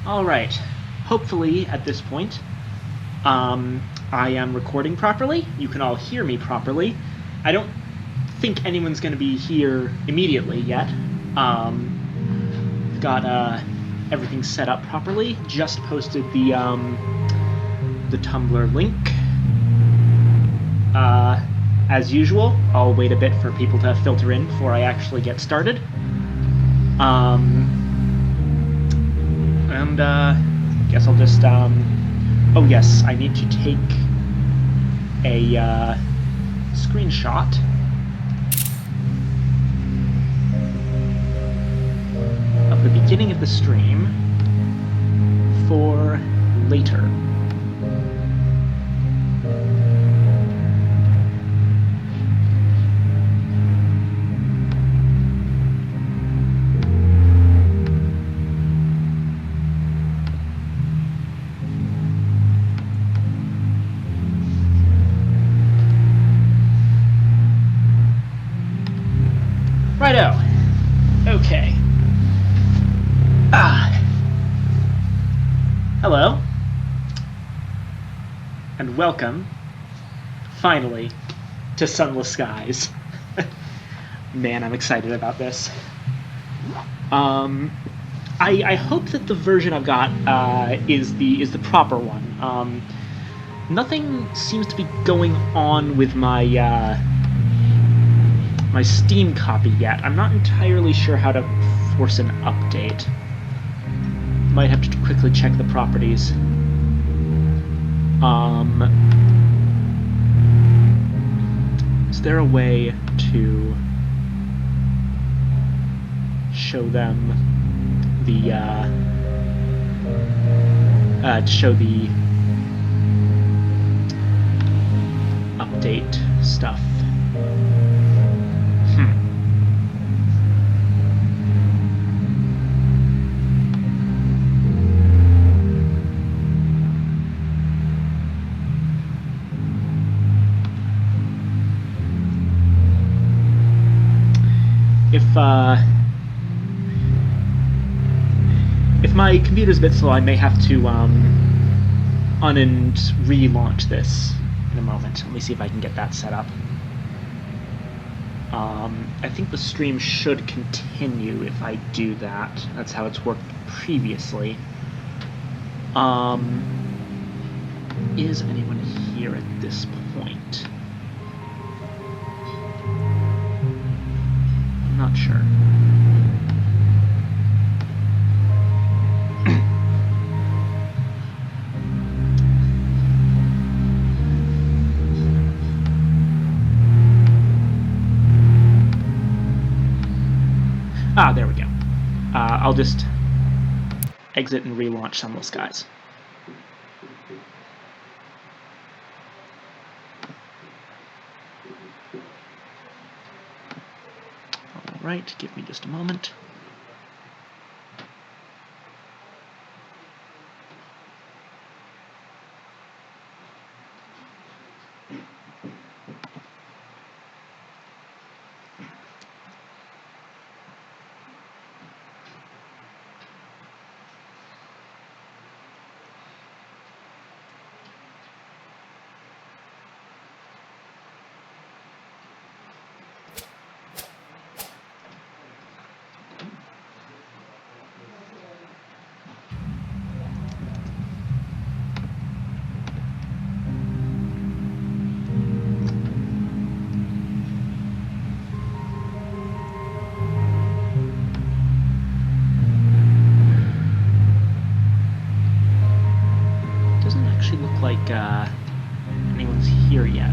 Alright, hopefully at this point, I am recording properly. You can all hear me properly. I don't think anyone's going to be here immediately yet. Got everything set up properly. Just posted the Tumblr link. As usual, I'll wait a bit for people to filter in before I actually get started. Guess I'll just, oh yes, I need to take a, screenshot of the beginning of the stream for later. Righto. Okay. Hello. And welcome, finally, to Sunless Skies. Man, I'm excited about this. I hope that the version I've got is the proper one. Nothing seems to be going on with my my Steam copy yet. I'm not entirely sure how to force an update. Might have to quickly check the properties. Is there a way to show them the update stuff? If my computer's a bit slow, I may have to un and relaunch this in a moment. Let me see if I can get that set up. I think the stream should continue if I do that. That's how it's worked previously. Is anyone here at this point? I'm not sure. There we go. I'll just exit and relaunch Sunless Skies. Alright, give me just a moment. Like anyone's here yet.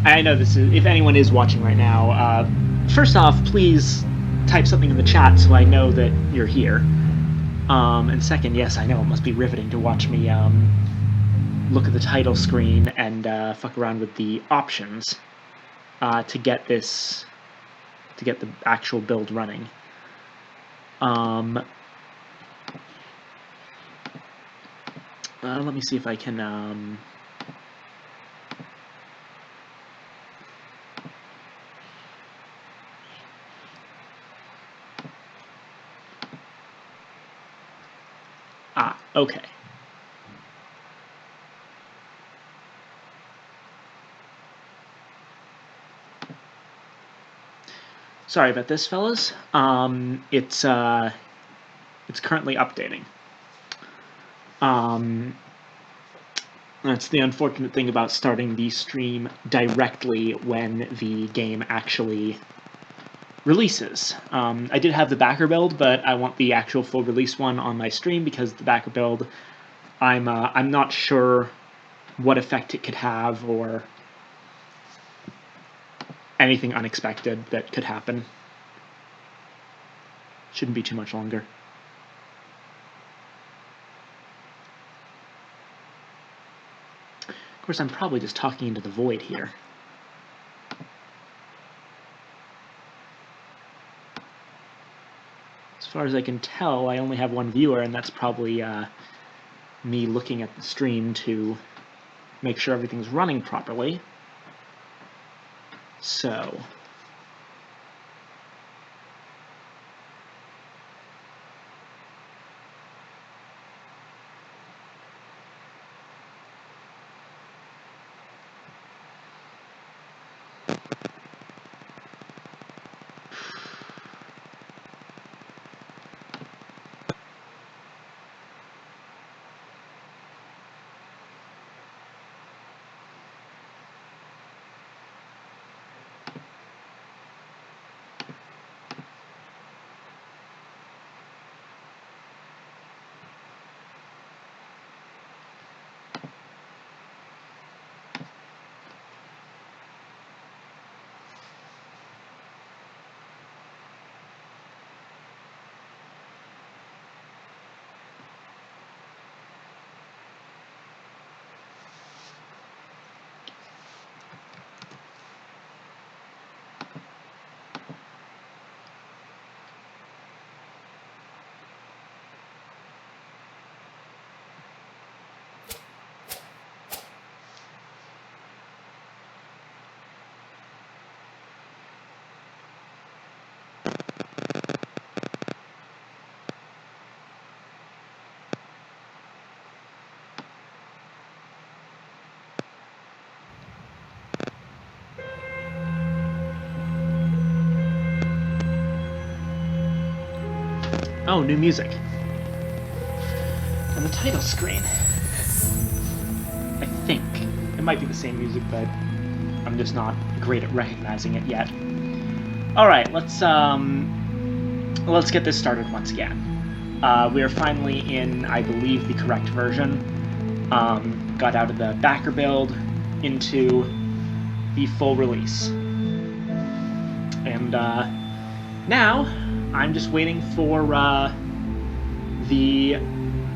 I know this is, if anyone is watching right now, first off, please type something in the chat so I know that you're here. And second, yes, I know it must be riveting to watch me look at the title screen and fuck around with the options to get the actual build running. Let me see if I can. Okay. Sorry about this, fellas. It's currently updating. That's the unfortunate thing about starting the stream directly when the game actually releases. I did have the backer build, but I want the actual full release one on my stream because the backer build, I'm not sure what effect it could have or anything unexpected that could happen. Shouldn't be too much longer. Of course, I'm probably just talking into the void here. As far as I can tell, I only have one viewer, and that's probably me looking at the stream to make sure everything's running properly. So... Oh, new music. On the title screen. I think. It might be the same music, but I'm just not great at recognizing it yet. Alright, let's get this started once again. We are finally in, I believe, the correct version. Got out of the backer build into the full release. And now I'm just waiting for the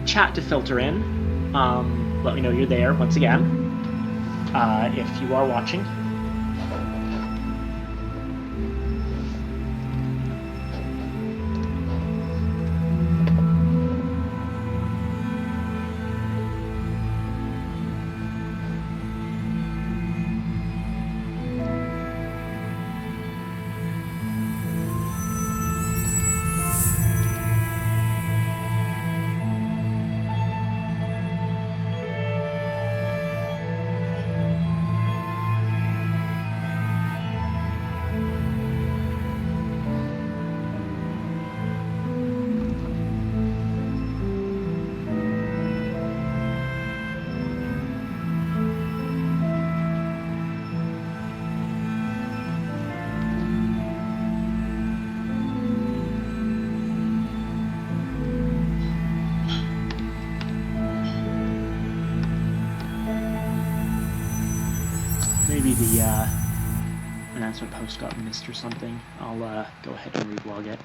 chat to filter in. Let me know you're there once again, if you are watching. Maybe the announcement post got missed or something. I'll go ahead and reblog it.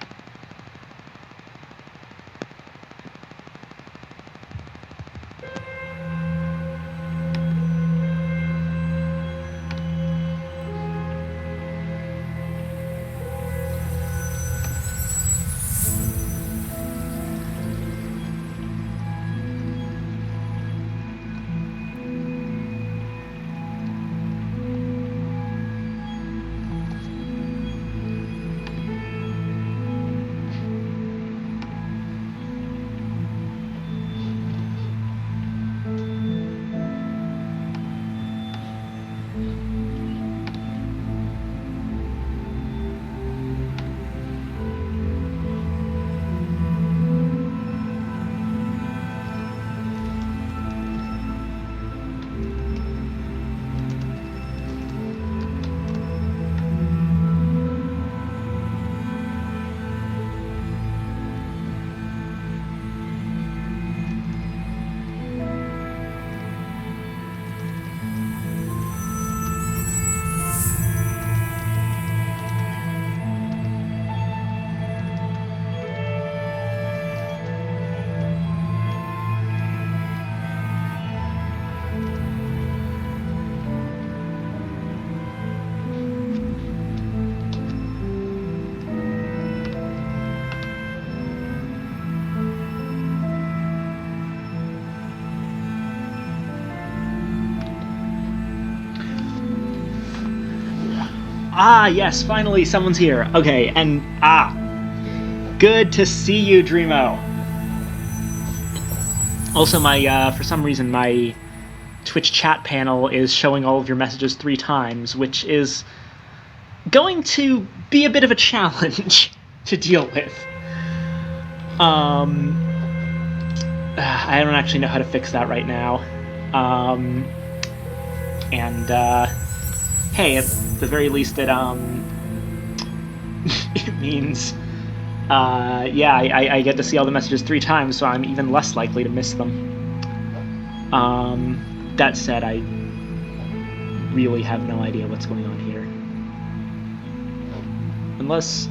Ah, yes, finally someone's here. Okay, and good to see you, Dreamo. Also, for some reason, my Twitch chat panel is showing all of your messages 3 times, which is going to be a bit of a challenge to deal with. I don't actually know how to fix that right now. Hey, at the very least, it means, I get to see all the messages 3 times, so I'm even less likely to miss them. That said, I really have no idea what's going on here. Unless...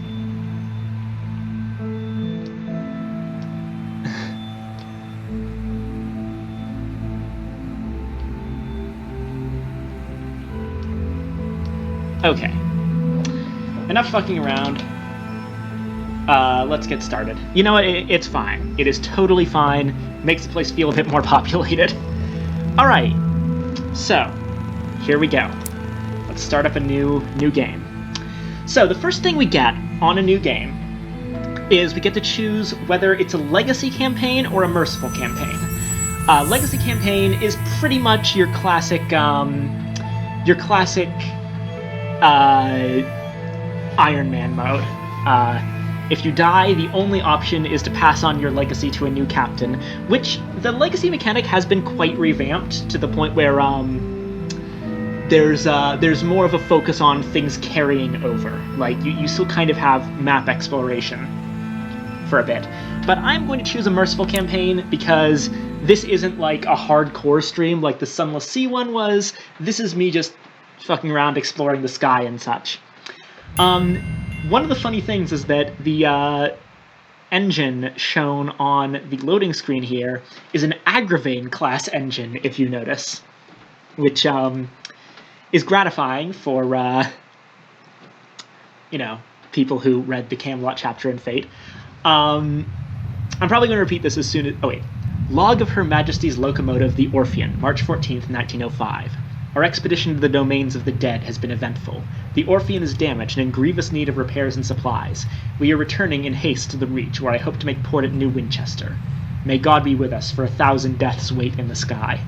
Okay. Enough fucking around. Let's get started. You know what? It's fine. It is totally fine. Makes the place feel a bit more populated. Alright. So, here we go. Let's start up a new game. So, the first thing we get on a new game is we get to choose whether it's a legacy campaign or a merciful campaign. Legacy campaign is pretty much your classic, Iron Man mode. If you die, the only option is to pass on your legacy to a new captain, which the legacy mechanic has been quite revamped to the point where there's more of a focus on things carrying over. Like, you still kind of have map exploration for a bit. But I'm going to choose a merciful campaign because this isn't like a hardcore stream like the Sunless Sea one was. This is me just fucking around exploring the sky and such. One of the funny things is that the engine shown on the loading screen here is an Agravain class engine, if you notice, which is gratifying for people who read the Camelot chapter in Fate. I'm probably going to repeat this as soon as... Oh wait. Log of Her Majesty's Locomotive, the Orpheon, March 14th, 1905. Our expedition to the domains of the dead has been eventful. The Orpheon is damaged and in grievous need of repairs and supplies. We are returning in haste to the Reach, where I hope to make port at New Winchester. May God be with us, for 1,000 deaths wait in the sky.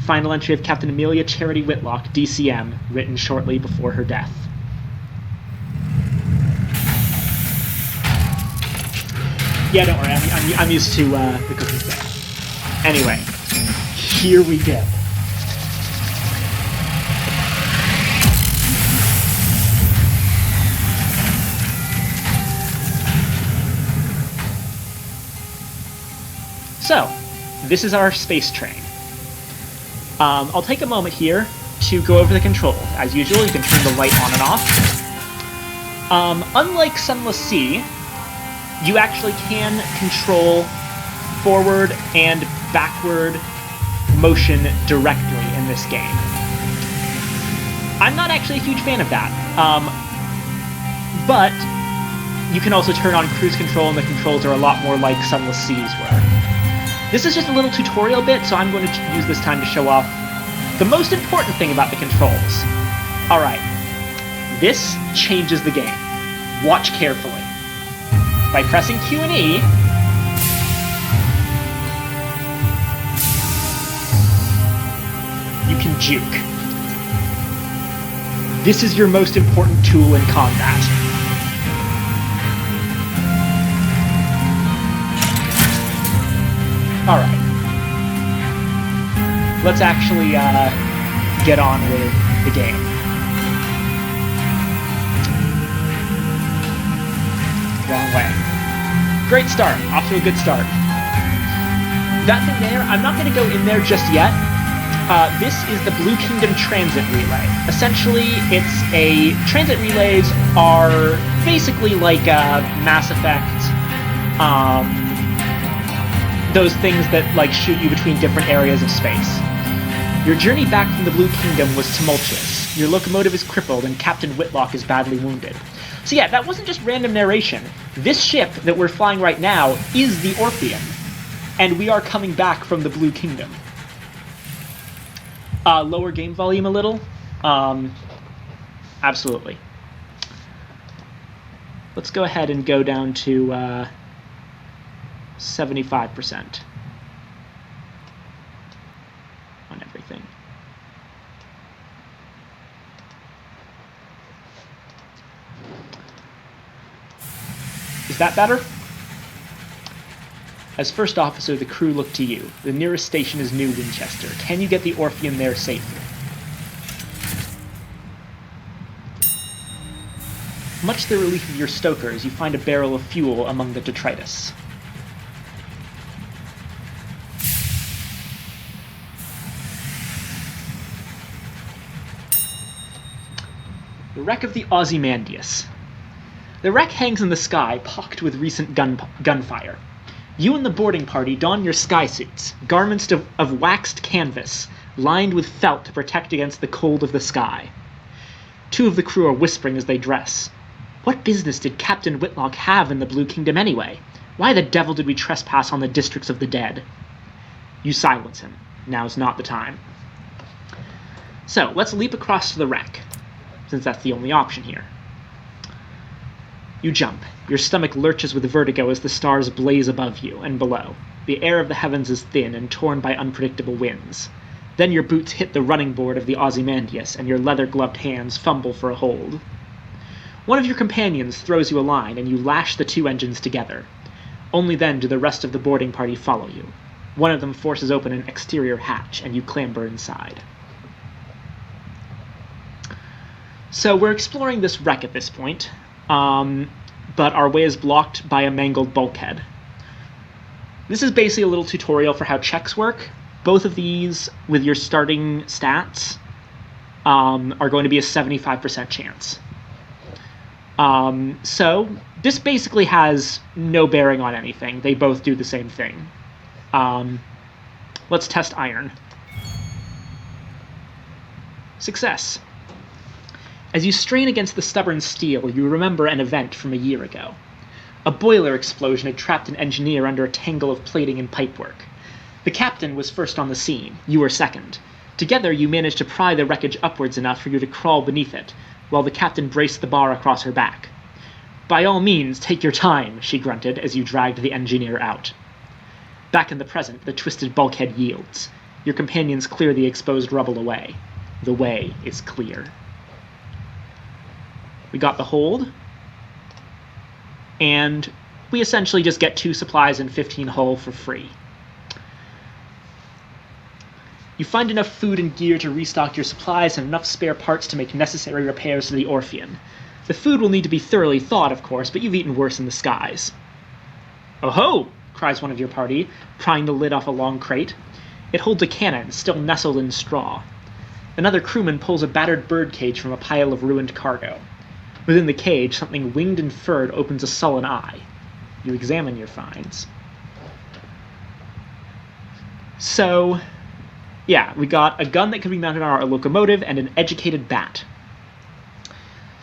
Final entry of Captain Amelia Charity Whitlock, DCM, written shortly before her death. Yeah, don't worry, I'm used to the cooking thing. Anyway, here we go. So, this is our space train. I'll take a moment here to go over the controls. As usual, you can turn the light on and off. Unlike Sunless Sea, you actually can control forward and backward motion directly in this game. I'm not actually a huge fan of that, but you can also turn on cruise control, and the controls are a lot more like Sunless Seas were. This is just a little tutorial bit, so I'm going to use this time to show off the most important thing about the controls. Alright, this changes the game. Watch carefully. By pressing Q and E, you can juke. This is your most important tool in combat. Alright. Let's actually get on with the game. Wrong way. Great start. Off to a good start. That thing there, I'm not going to go in there just yet. This is the Blue Kingdom Transit Relay. Essentially, transit relays are basically like Mass Effect, those things that shoot you between different areas of space. Your journey back from the Blue Kingdom was tumultuous. Your locomotive is crippled and Captain Whitlock is badly wounded. So yeah, that wasn't just random narration. This ship that we're flying right now is the Orpheon, and we are coming back from the Blue Kingdom. Lower game volume a little. absolutely. Let's go ahead and go down to 75% on everything. Is that better? As first officer, the crew look to you. The nearest station is New Winchester. Can you get the Orpheum there safely? Much to the relief of your stokers, you find a barrel of fuel among the detritus. The wreck of the Ozymandias. The wreck hangs in the sky, pocked with recent gunfire. You and the boarding party don your sky suits, garments of waxed canvas, lined with felt to protect against the cold of the sky. Two of the crew are whispering as they dress. What business did Captain Whitlock have in the Blue Kingdom anyway? Why the devil did we trespass on the districts of the dead? You silence him. Now's not the time. So, let's leap across to the wreck, since that's the only option here. You jump. Your stomach lurches with vertigo as the stars blaze above you and below. The air of the heavens is thin and torn by unpredictable winds. Then your boots hit the running board of the Ozymandias, and your leather-gloved hands fumble for a hold. One of your companions throws you a line, and you lash the two engines together. Only then do the rest of the boarding party follow you. One of them forces open an exterior hatch, and you clamber inside. So we're exploring this wreck at this point, but our way is blocked by a mangled bulkhead. This is basically a little tutorial for how checks work. Both of these, with your starting stats, are going to be a 75% chance. So this basically has no bearing on anything. They both do the same thing. Let's test iron. Success. As you strain against the stubborn steel, you remember an event from a year ago. A boiler explosion had trapped an engineer under a tangle of plating and pipework. The captain was first on the scene. You were second. Together, you managed to pry the wreckage upwards enough for you to crawl beneath it, while the captain braced the bar across her back. By all means, take your time, she grunted as you dragged the engineer out. Back in the present, the twisted bulkhead yields. Your companions clear the exposed rubble away. The way is clear. We got the hold, and we essentially just get 2 supplies and 15 hull for free. You find enough food and gear to restock your supplies and enough spare parts to make necessary repairs to the Orpheum. The food will need to be thoroughly thawed, of course, but you've eaten worse in the skies. "Oh ho!" cries one of your party, prying the lid off a long crate. It holds a cannon, still nestled in straw. Another crewman pulls a battered birdcage from a pile of ruined cargo. Within the cage, something winged and furred opens a sullen eye. You examine your finds. So, yeah, we got a gun that can be mounted on our locomotive and an educated bat.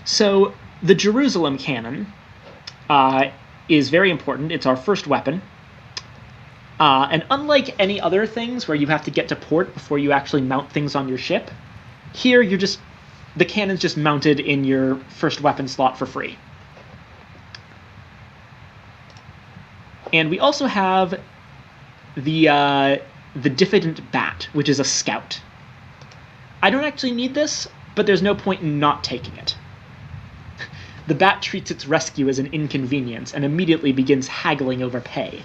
So, the Jerusalem cannon is very important. It's our first weapon. And unlike any other things where you have to get to port before you actually mount things on your ship, here the cannon's just mounted in your first weapon slot for free. And we also have the diffident bat, which is a scout. I don't actually need this, but there's no point in not taking it. The bat treats its rescue as an inconvenience and immediately begins haggling over pay.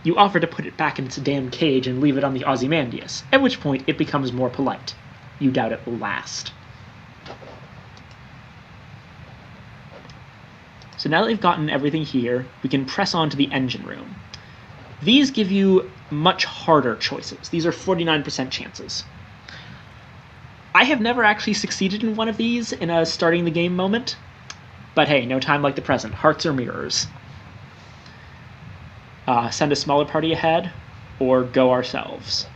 You offer to put it back in its damn cage and leave it on the Ozymandias, at which point it becomes more polite. You doubt it will last. So now that we've gotten everything here, we can press on to the engine room. These give you much harder choices. These are 49% chances. I have never actually succeeded in one of these in a starting the game moment, but hey, no time like the present. Hearts or mirrors. Send a smaller party ahead, or go ourselves.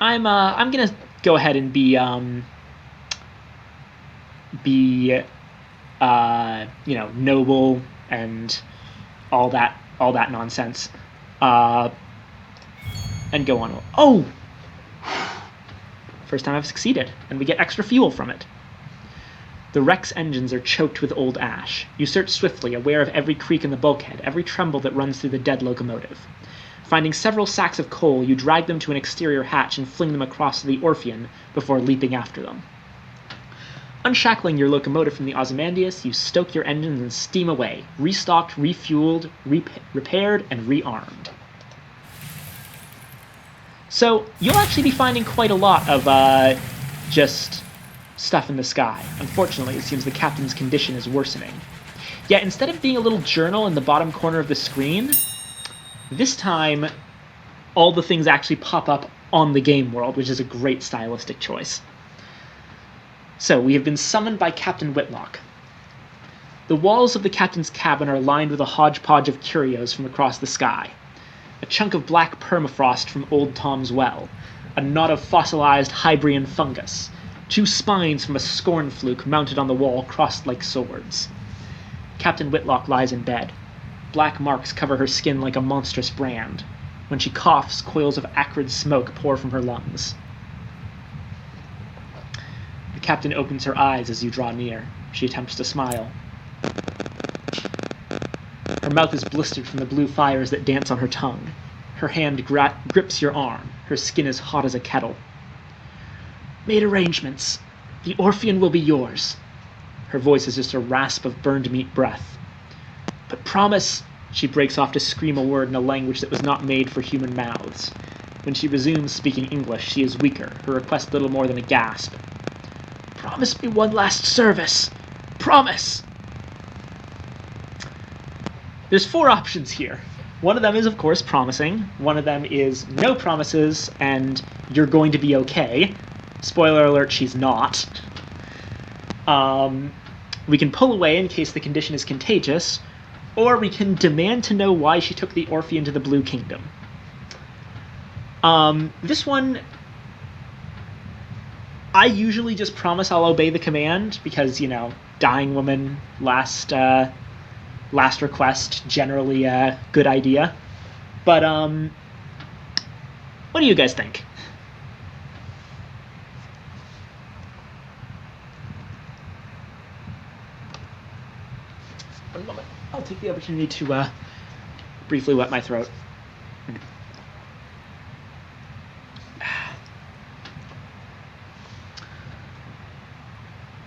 I'm gonna go ahead and be noble and all that nonsense, and go on. Oh, First time I've succeeded, and we get extra fuel from it. The wreck's engines are choked with old ash. You search swiftly, aware of every creak in the bulkhead, every tremble that runs through the dead locomotive. Finding several sacks of coal, you drag them to an exterior hatch and fling them across to the Orpheon before leaping after them. Unshackling your locomotive from the Ozymandias, you stoke your engines and steam away, restocked, refueled, repaired, and rearmed. So, you'll actually be finding quite a lot of, just stuff in the sky. Unfortunately, it seems the captain's condition is worsening. Yet, instead of being a little journal in the bottom corner of the screen, this time, all the things actually pop up on the game world, which is a great stylistic choice. So, we have been summoned by Captain Whitlock. The walls of the captain's cabin are lined with a hodgepodge of curios from across the sky. A chunk of black permafrost from Old Tom's Well, a knot of fossilized Hybrian fungus, 2 spines from a scorn fluke mounted on the wall crossed like swords. Captain Whitlock lies in bed. Black marks cover her skin like a monstrous brand. When she coughs, coils of acrid smoke pour from her lungs. The captain opens her eyes as you draw near. She attempts to smile. Her mouth is blistered from the blue fires that dance on her tongue. Her hand grips your arm. Her skin is hot as a kettle. Made arrangements. The Orpheon will be yours. Her voice is just a rasp of burned meat breath. But promise... She breaks off to scream a word in a language that was not made for human mouths. When she resumes speaking English, she is weaker, her request little more than a gasp. Promise me one last service. Promise! There's 4 options here. One of them is, of course, promising. One of them is no promises, and you're going to be okay. Spoiler alert, she's not. We can pull away in case the condition is contagious, or we can demand to know why she took the Orpheon to the Blue Kingdom. This one, I usually just promise I'll obey the command, because, you know, dying woman, last request, generally a good idea. But, what do you guys think? One moment. I'll take the opportunity to briefly wet my throat.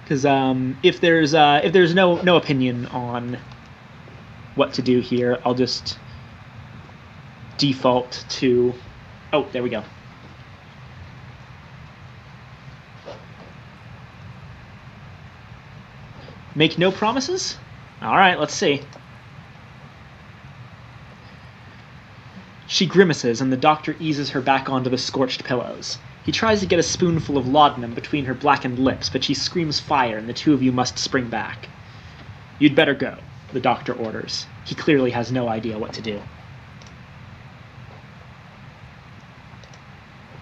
Because if there's no opinion on what to do here, I'll just default to... Oh, there we go. Make no promises? All right, let's see. She grimaces, and the doctor eases her back onto the scorched pillows. He tries to get a spoonful of laudanum between her blackened lips, but she screams fire, and the 2 of you must spring back. You'd better go, the doctor orders. He clearly has no idea what to do.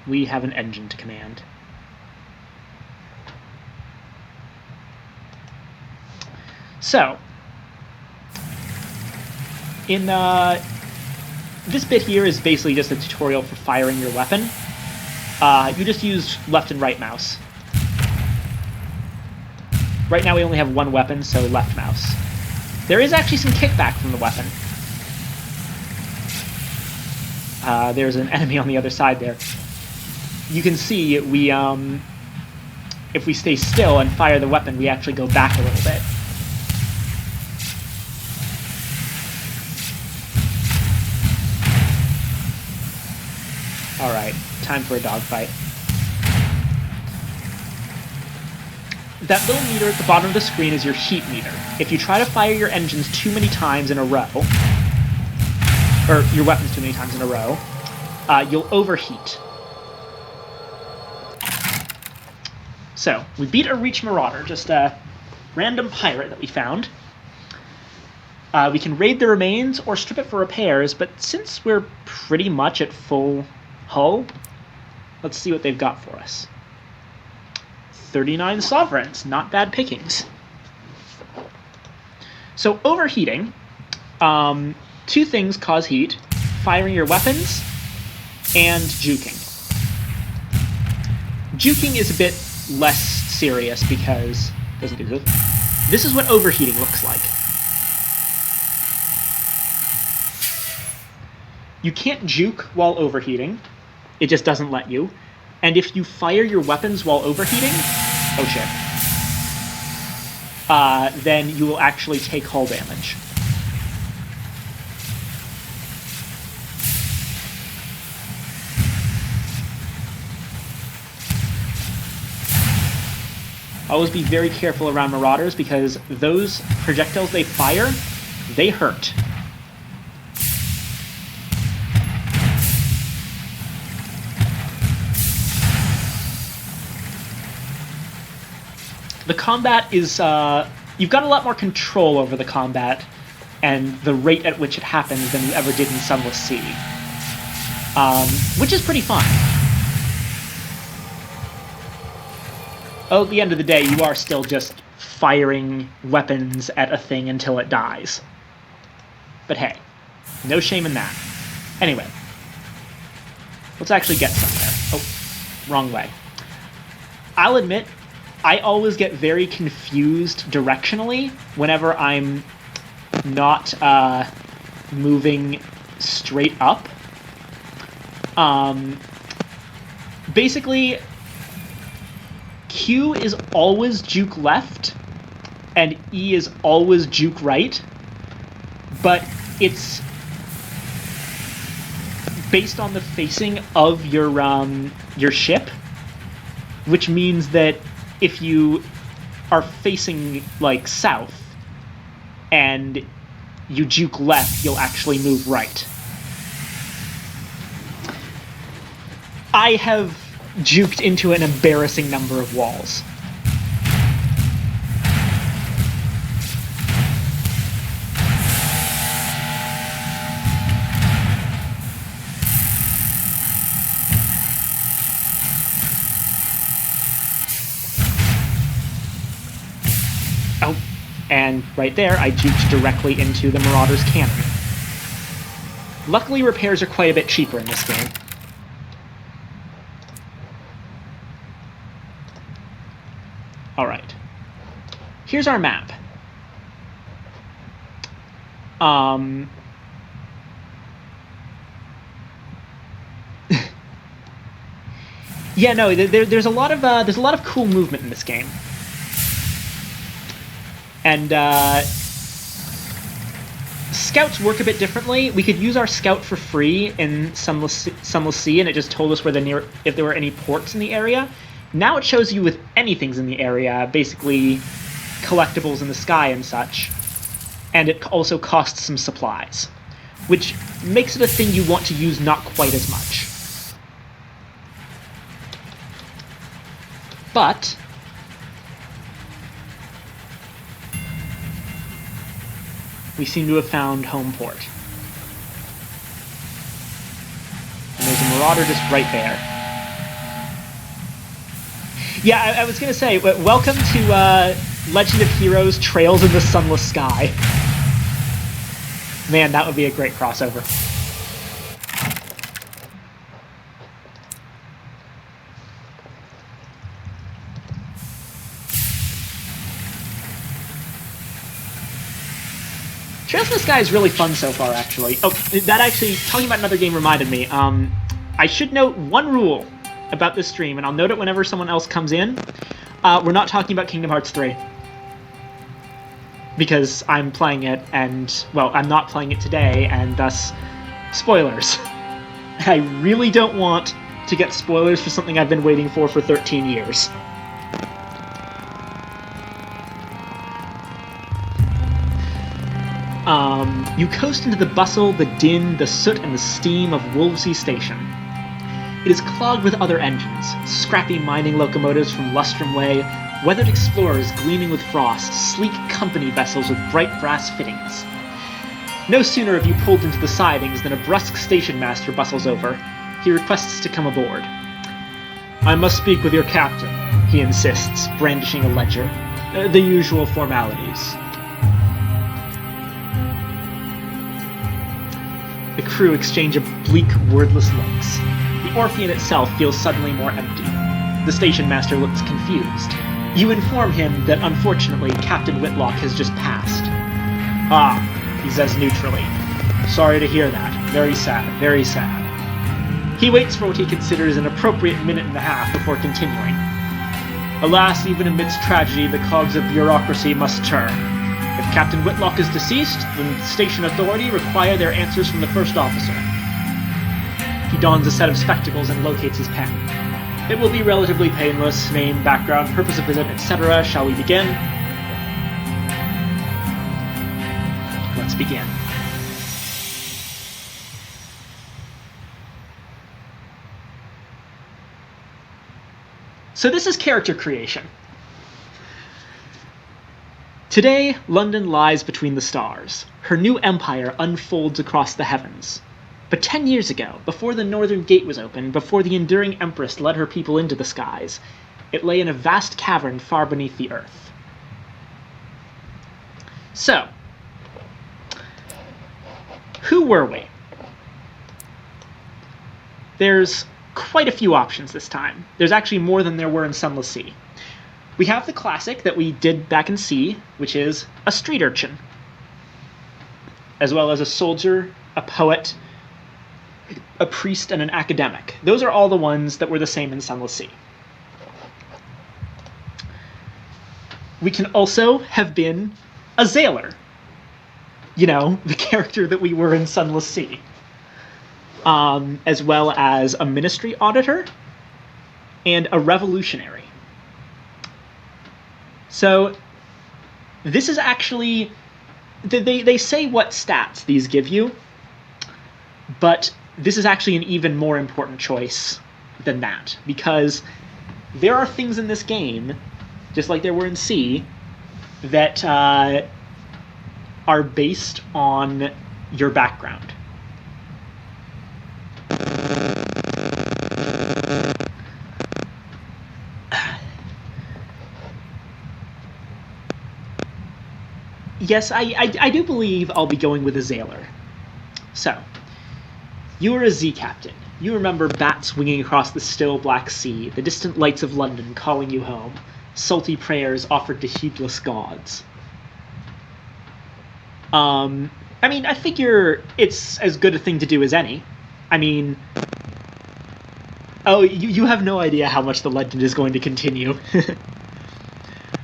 We have an engine to command. So, in this bit here is basically just a tutorial for firing your weapon. You just use left and right mouse. Right now we only have 1 weapon, so left mouse. There is actually some kickback from the weapon. There's an enemy on the other side there. You can see we, if we stay still and fire the weapon, we actually go back a little bit. Alright, time for a dogfight. That little meter at the bottom of the screen is your heat meter. If you try to fire your engines too many times in a row, or your weapons too many times in a row, you'll overheat. So, we beat a Reach Marauder, just a random pirate that we found. We can raid the remains or strip it for repairs, but since we're pretty much at full hull, let's see what they've got for us. 39 sovereigns, not bad pickings. So overheating, 2 things cause heat: firing your weapons and juking. Juking is a bit less serious because doesn't do this. This is what overheating looks like. You can't juke while overheating. It just doesn't let you. And if you fire your weapons while overheating, oh shit, then you will actually take hull damage. Always be very careful around Marauders because those projectiles they fire, they hurt. The combat is, you've got a lot more control over the combat and the rate at which it happens than you ever did in Sunless Sea. Which is pretty fun. Oh, at the end of the day, you are still just firing weapons at a thing until it dies. But hey, no shame in that. Anyway, let's actually get somewhere. Oh, wrong way. I'll admit, I always get very confused directionally whenever I'm not moving straight up. Basically, Q is always juke left, and E is always juke right, but it's based on the facing of your ship, which means that if you are facing, like, south, and you juke left, you'll actually move right. I have juked into an embarrassing number of walls. Oh, and right there, I juked directly into the Marauder's cannon. Luckily, repairs are quite a bit cheaper in this game. Alright. Here's our map. Yeah, no, there's a lot of cool movement in this game. And scouts work a bit differently. We could use our scout for free in Sunless Sea, and it just told us where if there were any ports in the area. Now it shows you with anything's in the area, basically collectibles in the sky and such, and it also costs some supplies, which makes it a thing you want to use not quite as much. But we seem to have found home port. And there's a Marauder just right there. Yeah, I was going to say, welcome to Legend of Heroes Trails in the Sunless Sky. Man, that would be a great crossover. Trails in the Sky is really fun so far, actually. Oh, that actually, talking about another game reminded me. I should note one rule about this stream, and I'll note it whenever someone else comes in. We're not talking about Kingdom Hearts 3. Because I'm playing it, and, well, I'm not playing it today, and thus, spoilers. I really don't want to get spoilers for something I've been waiting for 13 years. You coast into the bustle, the din, the soot, and the steam of Wolvesey Station. It is clogged with other engines, scrappy mining locomotives from Lustrum Way, weathered explorers gleaming with frost, sleek company vessels with bright brass fittings. No sooner have you pulled into the sidings than a brusque station master bustles over. He requests to come aboard. "I must speak with your captain," he insists, brandishing a ledger. The usual formalities. The crew exchange bleak, wordless looks. The Orpheum itself feels suddenly more empty. The station master looks confused. You inform him that unfortunately Captain Whitlock has just passed. Ah, he says neutrally. Sorry to hear that. Very sad, very sad. He waits for what he considers an appropriate minute and a half before continuing. Alas, even amidst tragedy, the cogs of bureaucracy must turn. If Captain Whitlock is deceased, then the station authority require their answers from the first officer. He dons a set of spectacles and locates his pen. It will be relatively painless. Name, background, purpose of visit, etc. Shall we begin? Let's begin. So this is character creation. Today, London lies between the stars. Her new empire unfolds across the heavens. But 10 years ago, before the Northern Gate was opened, before the enduring Empress led her people into the skies, it lay in a vast cavern far beneath the earth. So, who were we? There's quite a few options this time. There's actually more than there were in Sunless Sea. We have the classic that we did back in C, which is a street urchin, as well as a soldier, a poet, a priest, and an academic. Those are all the ones that were the same in Sunless Sea. We can also have been a Zailor. You know, the character that we were in Sunless Sea. As well as a ministry auditor and a revolutionary. So this is actually, they say what stats these give you, but this is actually an even more important choice than that, because there are things in this game, just like there were in C, that are based on your background. Yes, I do believe I'll be going with a Zailor. So, you are a Z captain. You remember bats swinging across the still black sea, the distant lights of London calling you home, salty prayers offered to heedless gods. I mean, I figure it's as good a thing to do as any. I mean, oh, you have no idea how much the legend is going to continue.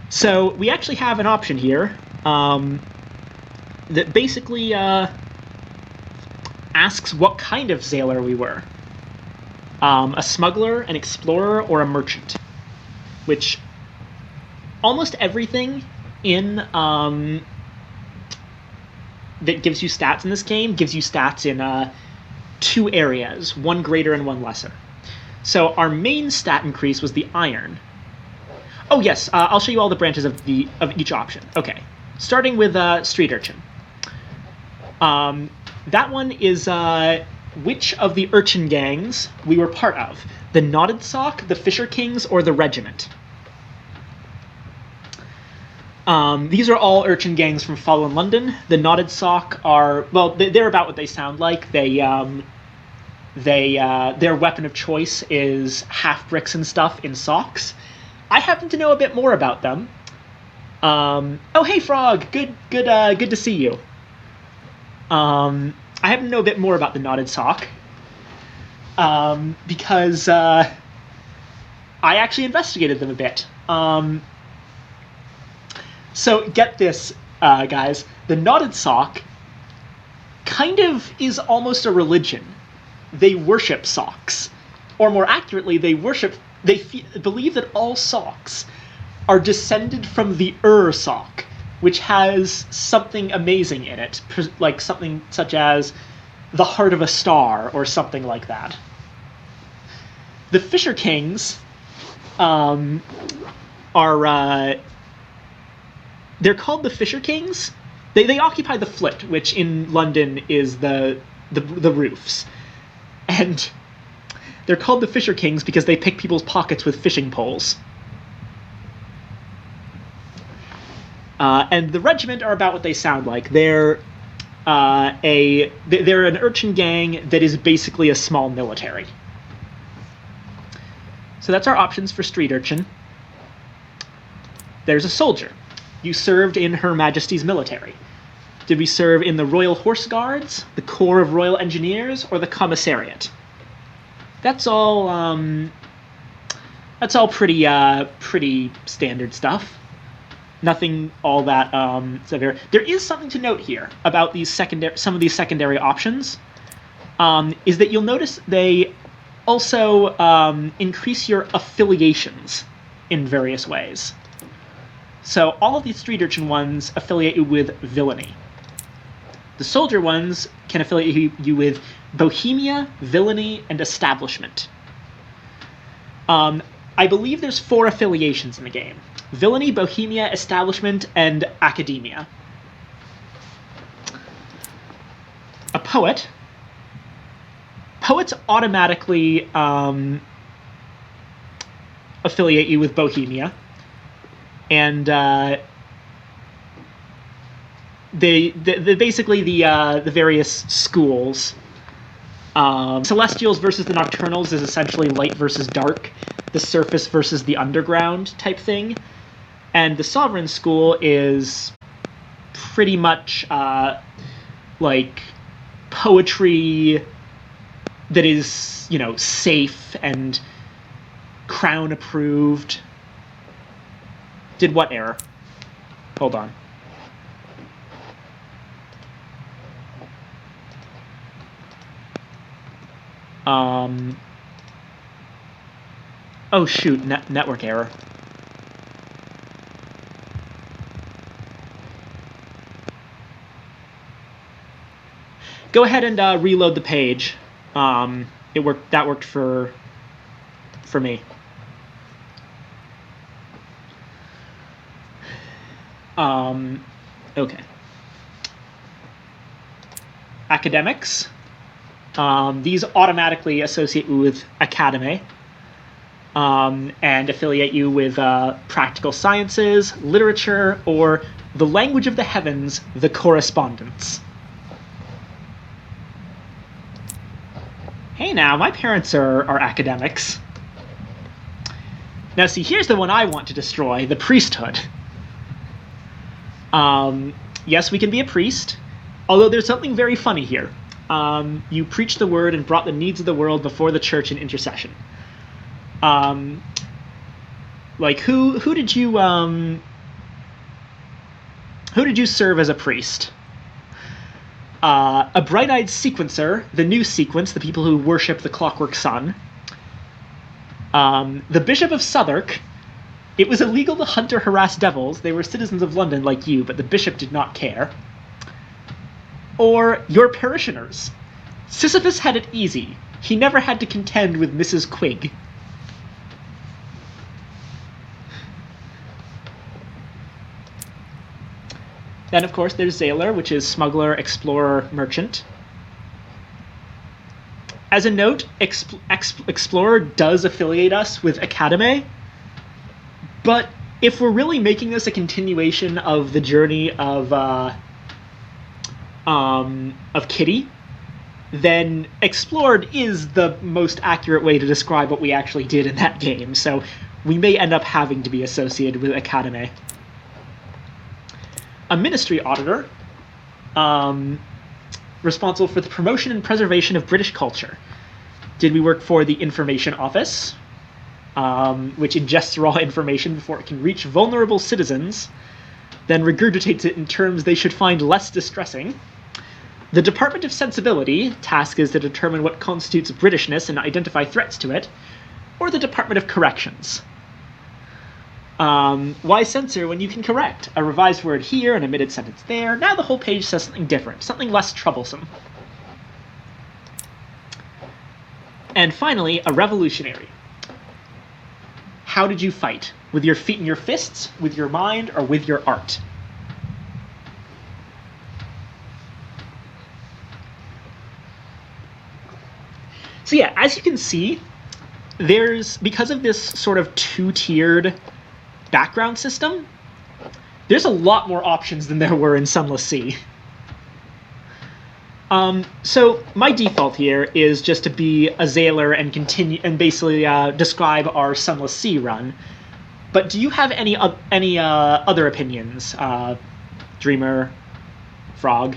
So, we actually have an option here. That basically asks what kind of Zailor we were. A smuggler, an explorer, or a merchant. Which almost everything in that gives you stats in this game gives you stats in two areas, one greater and one lesser. So our main stat increase was the iron. Oh yes, I'll show you all the branches of each option. Okay. Starting with street urchin. That one is which of the urchin gangs we were part of. The Knotted Sock, the Fisher Kings, or the Regiment. These are all urchin gangs from Fallen London. The Knotted Sock are, well, they're about what they sound like. Their weapon of choice is half-bricks and stuff in socks. I happen to know a bit more about them. Oh, hey, Frog! Good to see you. I happen to know a bit more about the Knotted Sock, because I actually investigated them a bit. So get this, guys. The Knotted Sock kind of is almost a religion. They worship socks, or more accurately, they believe that all socks are descended from the sock, which has something amazing in it, like something such as the heart of a star or something like that. The Fisher Kings are they're called the Fisher Kings. They occupy the flit, which in London is the roofs, and they're called the Fisher Kings because they pick people's pockets with fishing poles. And the Regiment are about what they sound like. They're they're an urchin gang that is basically a small military. So that's our options for street urchin. There's a soldier. You served in Her Majesty's military. Did we serve in the Royal Horse Guards, the Corps of Royal Engineers, or the Commissariat? That's all pretty standard stuff. Nothing all that severe. There is something to note here about some of these secondary options. Is that you'll notice they also increase your affiliations in various ways. So all of these street urchin ones affiliate you with villainy. The soldier ones can affiliate you with bohemia, villainy, and establishment. I believe there's 4 affiliations in the game. Villainy, bohemia, establishment, and academia. A poet. Poets automatically affiliate you with bohemia. And they basically the various schools. Celestials versus the Nocturnals is essentially light versus dark, the surface versus the underground type thing. And the Sovereign School is pretty much like poetry that is, you know, safe and Crown approved. Did what error? Hold on. Oh shoot, network error. Go ahead and reload the page. It worked. That worked for me. Okay. Academics. These automatically associate you with academy and affiliate you with practical sciences, literature, or the language of the heavens, the correspondence. Hey now, my parents are academics. Now see, here's the one I want to destroy, the priesthood. Yes, we can be a priest, although there's something very funny here. You preached the word and brought the needs of the world before the church in intercession. Like who did you serve as a priest? A bright-eyed sequencer, the new sequence, the people who worship the Clockwork Sun. The Bishop of Southwark. It was illegal to hunt or harass devils. They were citizens of London like you, but the bishop did not care. Or your parishioners. Sisyphus had it easy. He never had to contend with Mrs. Quig. Then, of course, there's Zaylor, which is smuggler, explorer, merchant. As a note, explorer does affiliate us with Academe, but if we're really making this a continuation of the journey of Kitty, then explored is the most accurate way to describe what we actually did in that game, so we may end up having to be associated with Academe. A ministry auditor, responsible for the promotion and preservation of British culture. Did we work for the Information Office, which ingests raw information before it can reach vulnerable citizens, then regurgitates it in terms they should find less distressing? The Department of Sensibility, task is to determine what constitutes Britishness and identify threats to it, or the Department of Corrections. Why censor when you can correct? A revised word here, an omitted sentence there. Now the whole page says something different, something less troublesome. And finally, a revolutionary. How did you fight? With your feet and your fists, with your mind, or with your art? So yeah, as you can see, because of this sort of two-tiered background system, there's a lot more options than there were in Sunless Sea. So my default here is just to be a Zaler and continue and basically describe our Sunless Sea run. But do you have any other opinions, Dreamer, Frog?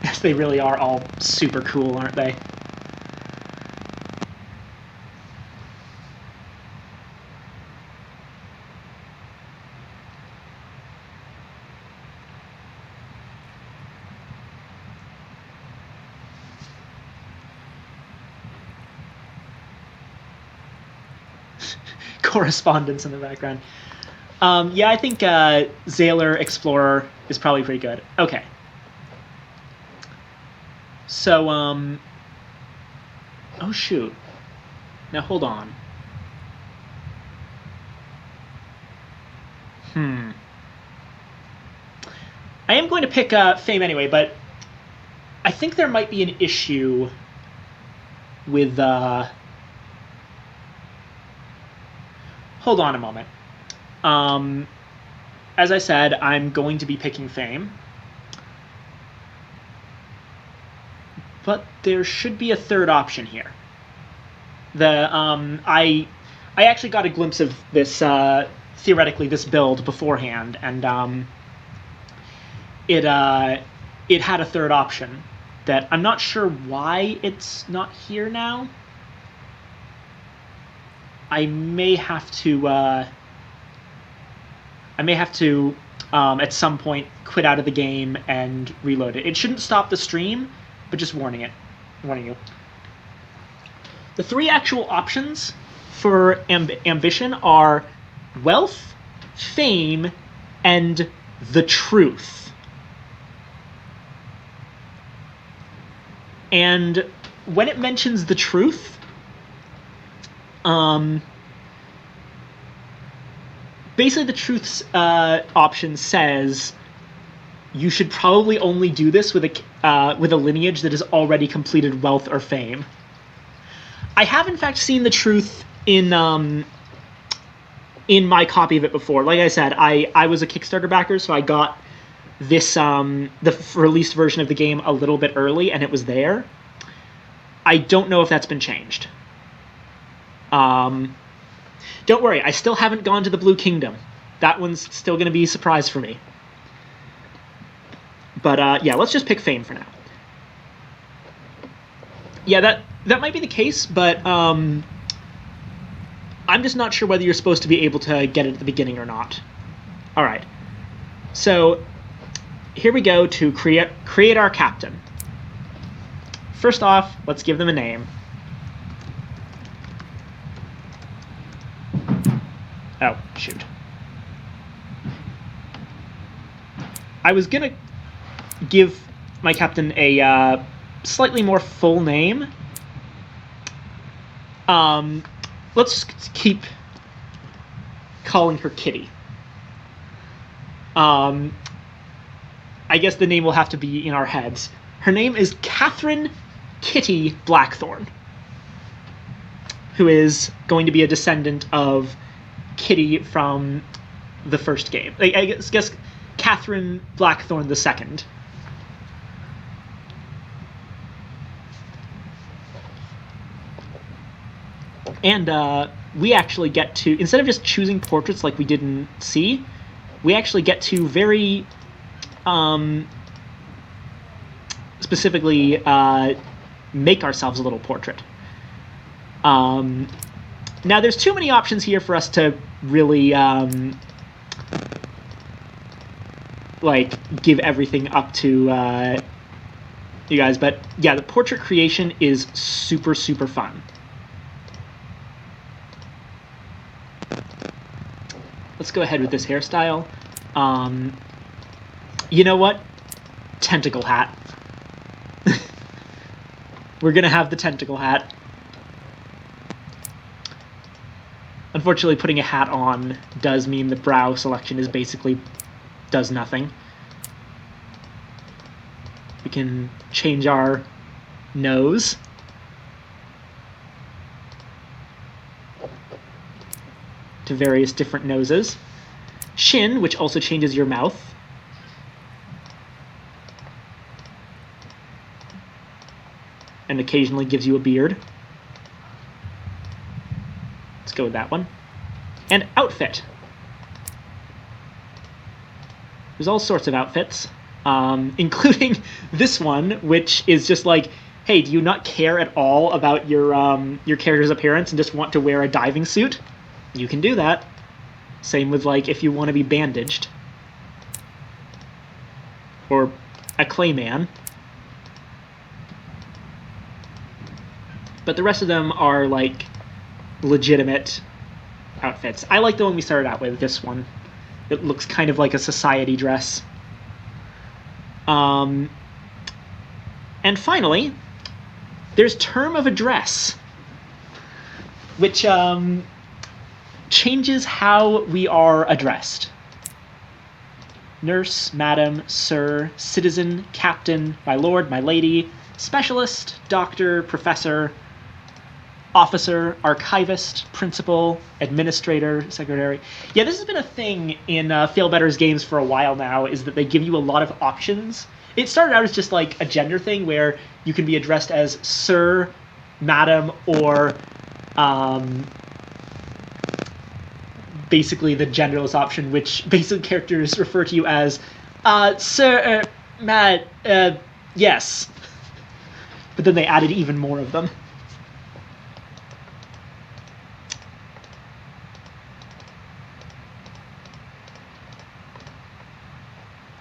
Yes, they really are all super cool, aren't they? Correspondence in the background. Yeah, I think Zaler Explorer is probably pretty good. Okay. So, oh shoot. Now hold on. I am going to pick Fame anyway, but I think there might be an issue with... Hold on a moment. As I said, I'm going to be picking Fame. But there should be a third option here. I actually got a glimpse of this, theoretically, this build beforehand, and it had a third option that I'm not sure why it's not here now. I may have to at some point quit out of the game and reload it. It shouldn't stop the stream, but just warning you. The three actual options for ambition are wealth, fame, and the truth. And when it mentions the truth, basically the truth's option says you should probably only do this with a lineage that has already completed wealth or fame. I have in fact seen the truth in my copy of it before. Like I said, I was a Kickstarter backer, so I got this the released version of the game a little bit early, and it was there. I don't know if that's been changed. Don't worry, I still haven't gone to the Blue Kingdom. That one's still going to be a surprise for me. But yeah, let's just pick Fame for now. Yeah, that might be the case, but I'm just not sure whether you're supposed to be able to get it at the beginning or not. All right, so here we go to create our captain. First off, let's give them a name. Oh, shoot. I was gonna give my captain a slightly more full name. Let's keep calling her Kitty. I guess the name will have to be in our heads. Her name is Catherine Kitty Blackthorn, who is going to be a descendant of Kitty from the first game. I guess Catherine Blackthorn II. And we actually get to, instead of just choosing portraits like we did in C, we actually get to very specifically make ourselves a little portrait. Now, there's too many options here for us to really like give everything up to you guys, but yeah, the portrait creation is super, super fun. Let's go ahead with this hairstyle. You know what? Tentacle hat. We're gonna have the tentacle hat. Unfortunately, putting a hat on does mean the brow selection is basically does nothing. We can change our nose. to various different noses. Shin, which also changes your mouth. And occasionally gives you a beard. Let's go with that one. And outfit. There's all sorts of outfits, including this one, which is just like, hey, do you not care at all about your character's appearance and just want to wear a diving suit? You can do that. Same with, like, if you want to be bandaged. Or a Clayman. But the rest of them are, like, legitimate outfits. I like the one we started out with, this one. It looks kind of like a society dress. And finally, there's term of address, which changes how we are addressed. Nurse, madam, sir, citizen, captain, my lord, my lady, specialist, doctor, professor, officer, archivist, principal, administrator, secretary. Yeah, this has been a thing in Fail Better's games for a while now, is that they give you a lot of options. It started out as just like a gender thing where you can be addressed as sir, madam, or basically the genderless option, which basic characters refer to you as sir, yes. But then they added even more of them.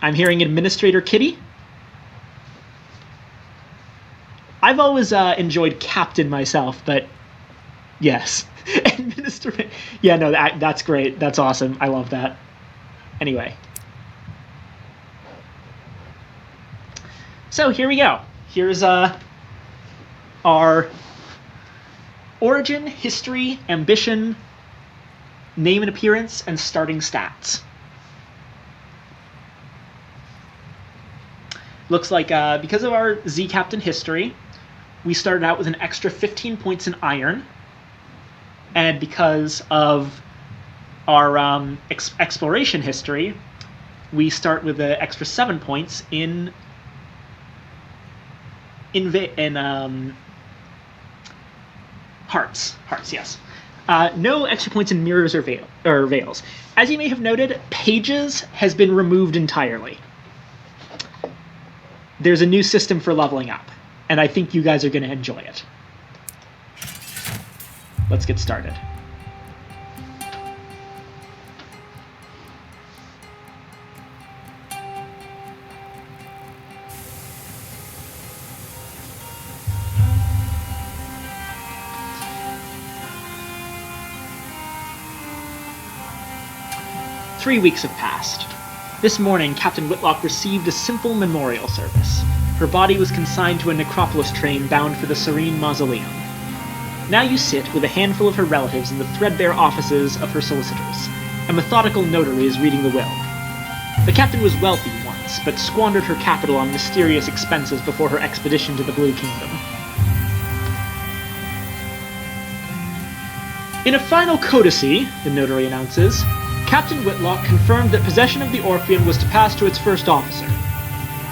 I'm hearing Administrator Kitty. I've always enjoyed Captain myself, but yes. Administrator. Yeah, no, that's great. That's awesome. I love that. Anyway. So here we go. Here's our origin, history, ambition, name and appearance, and starting stats. Looks like because of our Z Captain history, we started out with an extra 15 points in iron. And because of our exploration history, we start with an extra 7 points in hearts. Hearts, yes. No extra points in mirrors or veils. As you may have noted, pages has been removed entirely. There's a new system for leveling up, and I think you guys are going to enjoy it. Let's get started. Three weeks have passed. This morning, Captain Whitlock received a simple memorial service. Her body was consigned to a necropolis train bound for the Serene Mausoleum. Now you sit with a handful of her relatives in the threadbare offices of her solicitors. A methodical notary is reading the will. The captain was wealthy once, but squandered her capital on mysterious expenses before her expedition to the Blue Kingdom. In a final codicy, the notary announces, Captain Whitlock confirmed that possession of the Orpheum was to pass to its first officer.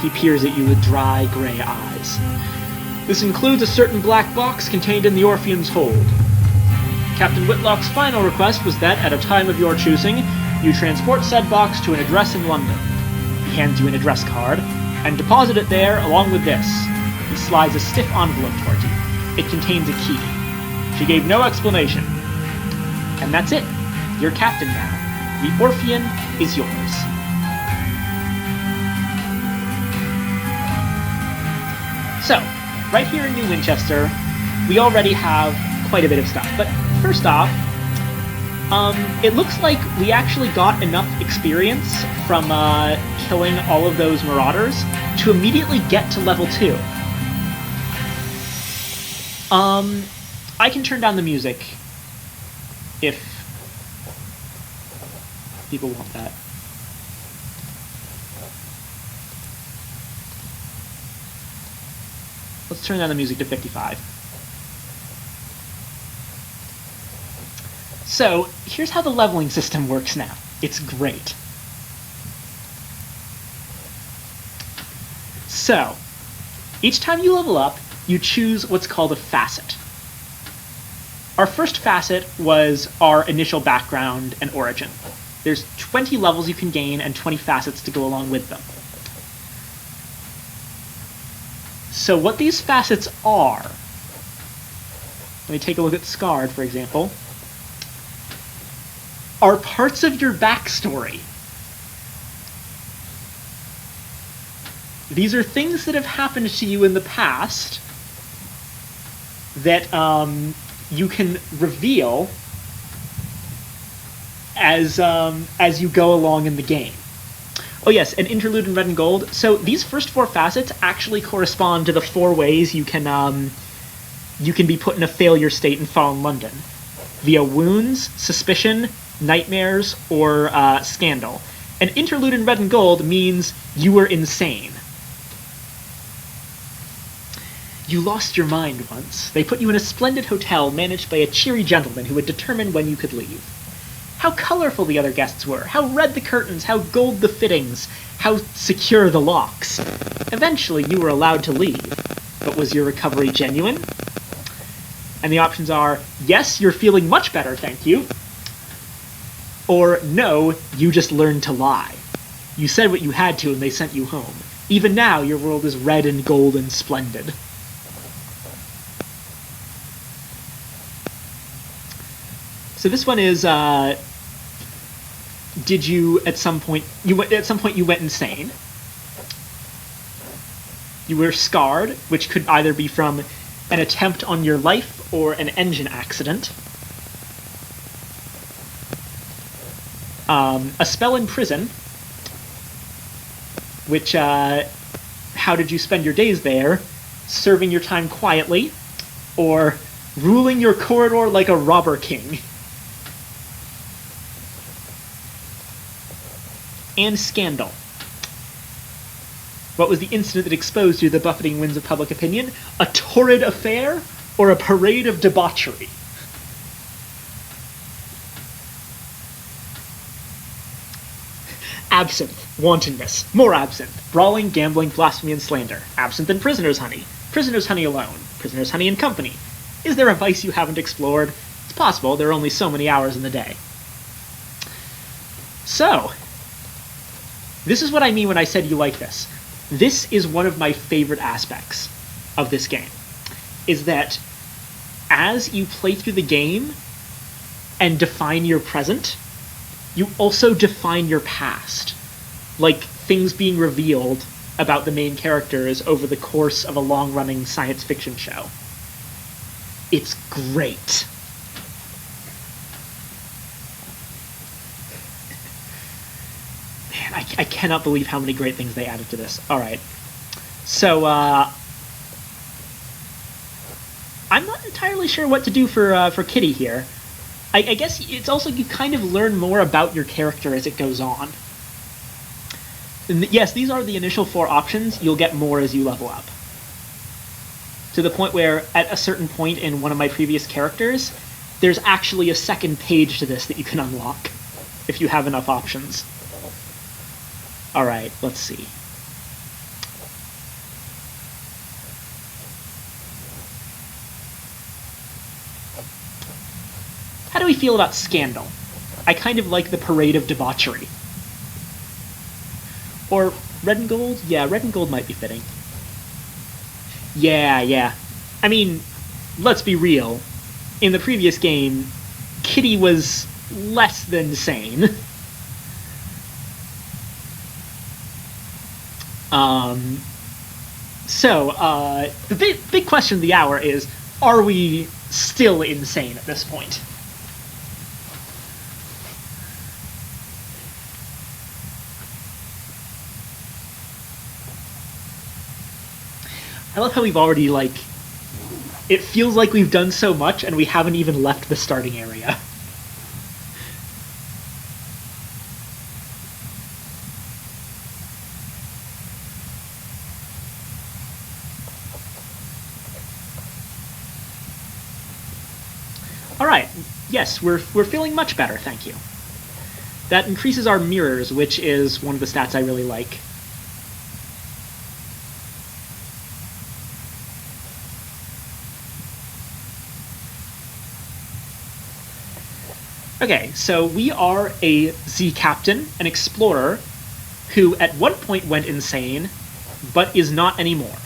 He peers at you with dry, gray eyes. This includes a certain black box contained in the Orpheum's hold. Captain Whitlock's final request was that, at a time of your choosing, you transport said box to an address in London. He hands you an address card, and deposit it there along with this. He slides a stiff envelope toward you. It contains a key. She gave no explanation. And that's it. You're captain now. The Orpheum is yours. So, right here in New Winchester, we already have quite a bit of stuff. But first off, it looks like we actually got enough experience from killing all of those marauders to immediately get to level 2. I can turn down the music if people want that. Let's turn down the music to 55. So here's how the leveling system works now. It's great. So, each time you level up, you choose what's called a facet. Our first facet was our initial background and origin. There's 20 levels you can gain and 20 facets to go along with them. So what these facets are, let me take a look at Scarred, for example, are parts of your backstory. These are things that have happened to you in the past that you can reveal as you go along in the game. Oh yes, an interlude in Red and Gold. So these first 4 facets actually correspond to the 4 ways you can be put in a failure state in Fallen London, via wounds, suspicion, nightmares, or scandal. An interlude in Red and Gold means you were insane. You lost your mind once. They put you in a splendid hotel managed by a cheery gentleman who would determine when you could leave. How colorful the other guests were, how red the curtains, how gold the fittings, how secure the locks. Eventually, you were allowed to leave. But was your recovery genuine? And the options are, yes, you're feeling much better, thank you. Or, no, you just learned to lie. You said what you had to and they sent you home. Even now, your world is red and gold and splendid. So this one is, did you at some point you went insane? You were scarred, which could either be from an attempt on your life or an engine accident. A spell in prison, which, how did you spend your days there? Serving your time quietly, or ruling your corridor like a robber king? And scandal. What was the incident that exposed you to the buffeting winds of public opinion? A torrid affair, or a parade of debauchery? Absinthe, wantonness, more absinthe, brawling, gambling, blasphemy, and slander. Absinthe and prisoner's honey. Prisoner's honey alone. Prisoner's honey and company. Is there a vice you haven't explored? It's possible, there are only so many hours in the day. So, this is what I mean when I said you like this. This is one of my favorite aspects of this game, is that as you play through the game and define your present, you also define your past. Like things being revealed about the main characters over the course of a long-running science fiction show. It's great. Man, I cannot believe how many great things they added to this. Alright. So, I'm not entirely sure what to do for Kitty here. I guess it's also you kind of learn more about your character as it goes on. And yes, these are the initial 4 options. You'll get more as you level up. To the point where, at a certain point in one of my previous characters, there's actually a second page to this that you can unlock, if you have enough options. Alright, let's see. How do we feel about Scandal? I kind of like the parade of debauchery. Or Red and Gold? Yeah, Red and Gold might be fitting. Yeah. I mean, let's be real. In the previous game, Kitty was less than sane. The big question of the hour is, are we still insane at this point? I love how we've already, it feels like we've done so much and we haven't even left the starting area. Alright, Yes, we're feeling much better, thank you. That increases our mirrors, which is one of the stats I really like. Okay, so we are a Z captain, an explorer, who at one point went insane, but is not anymore.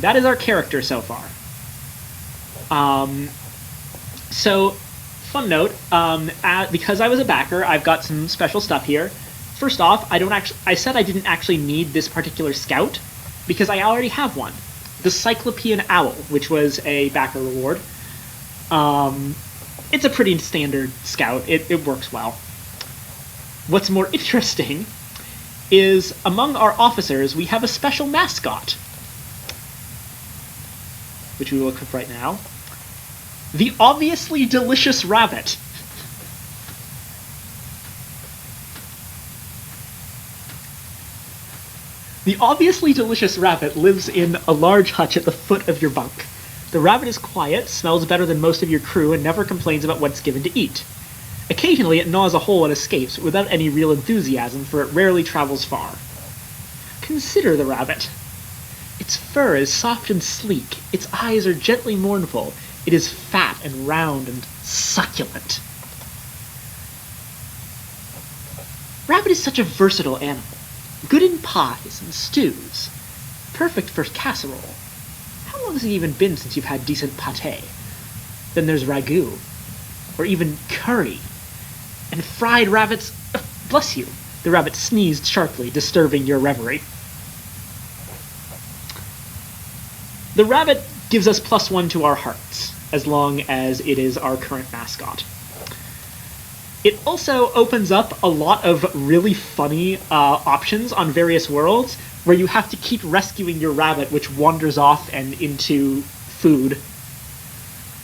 That is our character so far. So, fun note, because I was a backer, I've got some special stuff here. First off, I said I didn't actually need this particular scout, because I already have one. The Cyclopean Owl, which was a backer reward. It's a pretty standard scout. It works well. What's more interesting is among our officers, we have a special mascot, which we will look up right now. The obviously delicious rabbit. The obviously delicious rabbit lives in a large hutch at the foot of your bunk. The rabbit is quiet, smells better than most of your crew, and never complains about what's given to eat. Occasionally it gnaws a hole and escapes, without any real enthusiasm, for it rarely travels far. Consider the rabbit. Its fur is soft and sleek, its eyes are gently mournful, it is fat and round and succulent. Rabbit is such a versatile animal, good in pies and stews, perfect for casserole. How long has it even been since you've had decent pâté? Then there's ragu, or even curry, and fried rabbits. Bless you. The rabbit sneezed sharply, disturbing your reverie. The rabbit gives us +1 to our hearts, as long as it is our current mascot. It also opens up a lot of really funny options on various worlds, where you have to keep rescuing your rabbit, which wanders off and into food.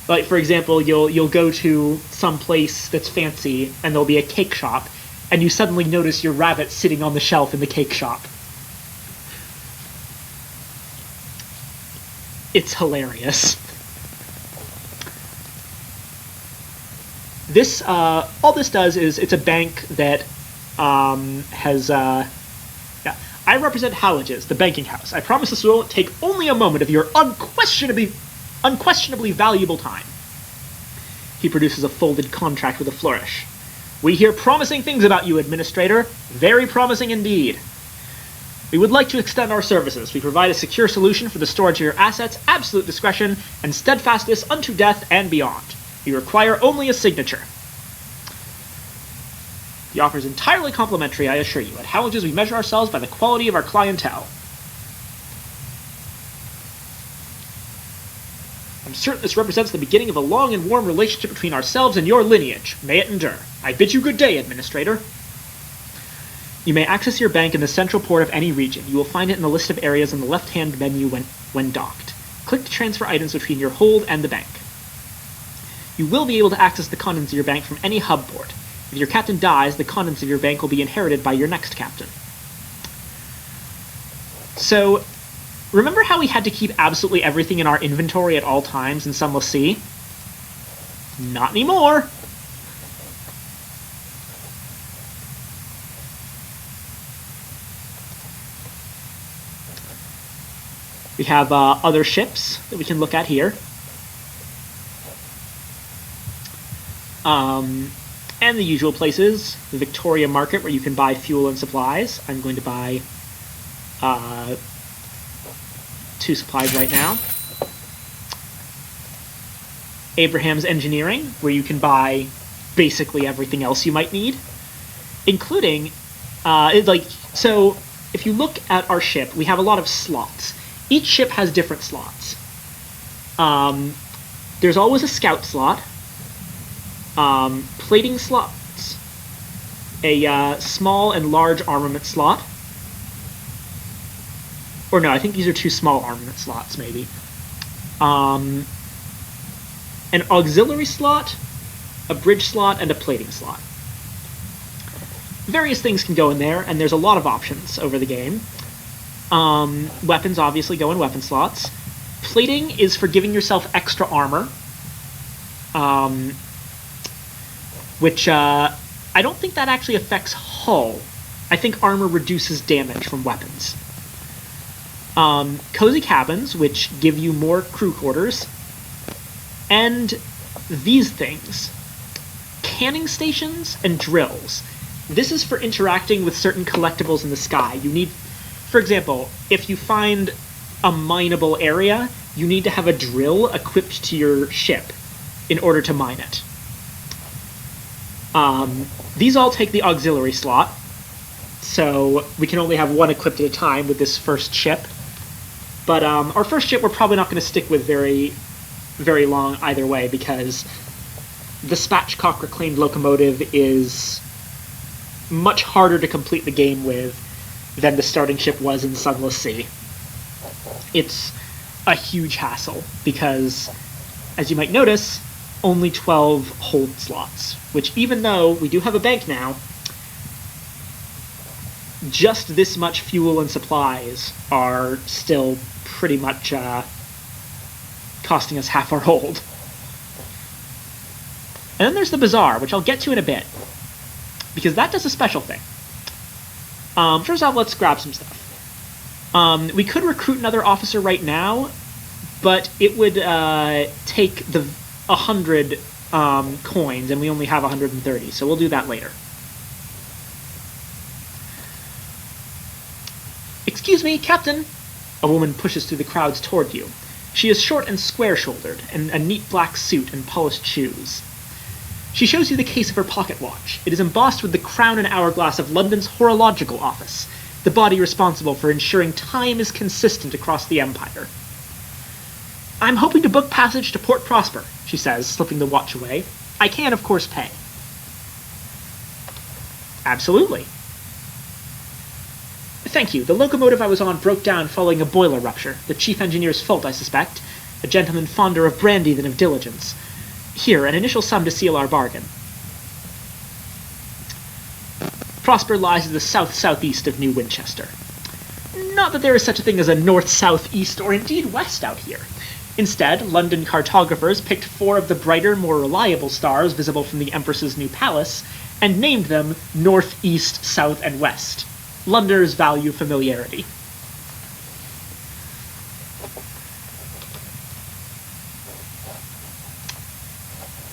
Like, for example, you'll go to some place that's fancy, and there'll be a cake shop, and you suddenly notice your rabbit sitting on the shelf in the cake shop. It's hilarious. This, all this does is, it's a bank that has, yeah. I represent Howlages, the banking house. I promise this will take only a moment of your unquestionably valuable time. He produces a folded contract with a flourish. We hear promising things about you, Administrator. Very promising indeed. We would like to extend our services. We provide a secure solution for the storage of your assets, absolute discretion, and steadfastness unto death and beyond. We require only a signature. The offer is entirely complimentary, I assure you. At Howlages, we measure ourselves by the quality of our clientele. I'm certain this represents the beginning of a long and warm relationship between ourselves and your lineage. May it endure. I bid you good day, Administrator. You may access your bank in the central port of any region. You will find it in the list of areas on the left-hand menu when docked. Click to transfer items between your hold and the bank. You will be able to access the contents of your bank from any hub port. If your captain dies, the contents of your bank will be inherited by your next captain. So, remember how we had to keep absolutely everything in our inventory at all times in Sunless Sea? Not anymore! We have other ships that we can look at here. And the usual places, the Victoria Market, where you can buy fuel and supplies. I'm going to buy 2 supplies right now. Abraham's Engineering, where you can buy basically everything else you might need, including, so if you look at our ship, we have a lot of slots. Each ship has different slots. There's always a scout slot, plating slots, a small and large armament slot, or no, I think these are 2 small armament slots, maybe. An auxiliary slot, a bridge slot, and a plating slot. Various things can go in there, and there's a lot of options over the game. Weapons obviously go in weapon slots. Plating is for giving yourself extra armor, which I don't think that actually affects hull. I think armor reduces damage from weapons. Cozy cabins, which give you more crew quarters, and these things. Canning stations and drills. This is for interacting with certain collectibles in the sky. You need, for example, if you find a mineable area, you need to have a drill equipped to your ship in order to mine it. These all take the auxiliary slot, so we can only have one equipped at a time with this first ship. But our first ship we're probably not going to stick with very long either way, because the spatchcock reclaimed locomotive is much harder to complete the game with than the starting ship was in Sunless Sea. It's a huge hassle, because, as you might notice, only 12 hold slots, which, even though we do have a bank now, just this much fuel and supplies are still pretty much costing us half our hold. And then there's the bazaar, which I'll get to in a bit, because that does a special thing. First off, let's grab some stuff. We could recruit another officer right now, but it would take the 100 coins, and we only have 130, so we'll do that later. Excuse me, Captain! A woman pushes through the crowds toward you. She is short and square-shouldered, in a neat black suit and polished shoes. She shows you the case of her pocket watch. It is embossed with the crown and hourglass of London's horological office, the body responsible for ensuring time is consistent across the Empire. I'm hoping to book passage to Port Prosper, she says, slipping the watch away. I can, of course, pay. Absolutely. Thank you. The locomotive I was on broke down following a boiler rupture. The chief engineer's fault, I suspect. A gentleman fonder of brandy than of diligence. Here, an initial sum to seal our bargain. Prosper lies to the south-southeast of New Winchester. Not that there is such a thing as a north-southeast or indeed west out here. Instead, London cartographers picked 4 of the brighter, more reliable stars visible from the Empress's new palace and named them north, east, south, and west. Londoners value familiarity.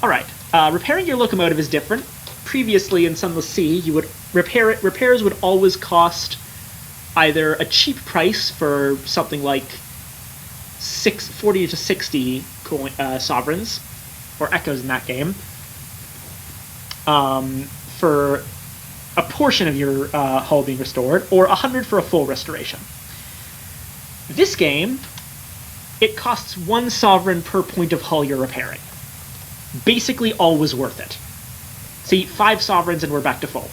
Alright, repairing your locomotive is different. Previously in Sunless Sea, you would repairs would always cost either a cheap price for something like 40 to 60 sovereigns, or echoes in that game, for a portion of your hull being restored, or 100 for a full restoration. This game, it costs 1 sovereign per point of hull you're repairing. Basically always worth it. See, 5 sovereigns and we're back to full.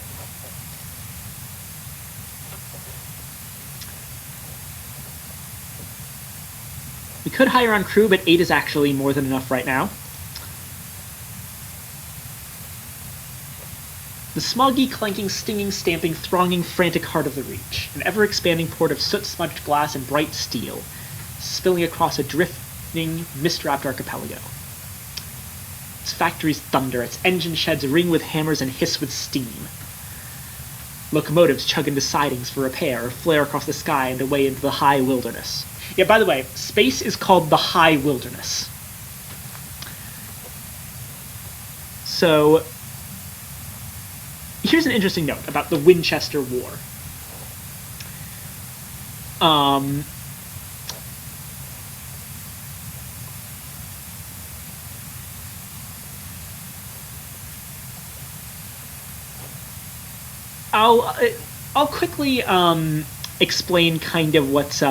We could hire on crew, but 8 is actually more than enough right now. The smoggy, clanking, stinging, stamping, thronging, frantic heart of the Reach. An ever-expanding port of soot-smudged glass and bright steel, spilling across a drifting, mist-wrapped archipelago. Its factories thunder, its engine sheds ring with hammers and hiss with steam. Locomotives chug into sidings for repair, or flare across the sky and away into the high wilderness. Yeah, by the way, space is called the high wilderness. So, here's an interesting note about the Winchester War. I'll quickly explain kind of what's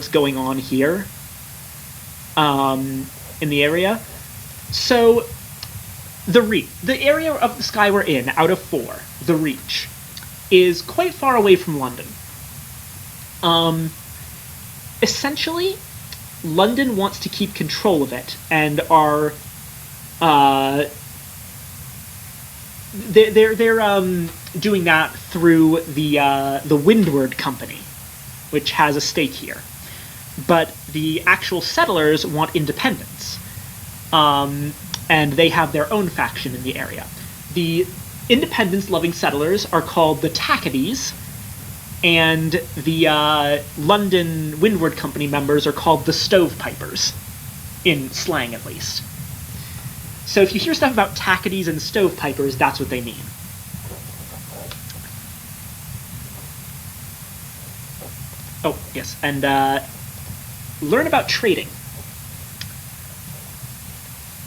going on here in the area. So the area of the sky we're in, out of 4, the Reach, is quite far away from London. Essentially, London wants to keep control of it, and are they're doing that through the Windward Company, which has a stake here. But the actual settlers want independence, and they have their own faction in the area. The independence-loving settlers are called the Tacadies, and the London Windward Company members are called the Stovepipers, in slang at least. So if you hear stuff about Tacadies and Stovepipers, that's what they mean. Oh, yes, and learn about trading.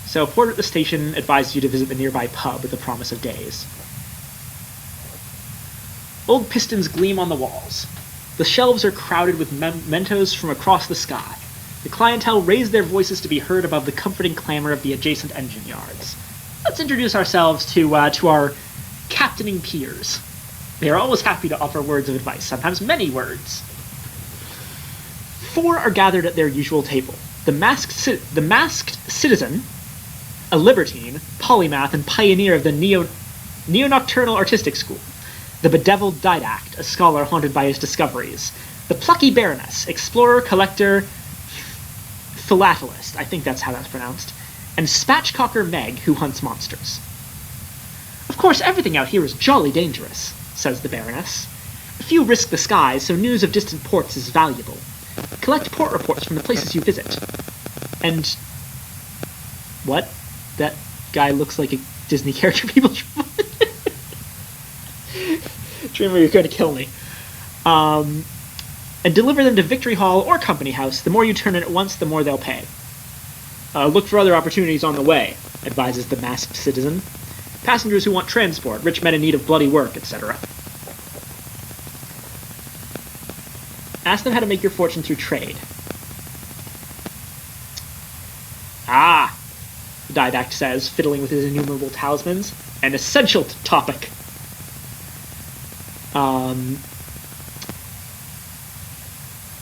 So a porter at the station advised you to visit the nearby pub with the promise of days. Old pistons gleam on the walls. The shelves are crowded with mementos from across the sky. The clientele raise their voices to be heard above the comforting clamor of the adjacent engine yards. Let's introduce ourselves to our captaining peers. They are always happy to offer words of advice, sometimes many words. 4 are gathered at their usual table. The masked citizen, a libertine, polymath, and pioneer of the neo-nocturnal artistic school. The bedeviled didact, a scholar haunted by his discoveries. The plucky baroness, explorer, collector, philatelist, I think that's how that's pronounced. And spatchcocker Meg, who hunts monsters. Of course, everything out here is jolly dangerous, says the baroness. Few risk the skies, so news of distant ports is valuable. Collect port reports from the places you visit. And... what? That guy looks like a Disney character people... Dreamer, you're going to kill me. And deliver them to Victory Hall or Company House. The more you turn in at once, the more they'll pay. Look for other opportunities on the way, advises the masked citizen. Passengers who want transport, rich men in need of bloody work, etc. Ask them how to make your fortune through trade. Ah, the didact says, fiddling with his innumerable talismans. An essential topic.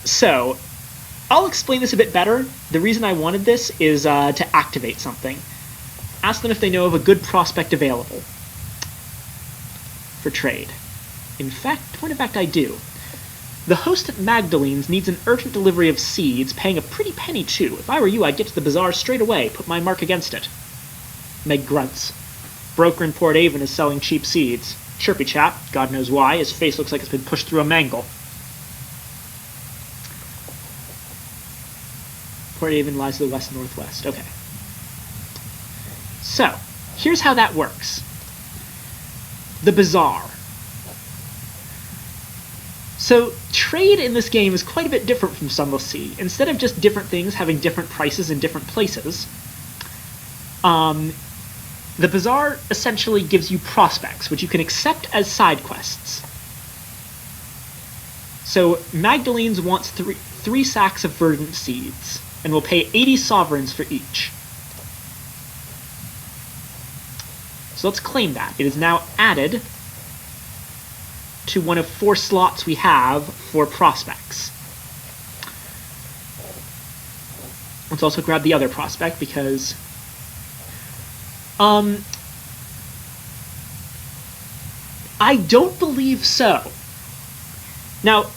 So, I'll explain this a bit better. The reason I wanted this is to activate something. Ask them if they know of a good prospect available for trade. In fact, I do. The host at Magdalene's needs an urgent delivery of seeds, paying a pretty penny too. If I were you, I'd get to the bazaar straight away, put my mark against it. Meg grunts. Broker in Port Avon is selling cheap seeds. Chirpy chap, God knows why, his face looks like it's been pushed through a mangle. Port Avon lies to the west-northwest. Okay. So, here's how that works. The bazaar. So, trade in this game is quite a bit different from Sunless Sea. Instead of just different things having different prices in different places, the bazaar essentially gives you prospects, which you can accept as side quests. So, Magdalene's wants three sacks of verdant seeds, and will pay 80 sovereigns for each. So let's claim that. It is now added to one of 4 slots we have for prospects. Let's also grab the other prospect, because... I don't believe so. Now,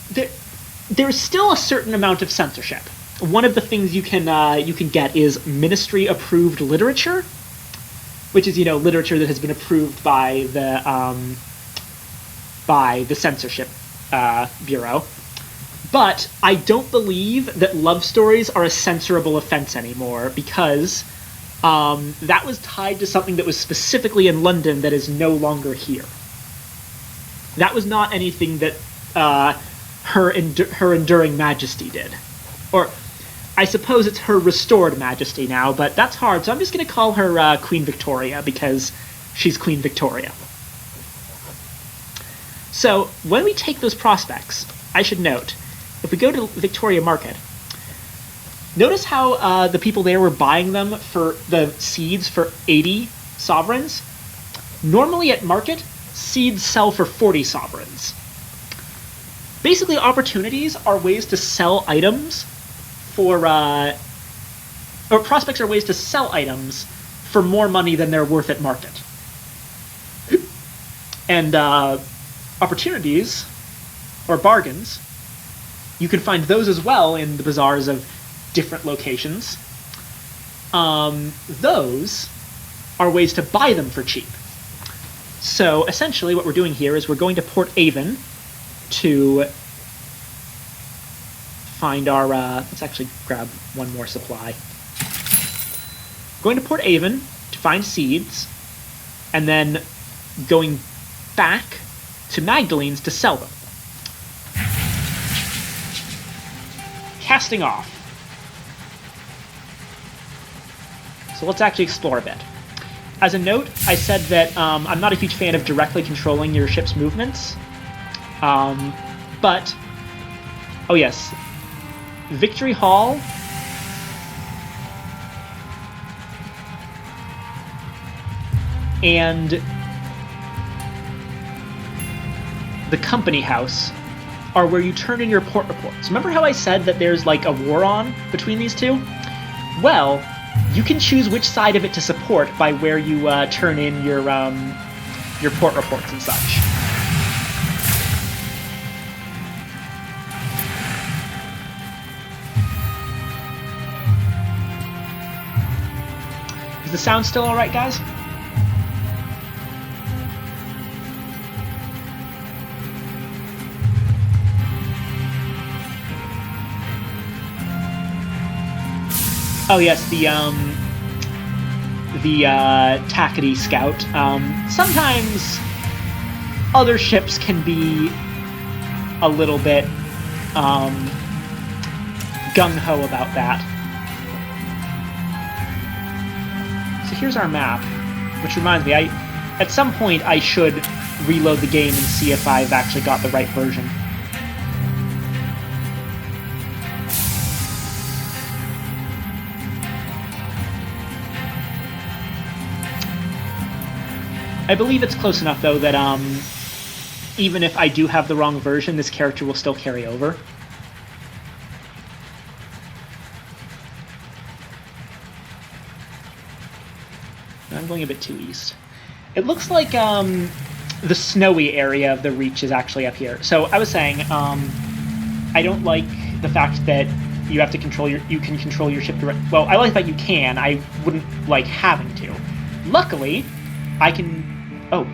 there's still a certain amount of censorship. One of the things you can get is ministry-approved literature, which is, literature that has been approved by the censorship bureau. But I don't believe that love stories are a censorable offense anymore, because that was tied to something that was specifically in London that is no longer here. That was not anything that her Enduring Majesty did. Or, I suppose it's Her Restored Majesty now, but that's hard, so I'm just going to call her Queen Victoria, because she's Queen Victoria. So, when we take those prospects, I should note, if we go to Victoria Market, notice how the people there were buying them for the seeds for 80 sovereigns? Normally at market, seeds sell for 40 sovereigns. Basically, opportunities are ways to sell items for, or prospects are ways to sell items for more money than they're worth at market. And opportunities, or bargains, You can find those as well in the bazaars of different locations. Those are ways to buy them for cheap. So essentially what we're doing here is we're going to Port Avon to find our, let's actually grab one more supply. Going to Port Avon to find seeds, and then going back to Magdalene's to sell them. Casting off. So let's actually explore a bit. As a note, I said that I'm not a huge fan of directly controlling your ship's movements. But, oh yes, Victory Hall and the Company House are where you turn in your port reports. Remember how I said that there's like a war on between these two? Well, you can choose which side of it to support by where you turn in your port reports and such. Is the sound still all right, guys? Oh yes, the Tackety Scout. Sometimes other ships can be a little bit gung-ho about that. So here's our map, which reminds me, at some point I should reload the game and see if I've actually got the right version. I believe it's close enough, though, that even if I do have the wrong version, this character will still carry over. I'm going a bit too east. It looks like the snowy area of the Reach is actually up here. So I was saying, I don't like the fact that you have to control you can control your ship direct. Well, I like that you can. I wouldn't like having to. Luckily, I can. Oh,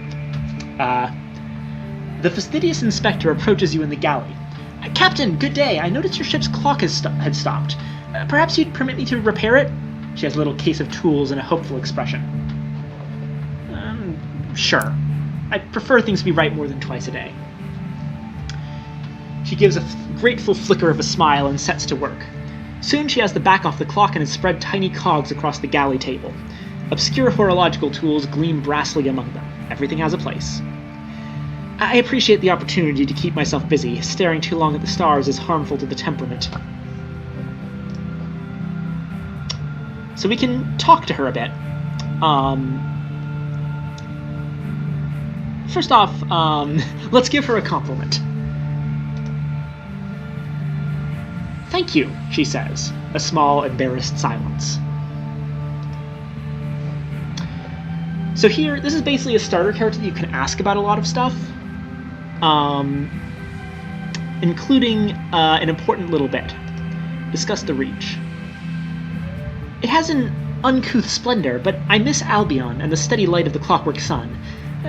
the fastidious inspector approaches you in the galley. Captain, good day. I noticed your ship's clock had stopped. Perhaps you'd permit me to repair it? She has a little case of tools and a hopeful expression. Sure. I prefer things to be right more than twice a day. She gives a grateful flicker of a smile and sets to work. Soon she has the back off the clock and has spread tiny cogs across the galley table. Obscure horological tools gleam brassily among them. Everything has a place. I appreciate the opportunity to keep myself busy. Staring too long at the stars is harmful to the temperament. So we can talk to her a bit. First off, let's give her a compliment. Thank you, she says, a small, embarrassed silence. So here, this is basically a starter character that you can ask about a lot of stuff, including an important little bit. Discuss the Reach. It has an uncouth splendor, but I miss Albion and the steady light of the clockwork sun.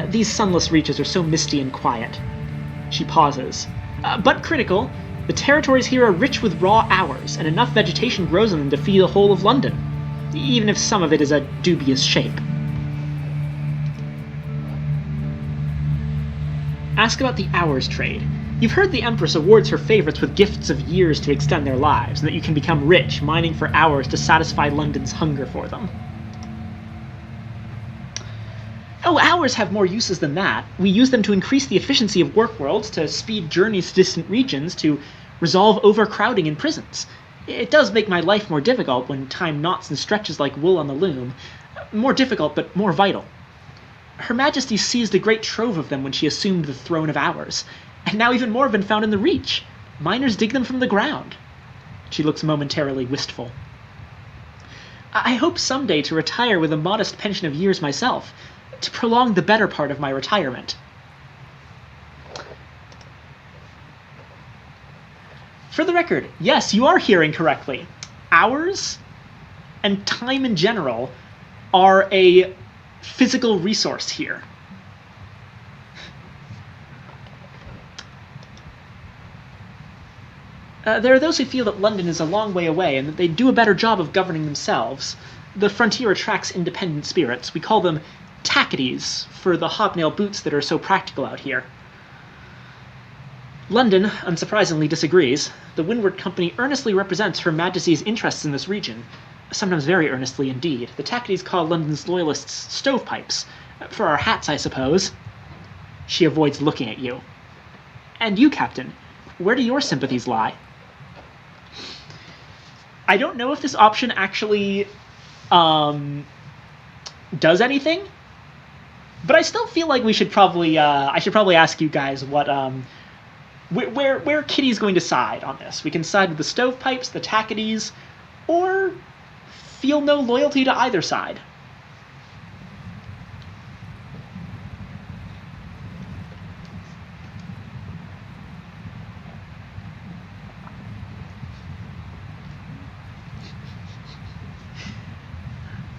These sunless reaches are so misty and quiet. She pauses. But critical, the territories here are rich with raw hours, and enough vegetation grows on them to feed the whole of London, even if some of it is a dubious shape. Ask about the hours trade. You've heard the Empress awards her favorites with gifts of years to extend their lives, and that you can become rich mining for hours to satisfy London's hunger for them. Oh, hours have more uses than that. We use them to increase the efficiency of work worlds, to speed journeys to distant regions, to resolve overcrowding in prisons. It does make my life more difficult when time knots and stretches like wool on the loom. More difficult, but more vital. Her Majesty seized a great trove of them when she assumed the throne of hours, and now even more have been found in the Reach. Miners dig them from the ground. She looks momentarily wistful. I hope someday to retire with a modest pension of years myself, to prolong the better part of my retirement. For the record, yes, you are hearing correctly. Hours and time in general are a physical resource here. There are those who feel that London is a long way away and that they do a better job of governing themselves. The frontier attracts independent spirits. We call them tackities for the hobnail boots that are so practical out here. London, unsurprisingly, disagrees. The Windward Company earnestly represents Her Majesty's interests in this region, sometimes very earnestly indeed. The tackities call London's loyalists stovepipes. For our hats, I suppose. She avoids looking at you. And you, Captain, where do your sympathies lie? I don't know if this option actually does anything, but I still feel like we should probably I should probably ask you guys what where Kitty's going to side on this. We can side with the stovepipes, the tackities, or feel no loyalty to either side.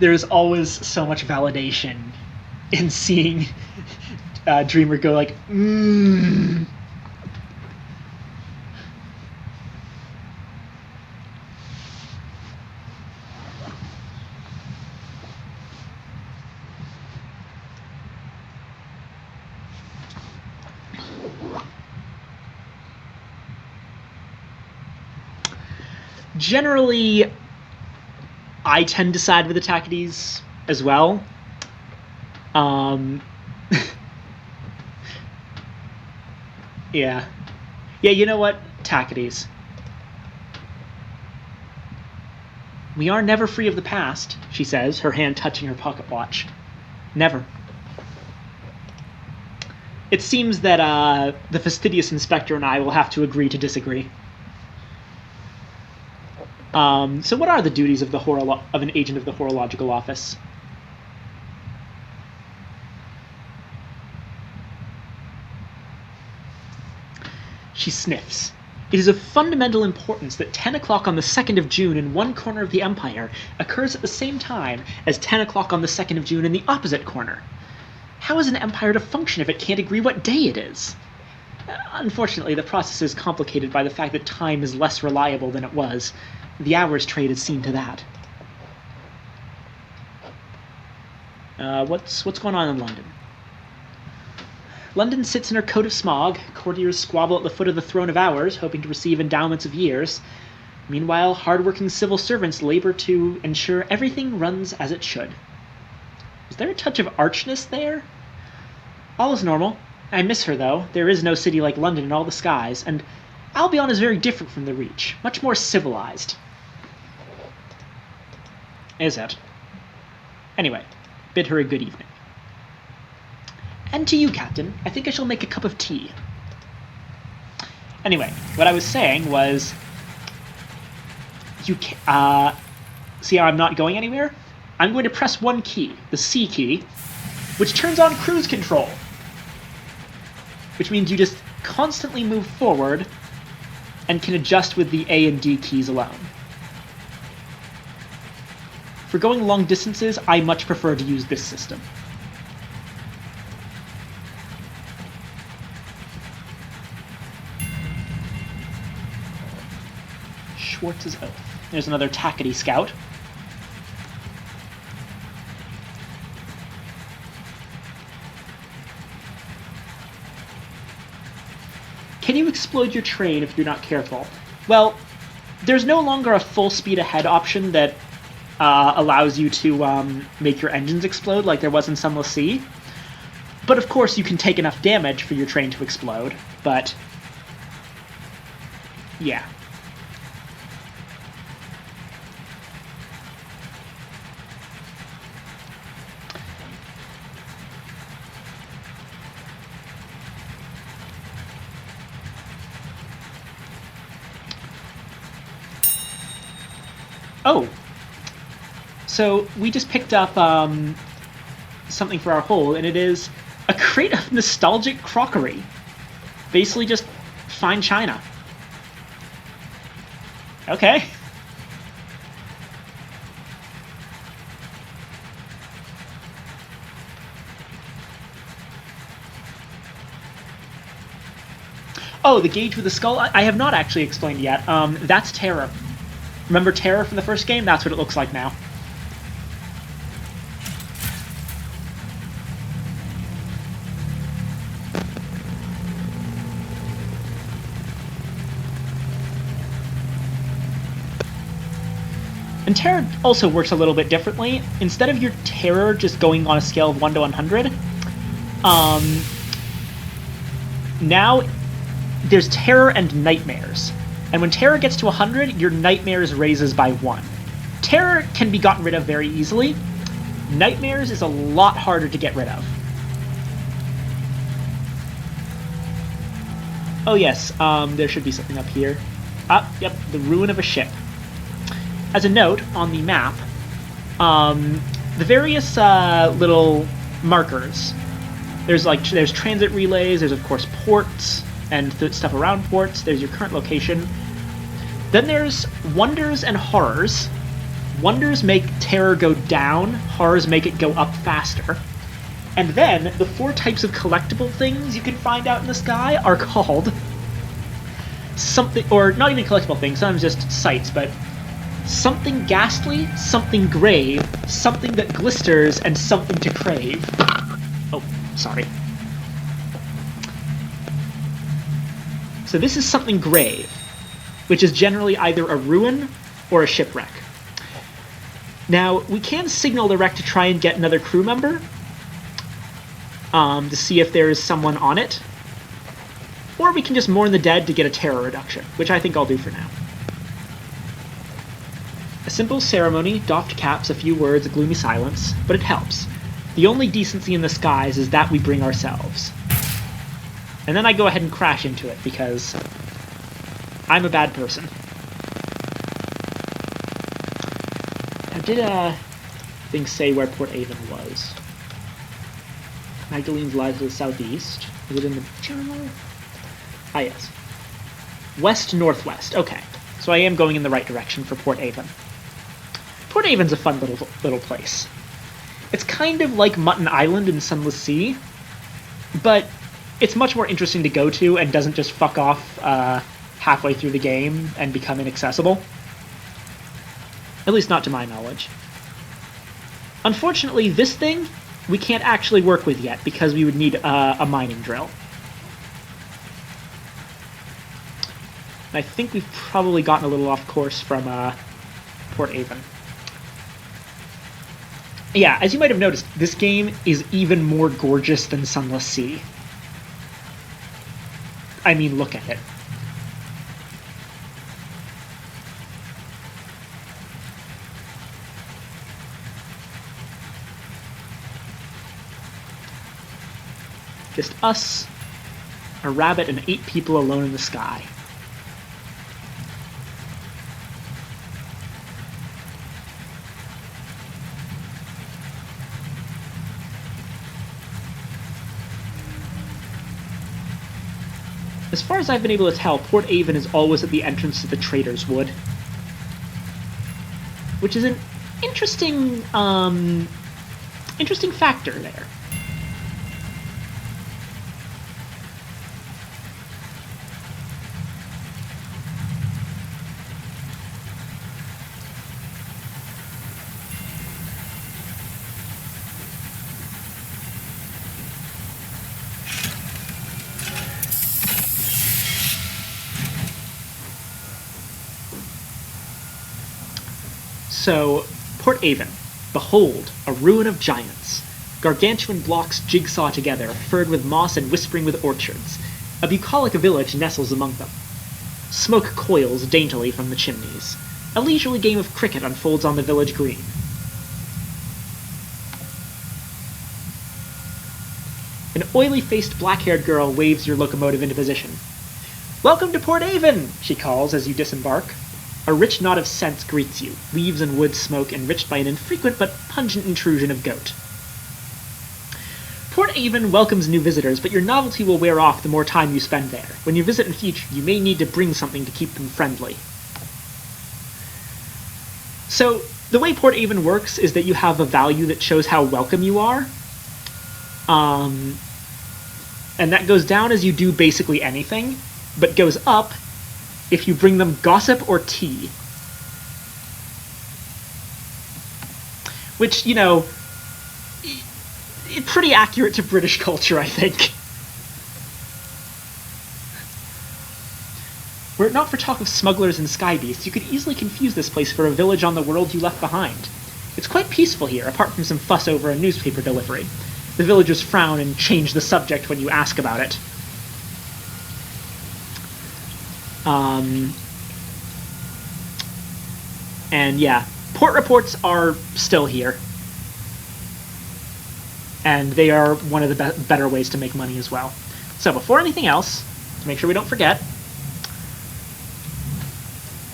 There's always so much validation in seeing Dreamer go like, Generally, I tend to side with the tackities as well. Yeah. Yeah, you know what? Tackities. We are never free of the past, she says, her hand touching her pocket watch. Never. It seems that the fastidious inspector and I will have to agree to disagree. So what are the duties of an agent of the Horological Office? She sniffs. It is of fundamental importance that 10 o'clock on the 2nd of June in one corner of the Empire occurs at the same time as 10 o'clock on the 2nd of June in the opposite corner. How is an empire to function if it can't agree what day it is? Unfortunately, the process is complicated by the fact that time is less reliable than it was. The hours trade has seen to that. What's going on in London? London sits in her coat of smog. Courtiers squabble at the foot of the throne of hours, hoping to receive endowments of years. Meanwhile, hard-working civil servants labor to ensure everything runs as it should. Is there a touch of archness there? All is normal. I miss her, though. There is no city like London in all the skies, and Albion is very different from the Reach, much more civilized. Is it? Anyway, bid her a good evening. And to you, Captain, I think I shall make a cup of tea. Anyway, what I was saying was, see how I'm not going anywhere? I'm going to press one key, the C key, which turns on cruise control. Which means you just constantly move forward and can adjust with the A and D keys alone. For going long distances, I much prefer to use this system. Schwartz's Oath. There's another tackety scout. Can you explode your train if you're not careful? Well, there's no longer a full speed ahead option that allows you to make your engines explode like there was in Sunless Sea. But of course you can take enough damage for your train to explode, but yeah. Oh, so we just picked up something for our hold, and it is a crate of nostalgic crockery. Basically just fine china. Okay. Oh, the gauge with the skull? I have not actually explained yet. That's Terror. Remember Terror from the first game? That's what it looks like now. And Terror also works a little bit differently. Instead of your Terror just going on a scale of 1 to 100, now there's Terror and Nightmares. And when Terror gets to 100, your Nightmares raises by 1. Terror can be gotten rid of very easily. Nightmares is a lot harder to get rid of. Oh yes, there should be something up here. Yep, the ruin of a ship. As a note, on the map, the various little markers, there's transit relays, there's of course ports, and stuff around ports, there's your current location. Then there's Wonders and Horrors. Wonders make Terror go down, Horrors make it go up faster. And then, the 4 types of collectible things you can find out in the sky are called something, or not even collectible things, sometimes just sights, but something ghastly, something grave, something that glisters, and something to crave. Oh, sorry. So this is something grave, which is generally either a ruin or a shipwreck. Now, we can signal the wreck to try and get another crew member, to see if there is someone on it, or we can just mourn the dead to get a terror reduction, which I think I'll do for now. A simple ceremony, doffed caps, a few words, a gloomy silence, but it helps. The only decency in the skies is that we bring ourselves. And then I go ahead and crash into it, because I'm a bad person. Now, did things say where Port Avon was? Magdalene's lies to the southeast. Is it in the journal? Ah, yes. West-northwest. Okay. So I am going in the right direction for Port Avon. Port Avon's a fun little place. It's kind of like Mutton Island in Sunless Sea, but it's much more interesting to go to and doesn't just fuck off halfway through the game and become inaccessible. At least not to my knowledge. Unfortunately, this thing we can't actually work with yet because we would need a mining drill. And I think we've probably gotten a little off course from Port Avon. Yeah, as you might have noticed, this game is even more gorgeous than Sunless Sea. I mean, look at it. Just us, a rabbit, and 8 people alone in the sky. As far as I've been able to tell, Port Avon is always at the entrance to the Trader's Wood. Which is an interesting, interesting factor there. So, Port Avon. Behold, a ruin of giants. Gargantuan blocks jigsaw together, furred with moss and whispering with orchards. A bucolic village nestles among them. Smoke coils daintily from the chimneys. A leisurely game of cricket unfolds on the village green. An oily-faced, black-haired girl waves your locomotive into position. "Welcome to Port Avon!" she calls as you disembark. A rich knot of scents greets you, leaves and wood smoke enriched by an infrequent but pungent intrusion of goat. Port Avon welcomes new visitors, but your novelty will wear off the more time you spend there. When you visit in future, you may need to bring something to keep them friendly. So the way Port Haven works is that you have a value that shows how welcome you are. And that goes down as you do basically anything, but goes up if you bring them gossip or tea. Which, you know, it's pretty accurate to British culture, I think. Were it not for talk of smugglers and skybeasts, you could easily confuse this place for a village on the world you left behind. It's quite peaceful here, apart from some fuss over a newspaper delivery. The villagers frown and change the subject when you ask about it. And yeah, port reports are still here. And they are one of the better ways to make money as well. So before anything else, to make sure we don't forget,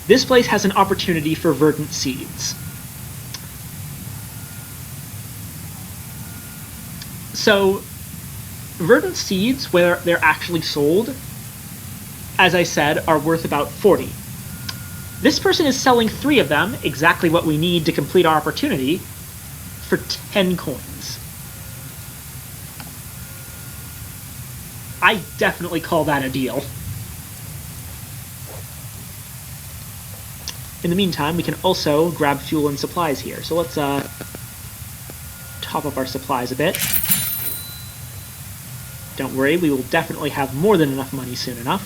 this place has an opportunity for verdant seeds. So, verdant seeds, where they're actually sold, as I said, are worth about 40. This person is selling 3 of them, exactly what we need to complete our opportunity, for 10 coins. I definitely call that a deal. In the meantime, we can also grab fuel and supplies here. So let's top up our supplies a bit. Don't worry, we will definitely have more than enough money soon enough.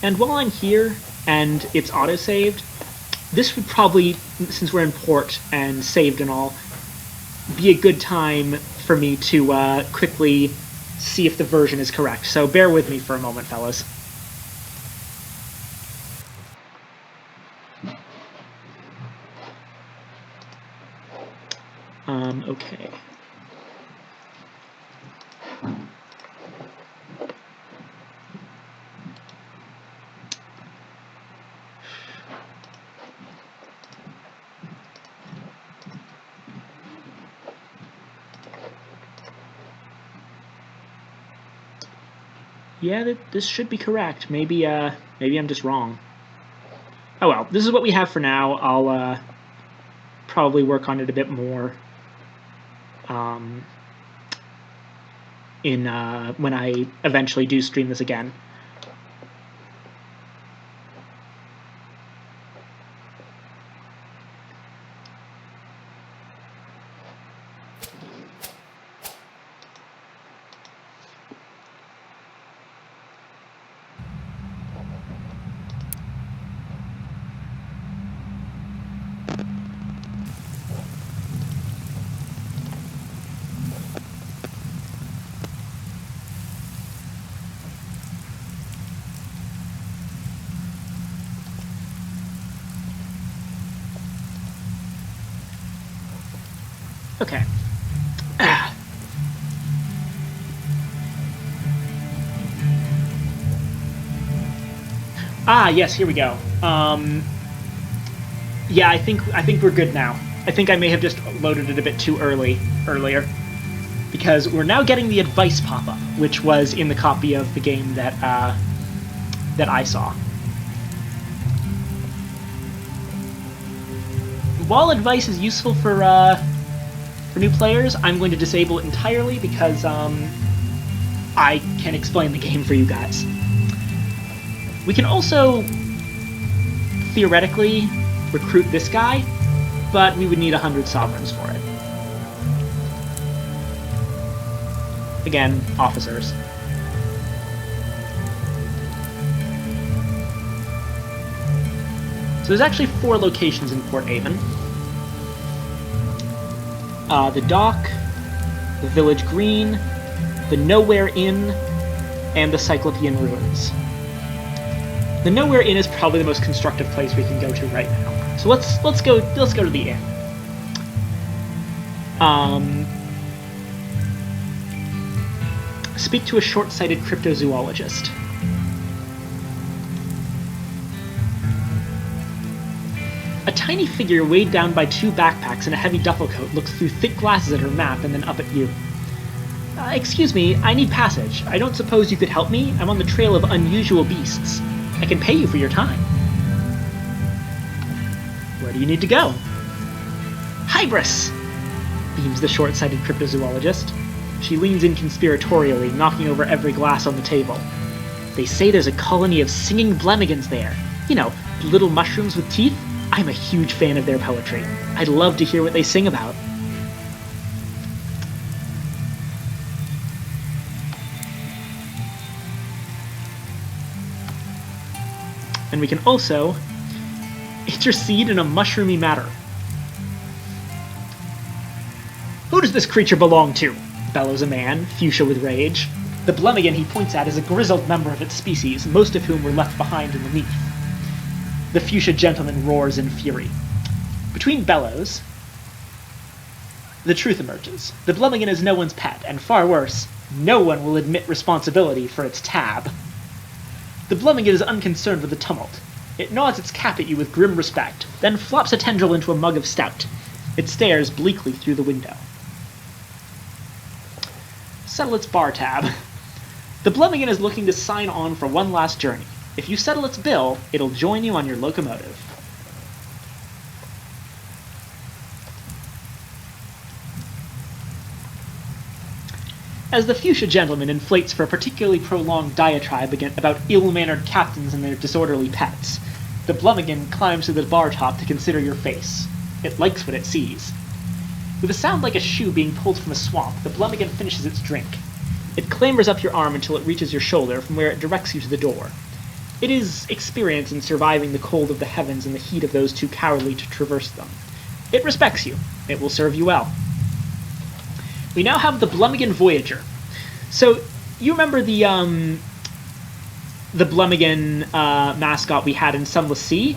And while I'm here, and it's auto-saved, this would probably, since we're in port and saved and all, be a good time for me to quickly see if the version is correct. So bear with me for a moment, fellas. Okay. Yeah, this should be correct. Maybe I'm just wrong. Oh well, this is what we have for now. I'll probably work on it a bit more when I eventually do stream this again. Okay. Yes, here we go. Yeah, I think we're good now. I think I may have just loaded it a bit too earlier, because we're now getting the advice pop-up, which was in the copy of the game that that I saw. While advice is useful for new players, I'm going to disable it entirely because I can explain the game for you guys. We can also theoretically recruit this guy, but we would need 100 sovereigns for it. Again, officers. So there's actually 4 locations in Port Haven. The Dock, the Village Green, the Nowhere Inn, and the Cyclopean Ruins. The Nowhere Inn is probably the most constructive place we can go to right now. So let's go to the inn. Speak to a short-sighted cryptozoologist. A tiny figure weighed down by 2 backpacks and a heavy duffel coat looks through thick glasses at her map and then up at you. Excuse me, I need passage. I don't suppose you could help me? I'm on the trail of unusual beasts. I can pay you for your time. Where do you need to go? Hybris! Beams the short-sighted cryptozoologist. She leans in conspiratorially, knocking over every glass on the table. They say there's a colony of singing blemigans there. You know, little mushrooms with teeth? I'm a huge fan of their poetry. I'd love to hear what they sing about. And we can also intercede in a mushroomy matter. Who does this creature belong to? Bellows a man, fuchsia with rage. The blemigan he points at is a grizzled member of its species, most of whom were left behind in the neath. The fuchsia gentleman roars in fury. Between bellows, the truth emerges. The blemigan is no one's pet, and far worse, no one will admit responsibility for its tab. The blemigan is unconcerned with the tumult. It nods its cap at you with grim respect, then flops a tendril into a mug of stout. It stares bleakly through the window. Settle its bar tab. The blemigan is looking to sign on for one last journey. If you settle its bill, it'll join you on your locomotive. As the fuchsia gentleman inflates for a particularly prolonged diatribe about ill-mannered captains and their disorderly pets, the blemigan climbs to the bar top to consider your face. It likes what it sees. With a sound like a shoe being pulled from a swamp, the blemigan finishes its drink. It clambers up your arm until it reaches your shoulder, from where it directs you to the door. It is experienced in surviving the cold of the heavens and the heat of those too cowardly to traverse them. It respects you. It will serve you well. We now have the Blemigan Voyager. So, you remember the Blemigan mascot we had in Sunless Sea?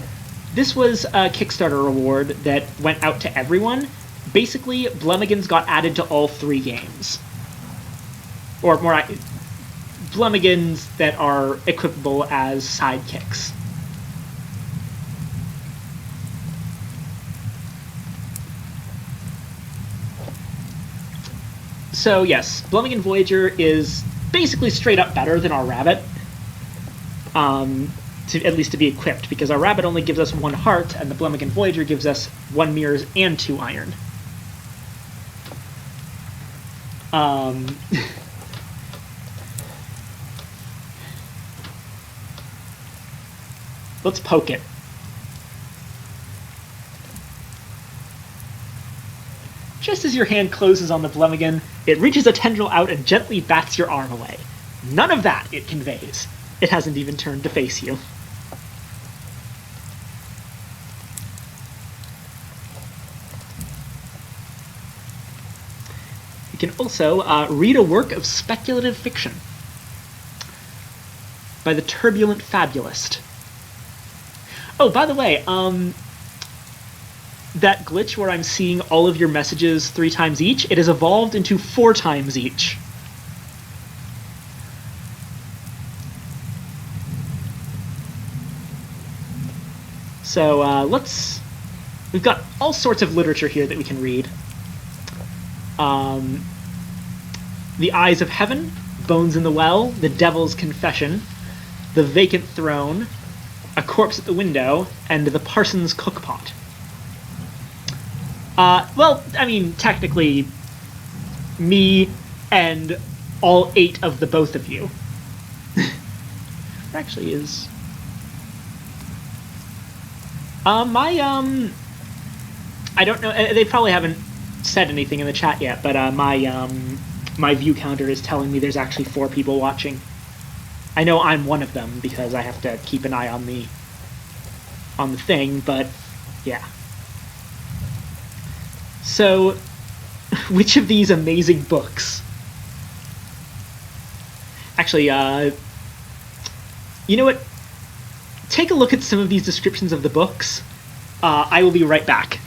This was a Kickstarter reward that went out to everyone. Basically, Blemigans got added to all 3 games. Or more, Blemigans that are equipable as sidekicks. So yes, Blemigan Voyager is basically straight up better than our rabbit, at least to be equipped, because our rabbit only gives us 1 heart, and the Blemigan Voyager gives us 1 mirrors and 2 iron. Let's poke it. Just as your hand closes on the Blemigan, it reaches a tendril out and gently bats your arm away. None of that, it conveys. It hasn't even turned to face you. You can also read a work of speculative fiction by the turbulent fabulist. Oh, by the way, that glitch where I'm seeing all of your messages 3 times each, it has evolved into 4 times each. So we've got all sorts of literature here that we can read. The Eyes of Heaven, Bones in the Well, The Devil's Confession, The Vacant Throne, A Corpse at the Window, and The Parson's Cookpot. Well, I mean, technically, me and all 8 of the both of you. It actually is. I don't know, they probably haven't said anything in the chat yet, but my view counter is telling me there's actually 4 people watching. I know I'm one of them because I have to keep an eye on the thing, but yeah. So, which of these amazing books? Actually, you know what? Take a look at some of these descriptions of the books. I will be right back.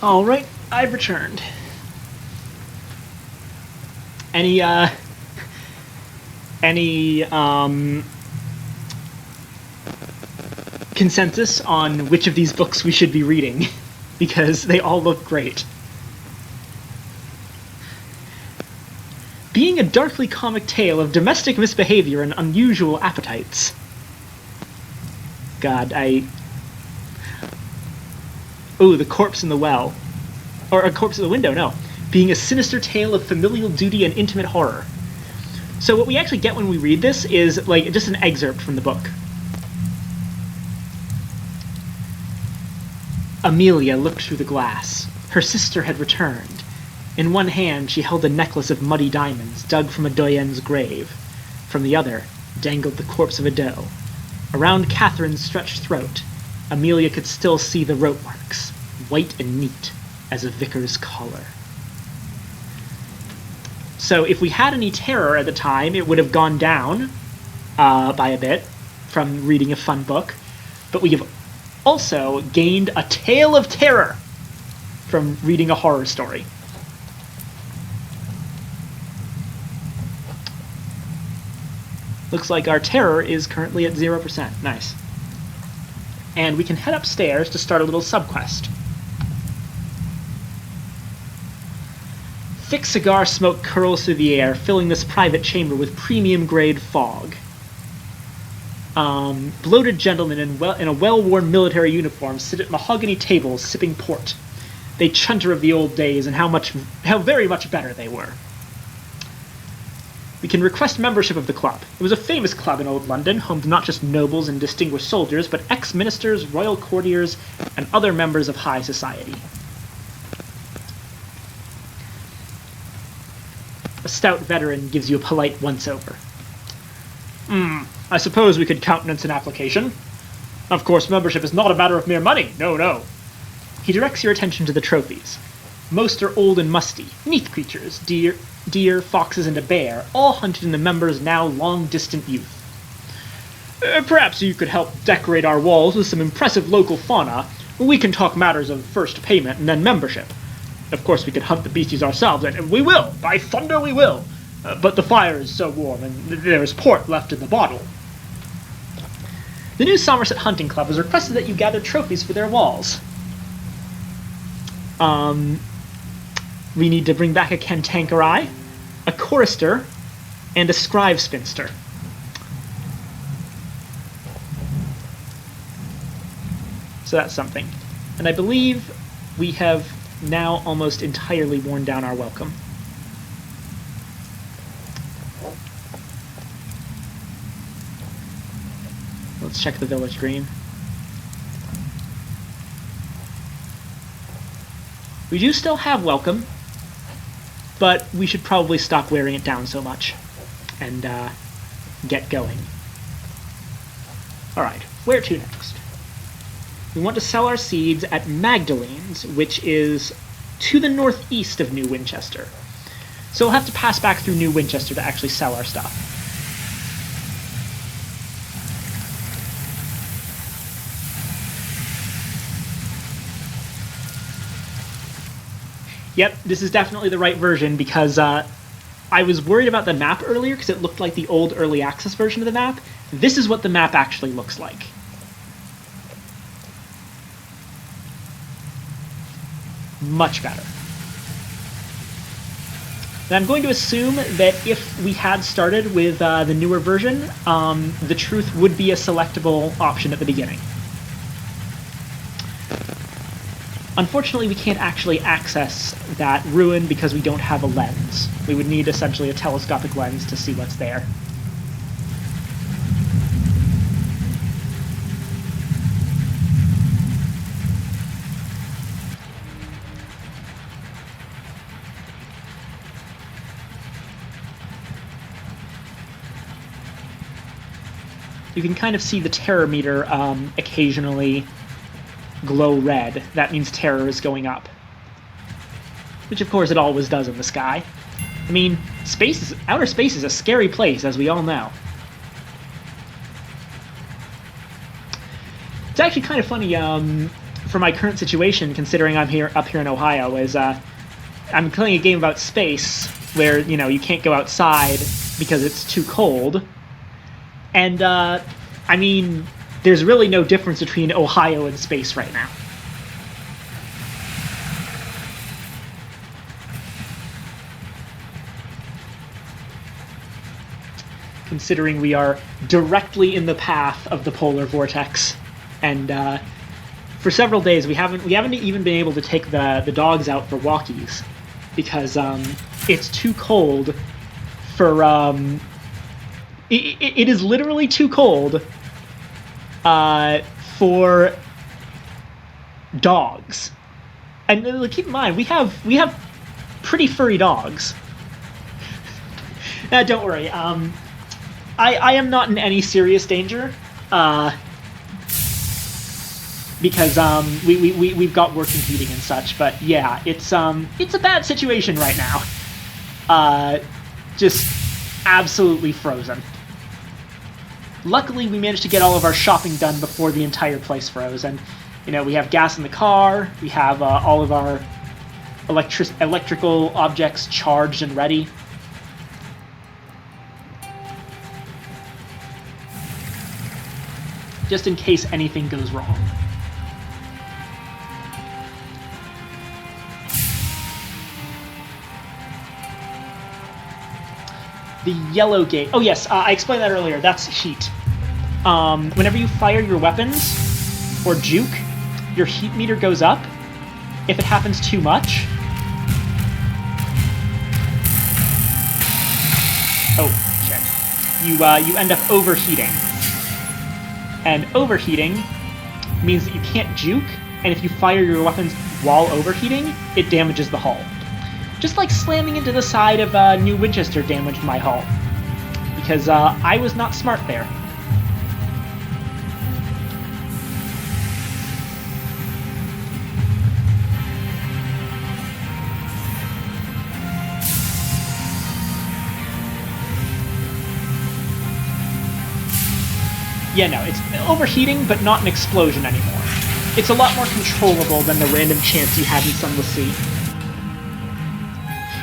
Alright, I've returned. Any consensus on which of these books we should be reading? Because they all look great. Being a darkly comic tale of domestic misbehavior and unusual appetites. God, Ooh, The Corpse in the Well. Or A Corpse in the Window, no. Being a sinister tale of familial duty and intimate horror. So what we actually get when we read this is, like, just an excerpt from the book. Amelia looked through the glass. Her sister had returned. In one hand, she held a necklace of muddy diamonds dug from a doyen's grave. From the other, dangled the corpse of a doe. Around Catherine's stretched throat, Amelia could still see the rope marks, white and neat as a vicar's collar. So if we had any terror at the time, it would have gone down by a bit from reading a fun book. But we have also gained a tale of terror from reading a horror story. Looks like our terror is currently at 0%. Nice. And we can head upstairs to start a little subquest. Thick cigar smoke curls through the air, filling this private chamber with premium-grade fog. Bloated gentlemen in a well-worn military uniform sit at mahogany tables sipping port. They chunter of the old days and how very much better they were. We can request membership of the club. It was a famous club in old London, home to not just nobles and distinguished soldiers, but ex-ministers, royal courtiers, and other members of high society. A stout veteran gives you a polite once-over. I suppose we could countenance an application. Of course, membership is not a matter of mere money. No, no. He directs your attention to the trophies. Most are old and musty, neath creatures, deer, foxes, and a bear, all hunted in the members' now long-distant youth. Perhaps you could help decorate our walls with some impressive local fauna. We can talk matters of first payment and then membership. Of course, we could hunt the beasties ourselves, and we will! By thunder, we will! But the fire is so warm, and there is port left in the bottle. The new Somerset Hunting Club has requested that you gather trophies for their walls. We need to bring back a cantankereye, a chorister, and a scribe spinster. So that's something. And I believe we have now almost entirely worn down our welcome. Let's check the village green. We do still have welcome, but we should probably stop wearing it down so much and get going. Alright, where to next? We want to sell our seeds at Magdalene's, which is to the northeast of New Winchester. So we'll have to pass back through New Winchester to actually sell our stuff. Yep, this is definitely the right version because I was worried about the map earlier because it looked like the old early access version of the map. This is what the map actually looks like. Much better. And I'm going to assume that if we had started with the newer version, the truth would be a selectable option at the beginning. Unfortunately, we can't actually access that ruin because we don't have a lens. We would need essentially a telescopic lens to see what's there. You can kind of see the terror meter occasionally glow red. That means terror is going up. Which of course it always does in the sky. I mean, outer space is a scary place, as we all know. It's actually kind of funny, for my current situation, considering I'm up here in Ohio, is I'm playing a game about space where, you know, you can't go outside because it's too cold. And, I mean, there's really no difference between Ohio and space right now. Considering we are directly in the path of the polar vortex. And, for several days, we haven't even been able to take the dogs out for walkies because it's too cold for it is literally too cold for dogs. And keep in mind, we have pretty furry dogs. Don't worry. I am not in any serious danger. Because we've got working heating and such, but yeah, it's a bad situation right now. Just absolutely frozen. Luckily, we managed to get all of our shopping done before the entire place froze, and you know, we have gas in the car, we have all of our electrical objects charged and ready. Just in case anything goes wrong. The yellow gate. Oh yes, I explained that earlier. That's heat. Whenever you fire your weapons or juke, your heat meter goes up. If it happens too much... Oh, shit. You end up overheating. And overheating means that you can't juke, and if you fire your weapons while overheating, it damages the hull. Just like slamming into the side of New Winchester damaged my hull. Because I was not smart there. Yeah, no, it's overheating, but not an explosion anymore. It's a lot more controllable than the random chance you had in Sunless Sea.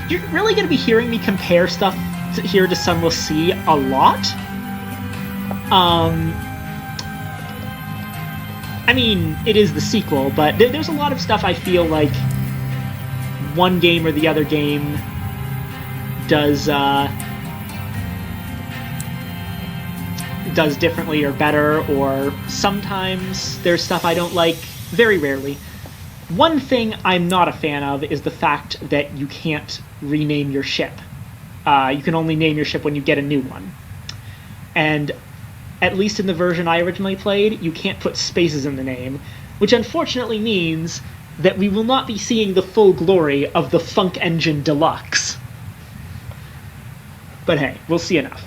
You're really going to be hearing me compare stuff here to Sunless Sea a lot. I mean, it is the sequel, but there's a lot of stuff I feel like one game or the other game does differently or better, or sometimes there's stuff I don't like, very rarely. One thing I'm not a fan of is the fact that you can't rename your ship. You can only name your ship when you get a new one. And at least in the version I originally played, you can't put spaces in the name, which unfortunately means that we will not be seeing the full glory of the Funk Engine Deluxe. But hey, we'll see enough.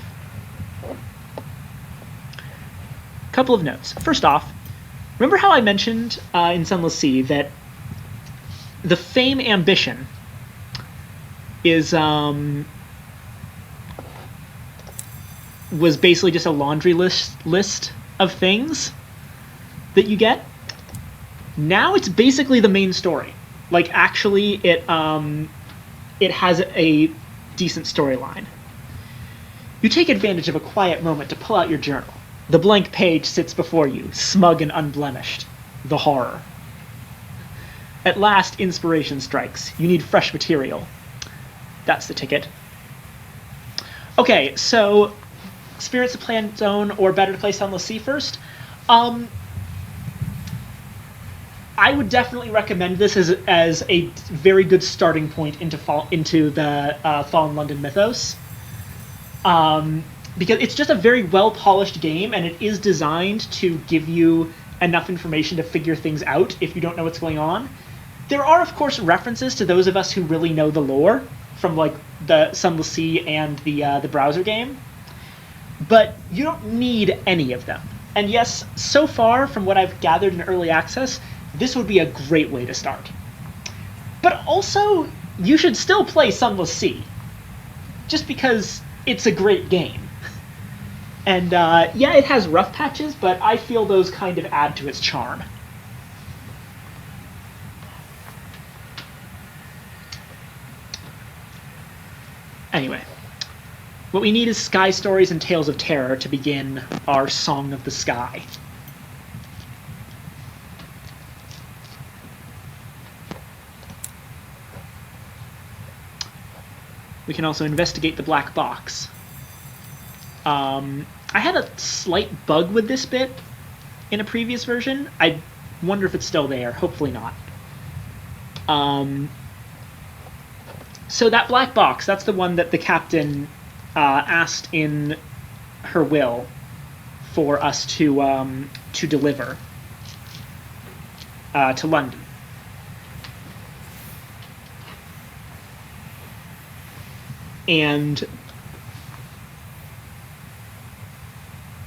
Couple of notes. First off, remember how I mentioned in Sunless Sea that the Fame ambition is was basically just a laundry list of things that you get? Now it's basically the main story. Like, actually, it has a decent storyline. You take advantage of a quiet moment to pull out your journal. The blank page sits before you, smug and unblemished. The horror. At last, inspiration strikes. You need fresh material. That's the ticket. Okay, so experience the Planned Zone or Better to Play Sunless Sea first. I would definitely recommend this as a very good starting point into the Fallen London mythos. Because it's just a very well-polished game, and it is designed to give you enough information to figure things out if you don't know what's going on. There are, of course, references to those of us who really know the lore from, like, the Sunless Sea and the browser game, but you don't need any of them. And yes, so far, from what I've gathered in early access, this would be a great way to start. But also, you should still play Sunless Sea, just because it's a great game. And, yeah, it has rough patches, but I feel those kind of add to its charm. Anyway, what we need is Sky Stories and Tales of Terror to begin our Song of the Sky. We can also investigate the black box. I had a slight bug with this bit in a previous version. I wonder if it's still there. Hopefully not. So that black box, that's the one that the captain asked in her will for us to deliver to London. And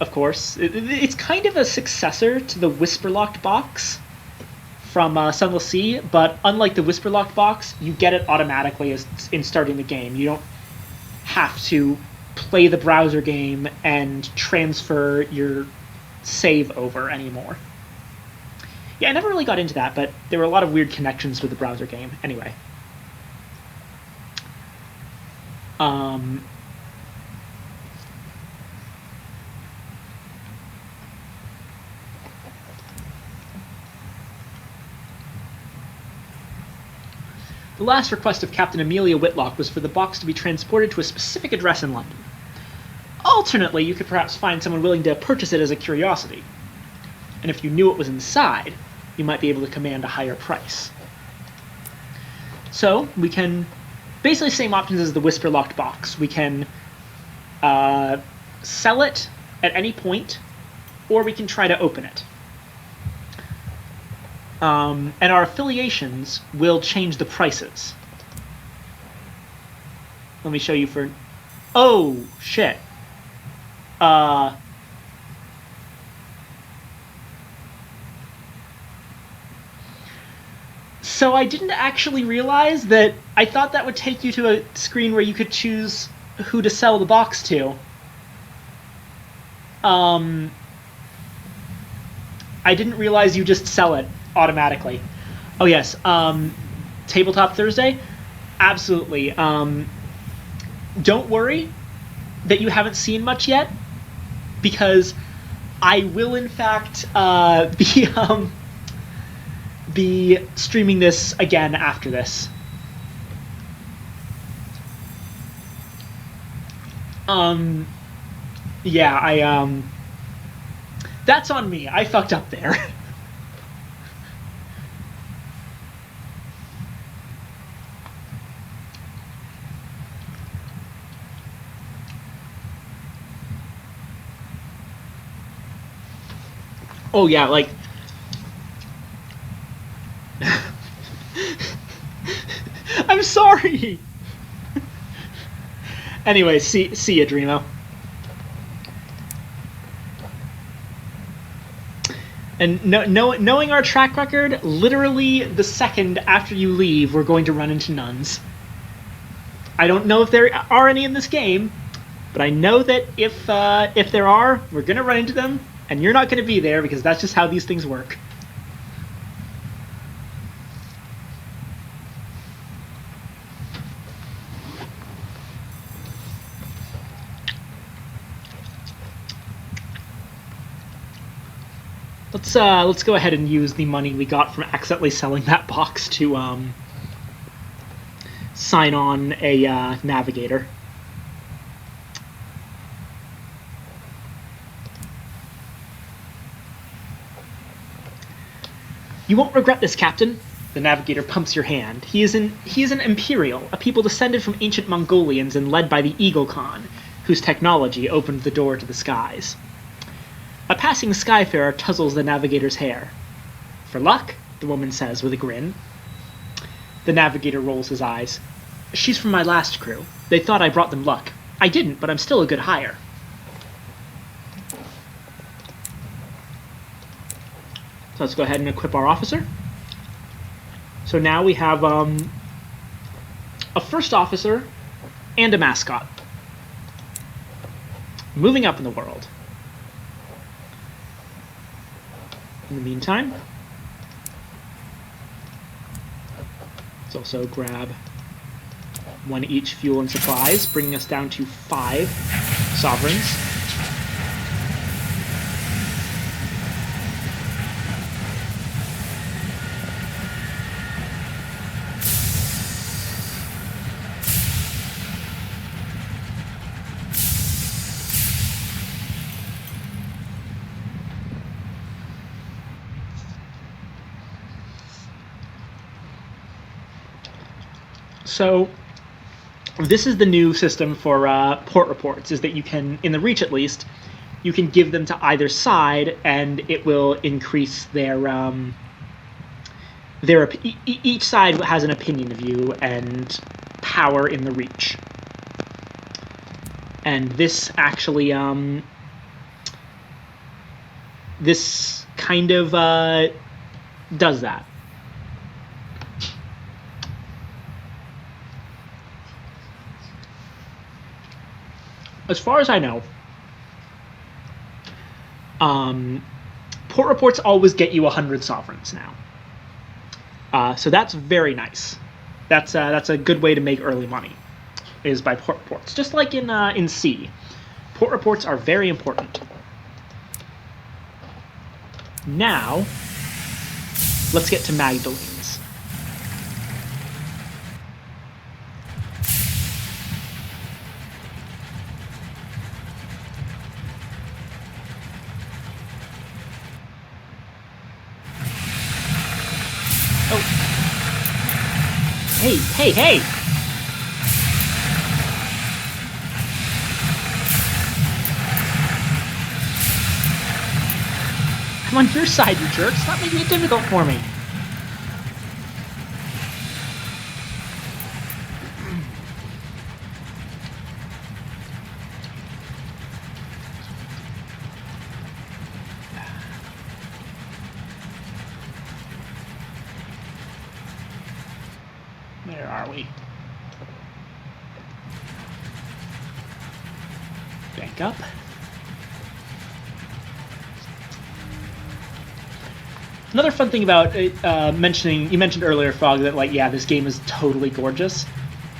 of course, it's kind of a successor to the Whisperlocked box from Sunless Sea, but unlike the Whisperlocked box, you get it automatically in starting the game. You don't have to play the browser game and transfer your save over anymore. Yeah, I never really got into that, but there were a lot of weird connections with the browser game. Anyway. The last request of Captain Amelia Whitlock was for the box to be transported to a specific address in London. Alternately, you could perhaps find someone willing to purchase it as a curiosity. And if you knew what was inside, you might be able to command a higher price. So, we can... basically same options as the Whisperlocked box. We can sell it at any point, or we can try to open it. And our affiliations will change the prices. Let me show you for... oh, shit. So I didn't actually realize that. I thought that would take you to a screen where you could choose who to sell the box to. I didn't realize you just sell it automatically. Oh yes, Tabletop Thursday? Absolutely. Don't worry that you haven't seen much yet, because I will in fact be streaming this again after this. Yeah, that's on me. I fucked up there. Oh yeah, like... I'm sorry! Anyway, see ya, Dreamo. And knowing our track record, literally the second after you leave, we're going to run into nuns. I don't know if there are any in this game, but I know that if there are, we're going to run into them, and you're not going to be there because that's just how these things work. Let's go ahead and use the money we got from accidentally selling that box to sign on a navigator. You won't regret this, Captain. The navigator pumps your hand. He is an Imperial, a people descended from ancient Mongolians and led by the Eagle Khan, whose technology opened the door to the skies. A passing skyfarer tussles the navigator's hair. For luck, the woman says with a grin. The navigator rolls his eyes. She's from my last crew. They thought I brought them luck. I didn't, but I'm still a good hire. So let's go ahead and equip our officer. So now we have a first officer and a mascot. Moving up in the world. In the meantime, let's also grab 1 each fuel and supplies, bringing us down to 5 sovereigns. So this is the new system for port reports, is that you can, in the Reach at least, you can give them to either side, and it will increase their each side has an opinion of you and power in the Reach. And this actually, this kind of does that. As far as I know, port reports always get you 100 sovereigns now. So that's very nice. That's a good way to make early money, is by port reports. Just like in C, port reports are very important. Now, let's get to Magdalene's. Oh. Hey! I'm on your side, you jerk. Stop making it difficult for me. Where are we? Back up. Another fun thing about you mentioned earlier, Frog, that like, yeah, this game is totally gorgeous.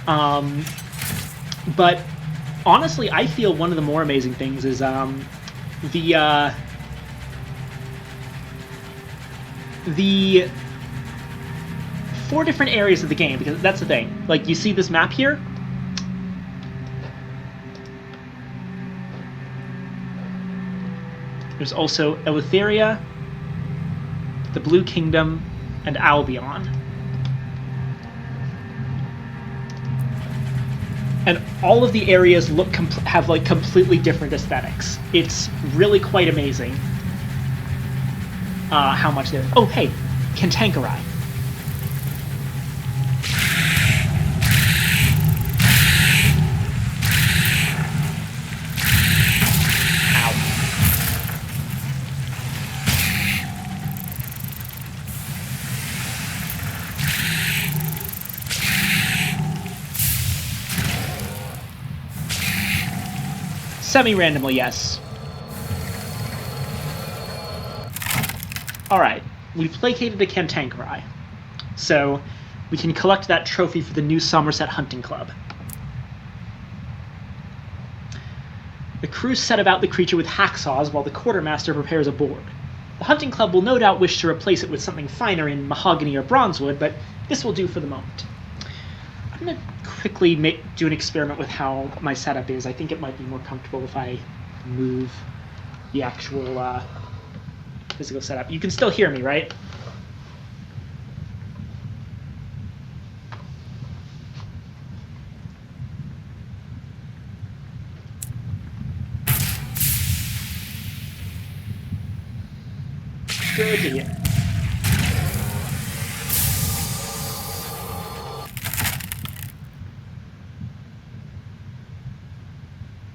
But honestly, I feel one of the more amazing things is the 4 different areas of the game, because that's the thing. Like, you see this map here? There's also Eleutheria, the Blue Kingdom, and Albion. And all of the areas have like completely different aesthetics. It's really quite amazing how much there is. Oh, hey, Cantankerite. Semi-randomly, yes. Alright, we've placated a Cantankerite, so we can collect that trophy for the new Somerset Hunting Club. The crew set about the creature with hacksaws while the quartermaster prepares a board. The hunting club will no doubt wish to replace it with something finer in mahogany or bronzewood, but this will do for the moment. I'm going to quickly do an experiment with how my setup is. I think it might be more comfortable if I move the actual physical setup. You can still hear me, right? Good to hear.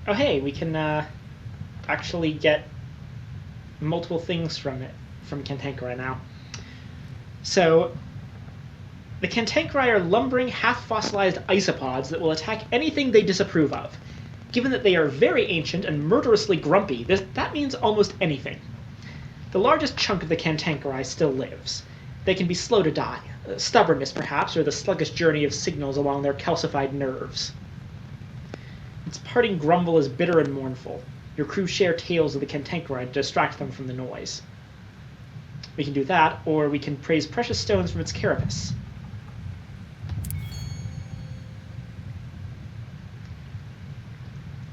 Oh hey, we can actually get multiple things from Cantankerite now. So, the Cantankerite are lumbering, half-fossilized isopods that will attack anything they disapprove of. Given that they are very ancient and murderously grumpy, that means almost anything. The largest chunk of the Cantankerite still lives. They can be slow to die. Stubbornness, perhaps, or the sluggish journey of signals along their calcified nerves. Its parting grumble is bitter and mournful. Your crew share tales of the cantankerite to distract them from the noise. We can do that, or we can praise precious stones from its carapace.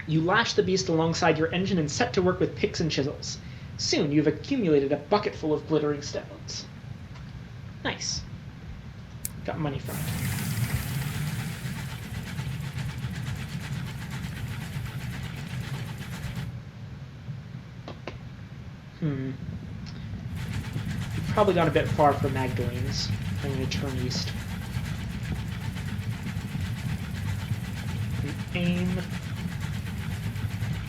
You lash the beast alongside your engine and set to work with picks and chisels. Soon you've accumulated a bucket full of glittering stones. Nice. Got money from it. You've probably gone a bit far for Magdalene's. I'm going to turn east. And aim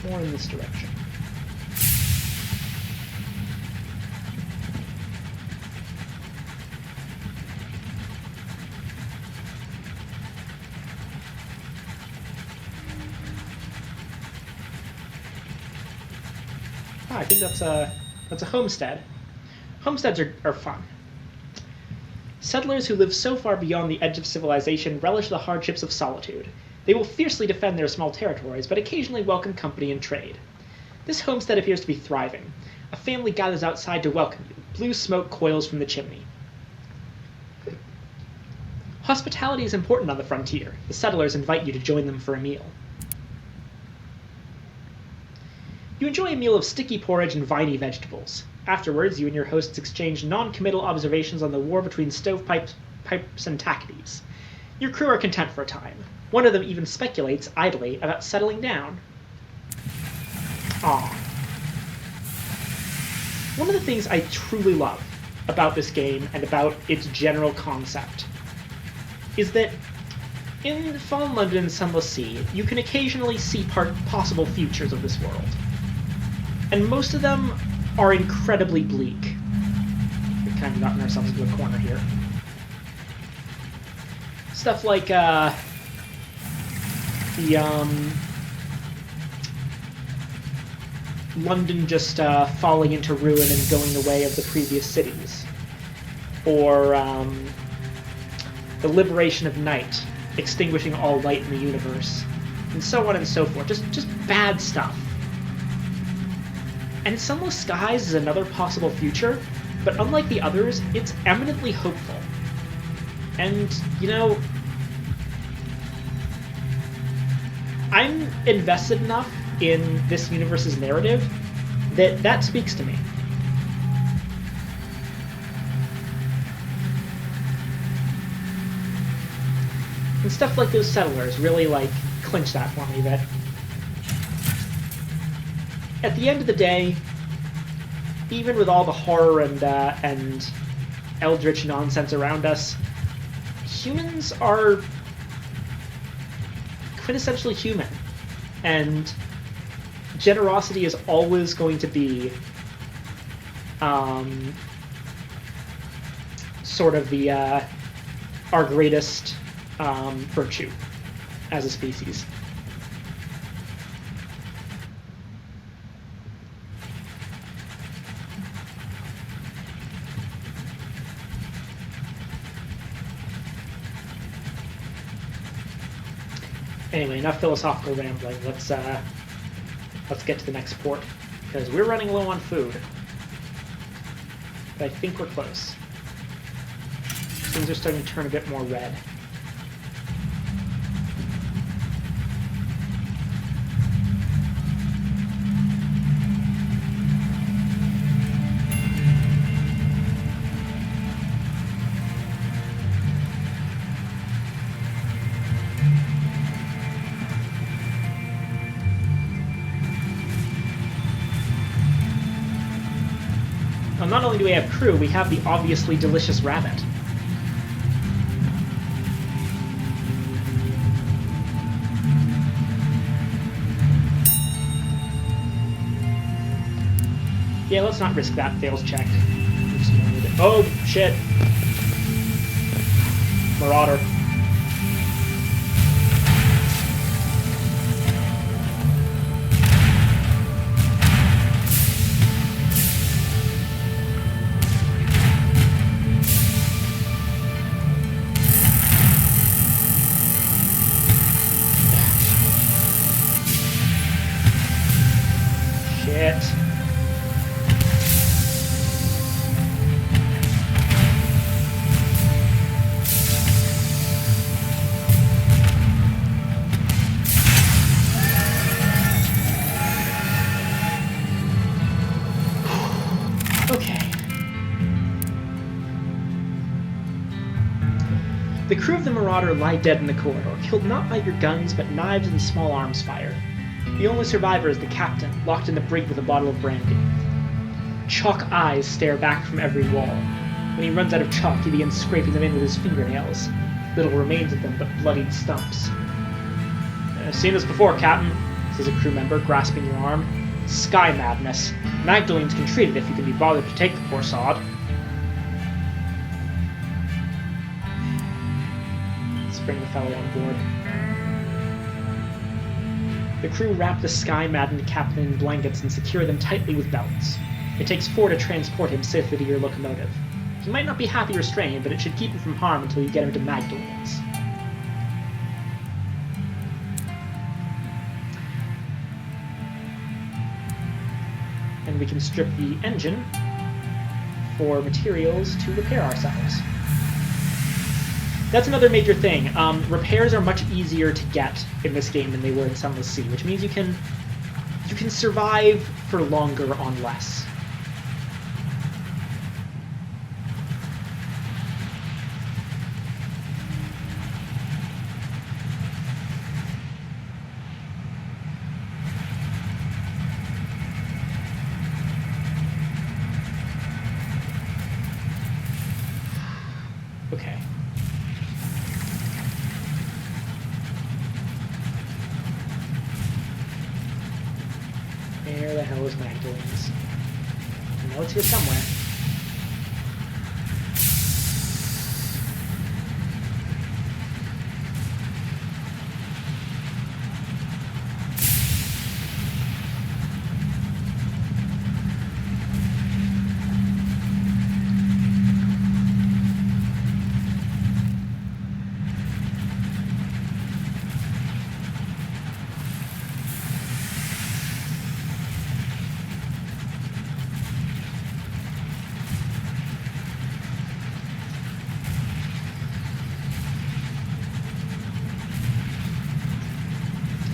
more in this direction. I think that's a homestead. Homesteads are fun. Settlers who live so far beyond the edge of civilization relish the hardships of solitude. They will fiercely defend their small territories, but occasionally welcome company and trade. This homestead appears to be thriving. A family gathers outside to welcome you. Blue smoke coils from the chimney. Hospitality is important on the frontier. The settlers invite you to join them for a meal. You enjoy a meal of sticky porridge and viney vegetables. Afterwards, you and your hosts exchange non-committal observations on the war between stovepipes and tackities. Your crew are content for a time. One of them even speculates, idly, about settling down. Aww. One of the things I truly love about this game and about its general concept is that in Fallen London and Sunless Sea, you can occasionally see possible futures of this world. And most of them are incredibly bleak. We've kind of gotten ourselves into a corner here. Stuff like London just falling into ruin and going the way of the previous cities. Or the liberation of night, extinguishing all light in the universe. And so on and so forth. Just bad stuff. And Sunless Skies is another possible future, but unlike the others, it's eminently hopeful. And, you know, I'm invested enough in this universe's narrative that speaks to me. And stuff like those settlers really, clinch that for me, that at the end of the day, even with all the horror and eldritch nonsense around us, humans are quintessentially human, and generosity is always going to be sort of our greatest virtue as a species. Anyway, enough philosophical rambling. Let's get to the next port, because we're running low on food. But I think we're close. Things are starting to turn a bit more red. Not only do we have crew, we have the obviously delicious rabbit. Yeah, let's not risk that fails check. Oh, shit. Marauder. The crew of the Marauder lie dead in the corridor, killed not by your guns, but knives and small arms fire. The only survivor is the captain, locked in the brig with a bottle of brandy. Chalk eyes stare back from every wall. When he runs out of chalk, he begins scraping them in with his fingernails. Little remains of them but bloodied stumps. "I've seen this before, Captain," says a crew member, grasping your arm. "Sky madness. Magdalenes can treat it if you can be bothered to take the poor sod." Let's bring the fellow on board. The crew wrap the sky-maddened captain in blankets and secure them tightly with belts. It takes 4 to transport him safely to your locomotive. He might not be happy restrained, but it should keep him from harm until you get him to Magdalenes. And we can strip the engine for materials to repair ourselves. That's another major thing. Repairs are much easier to get in this game than they were in Sunless Sea, which means you can survive for longer on less. Okay. Where the hell is Magdalenes? I know it's here somewhere.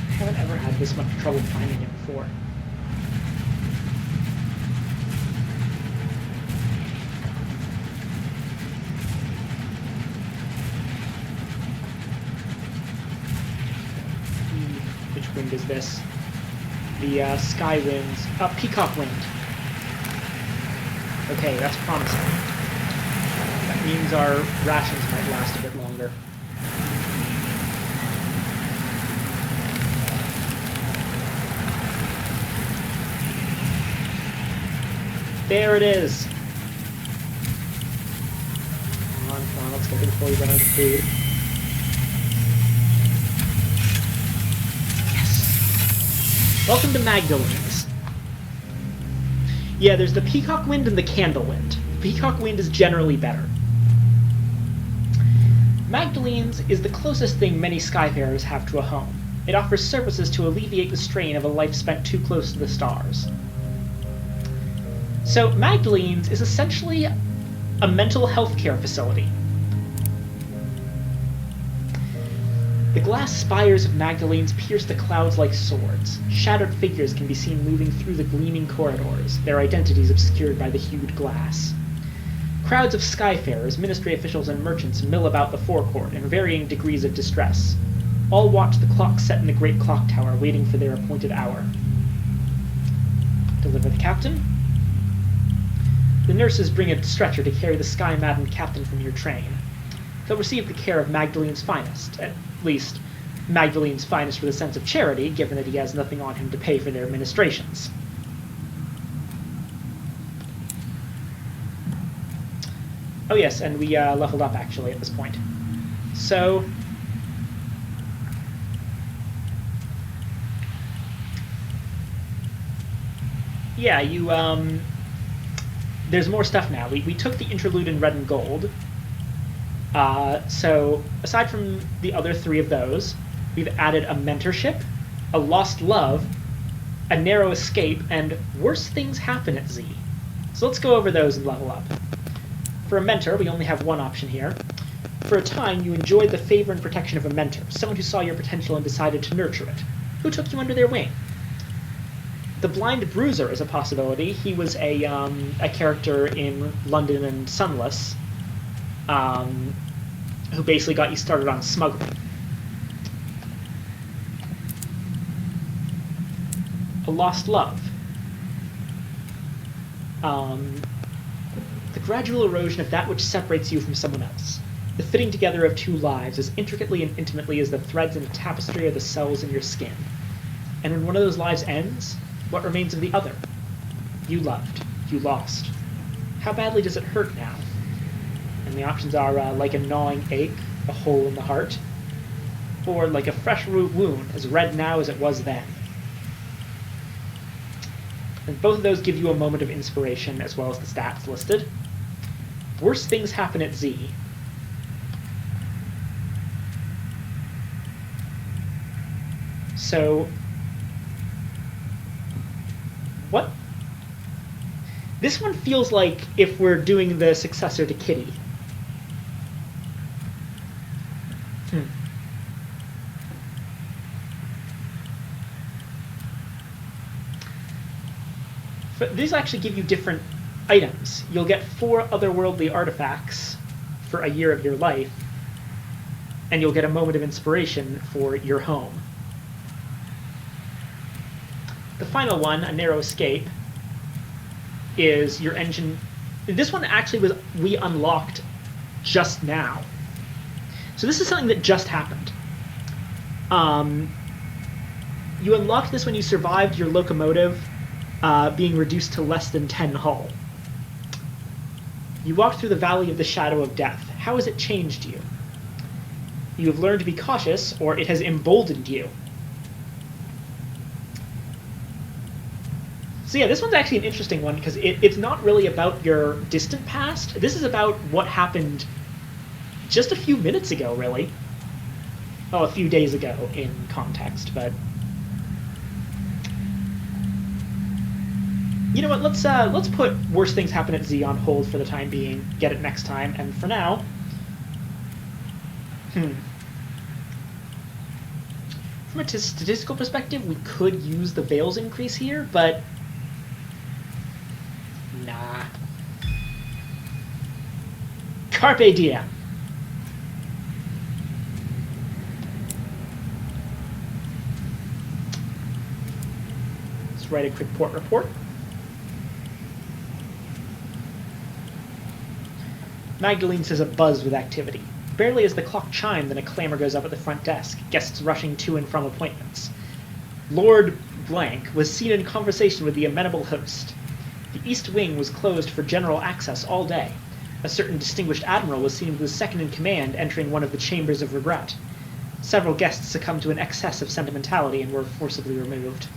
I haven't ever had this much trouble finding it before. Which wind is this? The sky winds. Peacock wind. Okay, that's promising. That means our rations might last a bit longer. There it is! Come on, let's get there before we run out of food. Yes! Welcome to Magdalenes. Yeah, there's the Peacock Wind and the Candle Wind. The Peacock Wind is generally better. Magdalenes is the closest thing many skyfarers have to a home. It offers services to alleviate the strain of a life spent too close to the stars. So, Magdalenes is essentially a mental health care facility. The glass spires of Magdalenes pierce the clouds like swords. Shattered figures can be seen moving through the gleaming corridors, their identities obscured by the hued glass. Crowds of skyfarers, ministry officials, and merchants mill about the forecourt in varying degrees of distress. All watch the clock set in the great clock tower, waiting for their appointed hour. Deliver the captain. The nurses bring a stretcher to carry the sky-maddened captain from your train. They'll receive the care of Magdalene's finest, at least Magdalene's finest with a sense of charity, given that he has nothing on him to pay for their ministrations. Oh yes, and we leveled up actually at this point. So, yeah, there's more stuff now. We took the interlude in red and gold. So, aside from the other 3 of those, we've added a mentorship, a lost love, a narrow escape, and worse things happen at Z. So let's go over those and level up. For a mentor, we only have one option here. For a time, you enjoyed the favor and protection of a mentor, someone who saw your potential and decided to nurture it. Who took you under their wing? The Blind Bruiser is a possibility. He was a character in London and Sunless. who basically got you started on smuggling. A lost love. The gradual erosion of that which separates you from someone else. The fitting together of two lives as intricately and intimately as the threads in a tapestry or the cells in your skin. And when one of those lives ends, what remains of the other? You loved. You lost. How badly does it hurt now? And the options are like a gnawing ache, a hole in the heart, or like a fresh wound, as red now as it was then. And both of those give you a moment of inspiration as well as the stats listed. Worse things happen at Z. So, what? This one feels like if we're doing the successor to Kitty. But these actually give you different items. You'll get 4 otherworldly artifacts for a year of your life, and you'll get a moment of inspiration for your home. The final one, A Narrow Escape, is your engine. This one actually we unlocked just now. So this is something that just happened. You unlocked this when you survived your locomotive being reduced to less than 10 hull. You walked through the Valley of the Shadow of Death. How has it changed you? You have learned to be cautious, or it has emboldened you. So yeah, this one's actually an interesting one because it's not really about your distant past. This is about what happened just a few minutes ago, really. Oh, a few days ago in context, but... You know what, let's put Worst Things Happen at Z on hold for the time being, get it next time, and for now... From a statistical perspective, we could use the Veils increase here, but... Nah. Carpe diem. Let's write a quick port report. Magdalene says abuzz with activity. Barely as the clock chimed, then a clamor goes up at the front desk, guests rushing to and from appointments. Lord Blank was seen in conversation with the amenable host. The East Wing was closed for general access all day. A certain distinguished admiral was seen with the second in command entering one of the chambers of regret. Several guests succumbed to an excess of sentimentality and were forcibly removed.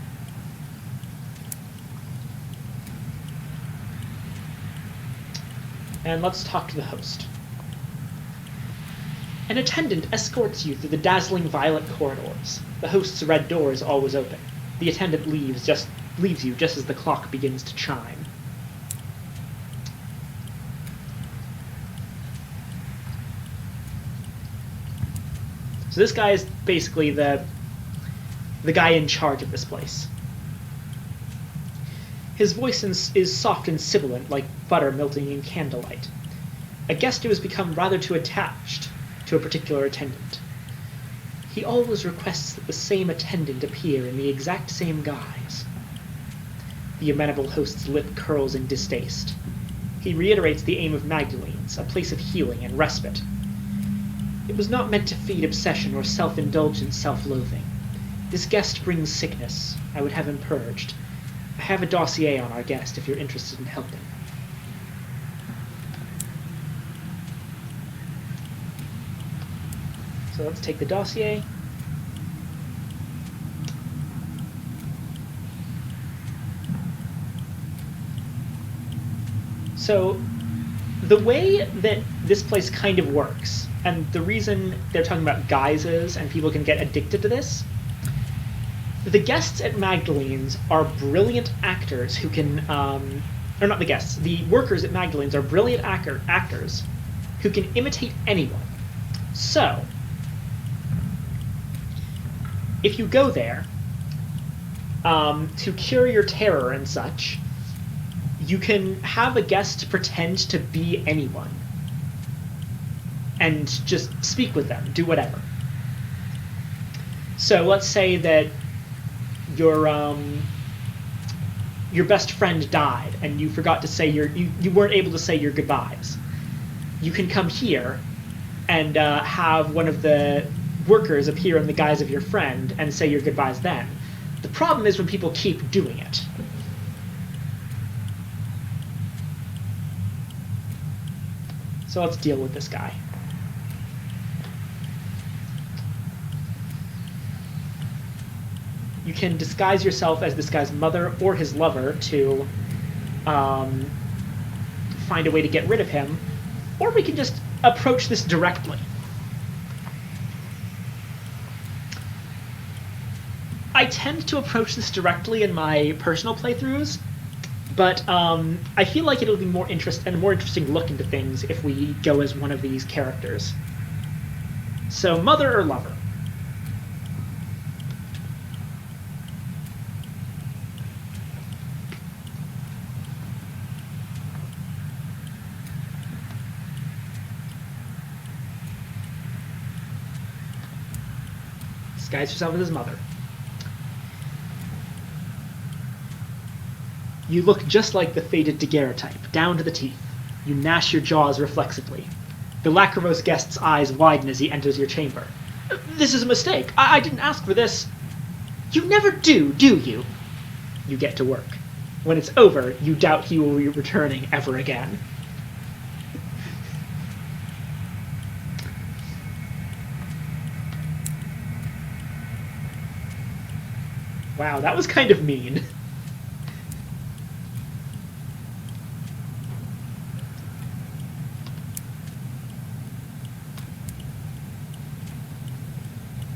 And let's talk to the host. An attendant escorts you through the dazzling violet corridors. The host's red door is always open. The attendant leaves you just as the clock begins to chime. So this guy is basically the guy in charge of this place. His voice is soft and sibilant, like butter melting in candlelight. A guest who has become rather too attached to a particular attendant. He always requests that the same attendant appear in the exact same guise. The amenable host's lip curls in distaste. He reiterates the aim of Magdalene's, a place of healing and respite. It was not meant to feed obsession or self-indulgent self-loathing. This guest brings sickness. I would have him purged. I have a dossier on our guest if you're interested in helping. So let's take the dossier. So the way that this place kind of works, and the reason they're talking about guises and people can get addicted to this, the guests at Magdalene's are brilliant actors who can, or not the guests, the workers at Magdalene's are brilliant actors who can imitate anyone. So, if you go there to cure your terror and such, you can have a guest pretend to be anyone. and just speak with them, do whatever. So let's say that your best friend died, and you forgot to say you weren't able to say your goodbyes. You can come here and have one of the workers appear in the guise of your friend and say your goodbyes then. The problem is when people keep doing it. So let's deal with this guy. You can disguise yourself as this guy's mother or his lover to find a way to get rid of him, or we can just approach this directly. I tend to approach this directly in my personal playthroughs, but I feel like it'll be a more interesting look into things if we go as one of these characters. So, mother or lover? Disguise yourself as his mother. You look just like the fated daguerreotype, down to the teeth. You gnash your jaws reflexively. The lachrymose guest's eyes widen as he enters your chamber. This is a mistake. I didn't ask for this. You never do you? You get to work. When it's over, you doubt he will be returning ever again. Wow, that was kind of mean.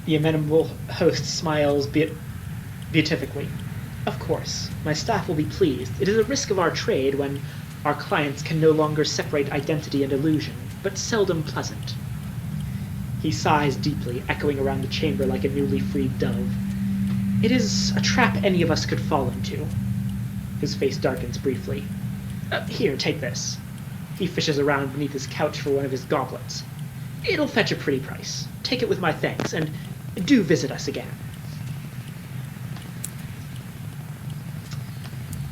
The amenable host smiles beatifically. Of course, my staff will be pleased. It is a risk of our trade when our clients can no longer separate identity and illusion, but seldom pleasant. He sighs deeply, echoing around the chamber like a newly freed dove. It is a trap any of us could fall into. His face darkens briefly. Here, take this. He fishes around beneath his couch for one of his goblets. It'll fetch a pretty price. Take it with my thanks, and do visit us again.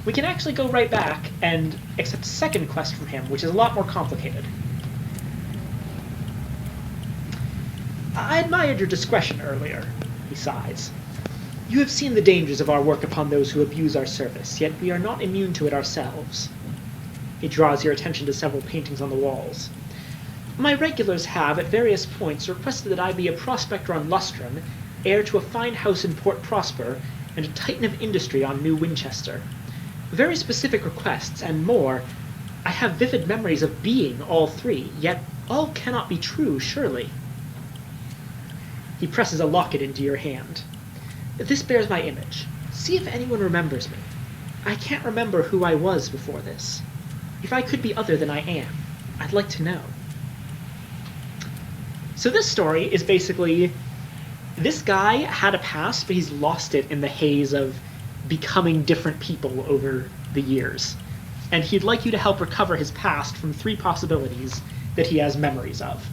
We can actually go right back and accept a second quest from him, which is a lot more complicated. I admired your discretion earlier, he sighs. You have seen the dangers of our work upon those who abuse our service, yet we are not immune to it ourselves. He draws your attention to several paintings on the walls. My regulars have, at various points, requested that I be a prospector on Lustrum, heir to a fine house in Port Prosper, and a titan of industry on New Winchester. Very specific requests, and more. I have vivid memories of being all three, yet all cannot be true, surely. He presses a locket into your hand. This bears my image. See if anyone remembers me. I can't remember who I was before this. If I could be other than I am, I'd like to know. So this story is basically, this guy had a past, but he's lost it in the haze of becoming different people over the years. And he'd like you to help recover his past from 3 possibilities that he has memories of.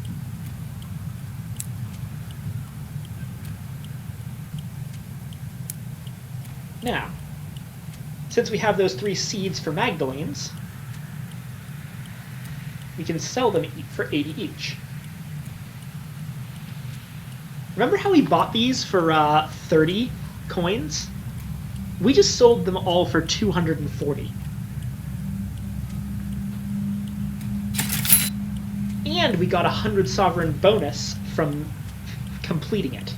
Now, since we have those 3 seeds for Magdalenes, we can sell them for 80 each. Remember how we bought these for 30 coins? We just sold them all for 240. And we got a 100 sovereign bonus from completing it.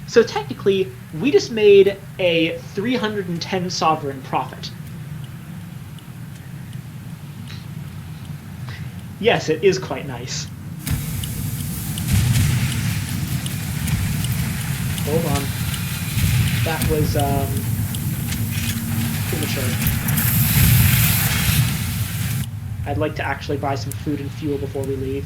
So technically, we just made a 310 sovereign profit. Yes, it is quite nice. Hold on. That was, premature. I'd like to actually buy some food and fuel before we leave.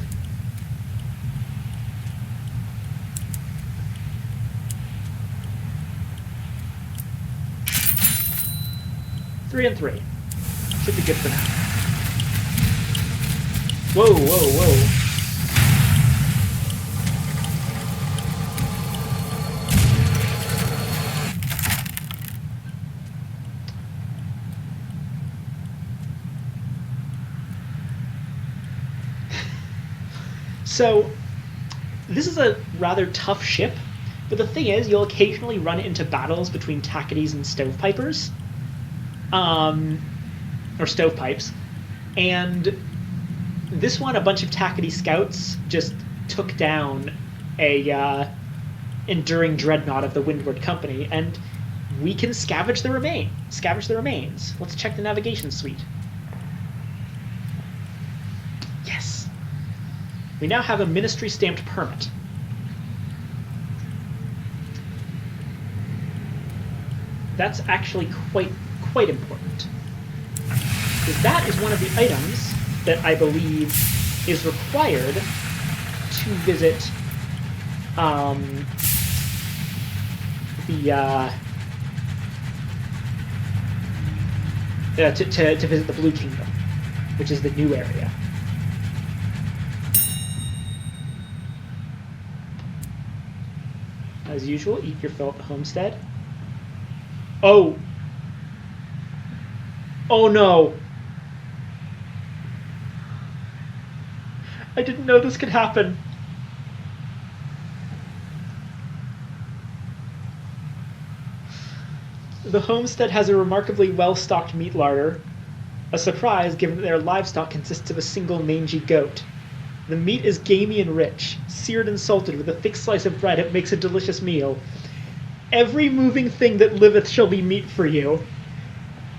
Three and 3. Should be good for now. Whoa, whoa, whoa. So, this is a rather tough ship, but the thing is, you'll occasionally run into battles between Tackities and Stovepipers. Or Stovepipes. And this one, a bunch of Tackety scouts just took down a enduring dreadnought of the Windward Company, and we can scavenge the remains. Let's check the navigation suite. Yes. We now have a ministry-stamped permit. That's actually quite important. Because that is one of the items that I believe is required to visit to visit the Blue Kingdom, which is the new area. As usual, eat your fill at the homestead. Oh! Oh no! I didn't know this could happen. The homestead has a remarkably well-stocked meat larder. A surprise, given that their livestock consists of a single mangy goat. The meat is gamey and rich. Seared and salted with a thick slice of bread, it makes a delicious meal. Every moving thing that liveth shall be meat for you.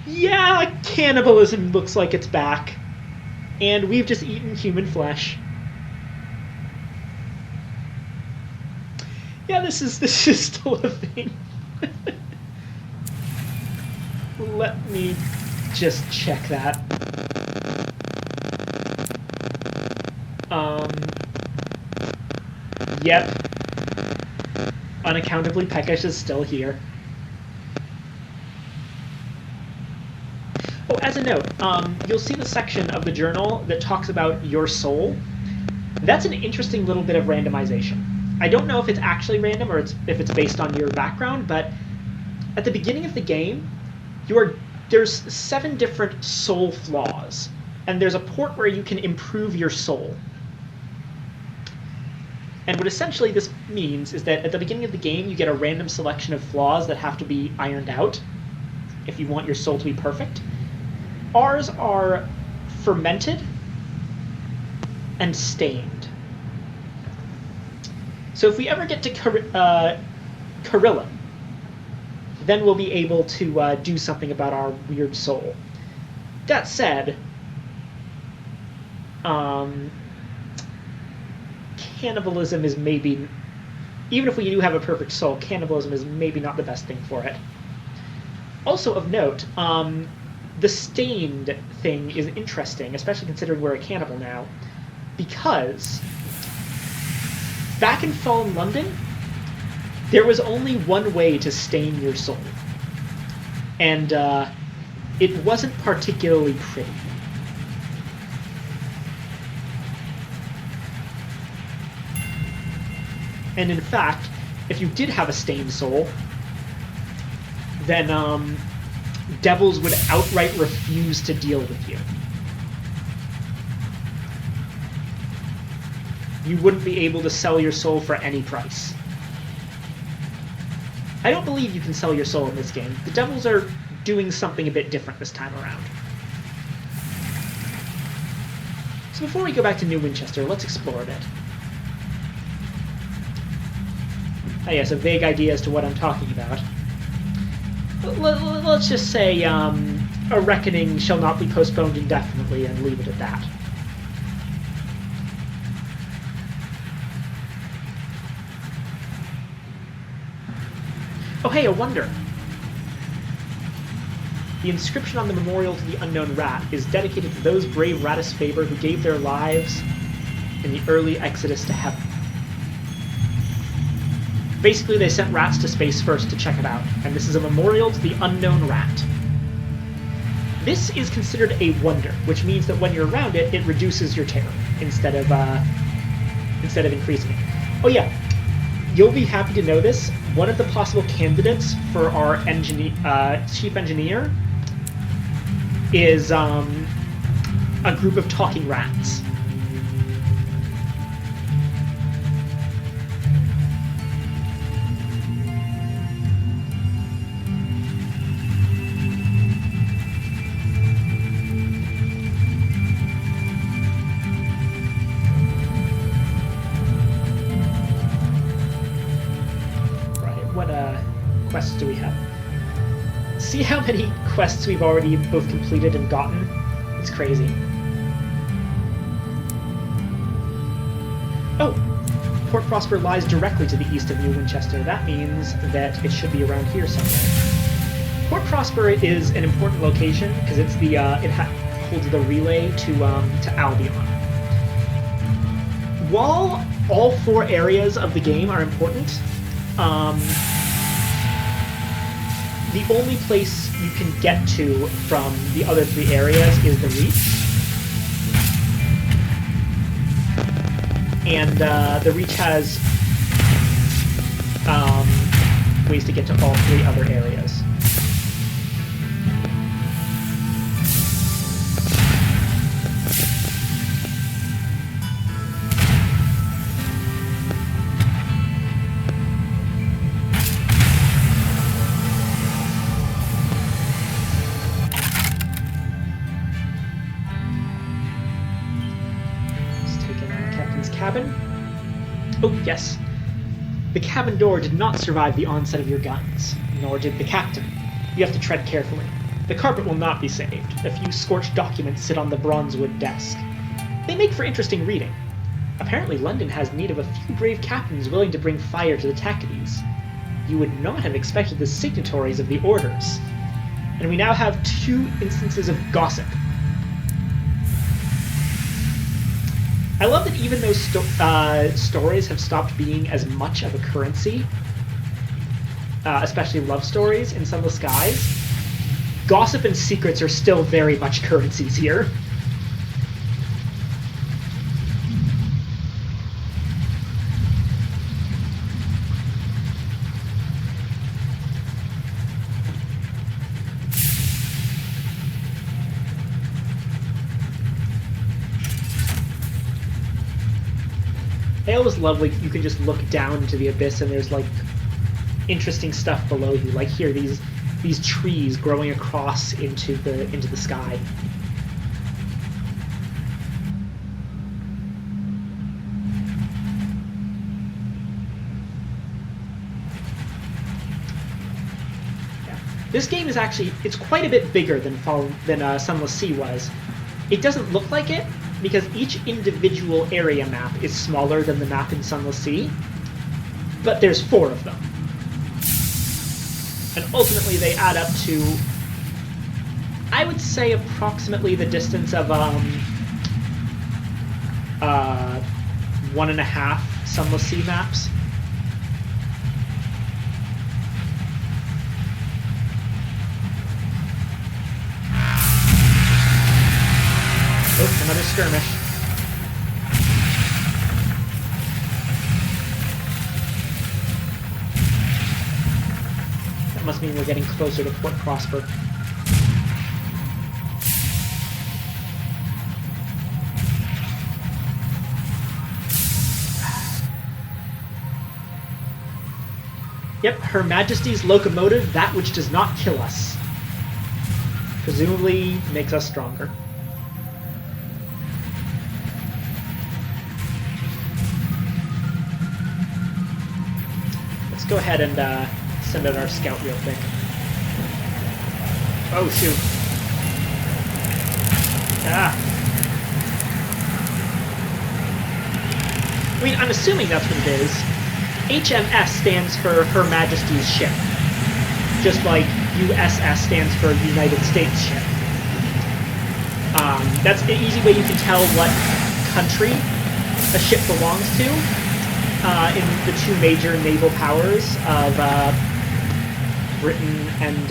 Yeah, cannibalism looks like it's back. And we've just eaten human flesh. Yeah, this is still a thing. Let me just check that. Yep. Unaccountably, Peckish is still here. Oh, as a note, you'll see the section of the journal that talks about your soul. That's an interesting little bit of randomization. I don't know if it's actually random or if it's based on your background, but at the beginning of the game, there's 7 different soul flaws, and there's a port where you can improve your soul. And what essentially this means is that at the beginning of the game, you get a random selection of flaws that have to be ironed out if you want your soul to be perfect. Ours are fermented and stained. So if we ever get to Carilla, then we'll be able to do something about our weird soul. That said, cannibalism is maybe, even if we do have a perfect soul, cannibalism is maybe not the best thing for it. Also of note, the stained thing is interesting, especially considering we're a cannibal now, because back in Fallen London, there was only one way to stain your soul, and it wasn't particularly pretty. And in fact, if you did have a stained soul, then devils would outright refuse to deal with you. You wouldn't be able to sell your soul for any price. I don't believe you can sell your soul in this game. The devils are doing something a bit different this time around. So before we go back to New Winchester, let's explore a bit. Oh yes, a vague idea as to what I'm talking about. Let's just say, a reckoning shall not be postponed indefinitely, and leave it at that. Oh hey, a wonder! The inscription on the memorial to the unknown rat is dedicated to those brave Ratus Faber who gave their lives in the early exodus to heaven. Basically, they sent rats to space first to check it out, and this is a memorial to the unknown rat. This is considered a wonder, which means that when you're around it, it reduces your terror instead of increasing it. Oh yeah, you'll be happy to know this. One of the possible candidates for our chief engineer is a group of talking rats. quests do we have? See how many quests we've already both completed and gotten? It's crazy. Oh! Port Prosper lies directly to the east of New Winchester. That means that it should be around here somewhere. Port Prosper is an important location because it's the holds the relay to Albion. While all 4 areas of the game are important, the only place you can get to from the other 3 areas is the Reach. And the Reach has ways to get to all 3 other areas. Cabin? Oh, yes. The cabin door did not survive the onset of your guns, nor did the captain. You have to tread carefully. The carpet will not be saved. A few scorched documents sit on the bronzewood desk. They make for interesting reading. Apparently London has need of a few brave captains willing to bring fire to the Tacites. You would not have expected the signatories of the orders. And we now have 2 instances of gossip. I love that even though stories have stopped being as much of a currency, especially love stories in Sunless Skies, gossip and secrets are still very much currencies here. I always love, like, you can just look down into the abyss and there's, like, interesting stuff below you. Like here, these trees growing across into the sky. Yeah. This game is actually, it's quite a bit bigger than Sunless Sea was. It doesn't look like it, because each individual area map is smaller than the map in Sunless Sea, but there's 4 of them. And ultimately they add up to, I would say, approximately the distance of 1.5 Sunless Sea maps. Oh, another skirmish. That must mean we're getting closer to Port Prosper. Yep, Her Majesty's locomotive, that which does not kill us. Presumably makes us stronger. Go ahead and send out our scout real quick. Oh, shoot. Ah. I mean, I'm assuming that's what it is. HMS stands for Her Majesty's ship. Just like USS stands for United States ship. That's the easy way you can tell what country a ship belongs to. In the 2 major naval powers of Britain and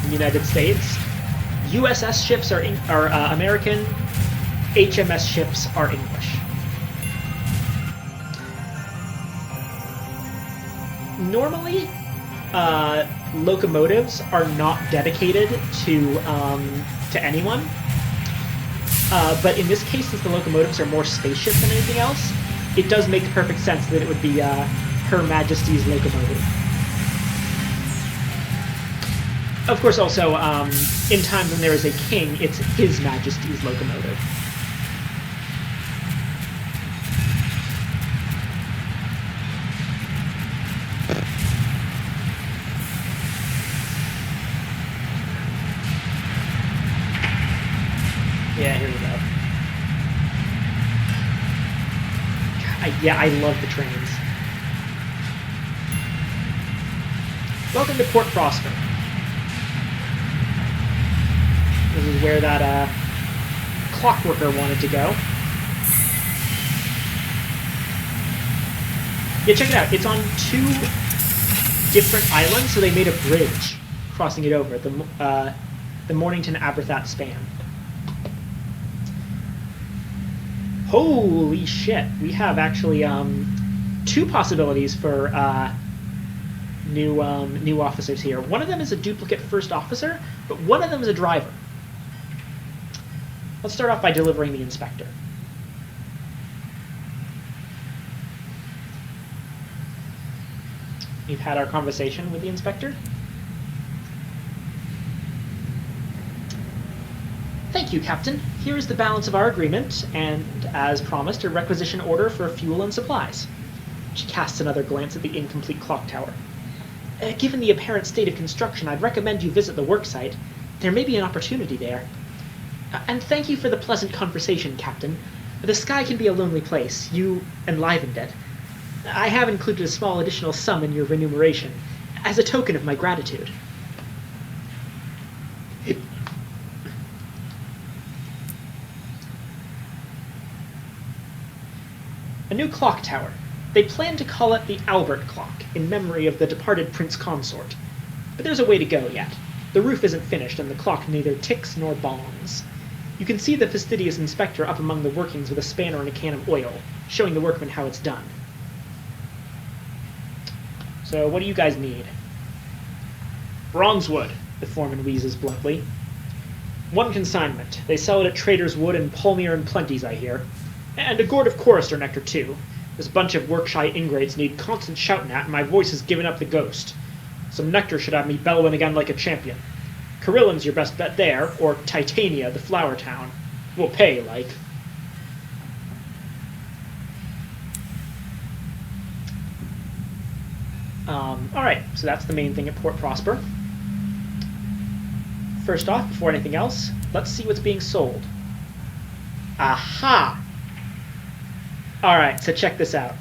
the United States. USS ships are American, HMS ships are English. Normally, locomotives are not dedicated to anyone. But in this case, since the locomotives are more spaceship than anything else, it does make perfect sense that it would be Her Majesty's locomotive. Of course, also, in times when there is a king, it's His Majesty's locomotive. Yeah, I love the trains. Welcome to Port Prosper. This is where that clockworker wanted to go. Yeah, check it out. It's on 2 different islands, so they made a bridge crossing it over, the Mornington-Aberthat span. Holy shit! We have actually 2 possibilities for new officers here. One of them is a duplicate first officer, but one of them is a driver. Let's start off by delivering the inspector. We've had our conversation with the inspector. Thank you, Captain. Here is the balance of our agreement, and, as promised, a requisition order for fuel and supplies. She casts another glance at the incomplete clock tower. Given the apparent state of construction, I'd recommend you visit the worksite. There may be an opportunity there. And thank you for the pleasant conversation, Captain. The sky can be a lonely place. You enlivened it. I have included a small additional sum in your remuneration, as a token of my gratitude. A new clock tower. They plan to call it the Albert Clock, in memory of the departed Prince Consort. But there's a way to go yet. The roof isn't finished, and the clock neither ticks nor bongs. You can see the fastidious inspector up among the workings with a spanner and a can of oil, showing the workmen how it's done. So, what do you guys need? Bronzewood, the foreman wheezes bluntly. 1 consignment. They sell it at Trader's Wood and Palmier and Plenty's, I hear. And a gourd of chorister nectar, too. This bunch of work-shy ingrates need constant shouting at, and my voice has given up the ghost. Some nectar should have me bellowing again like a champion. Carillium's your best bet there, or Titania, the flower town. We'll pay, like. Alright, so that's the main thing at Port Prosper. First off, before anything else, let's see what's being sold. Aha! Alright, so check this out.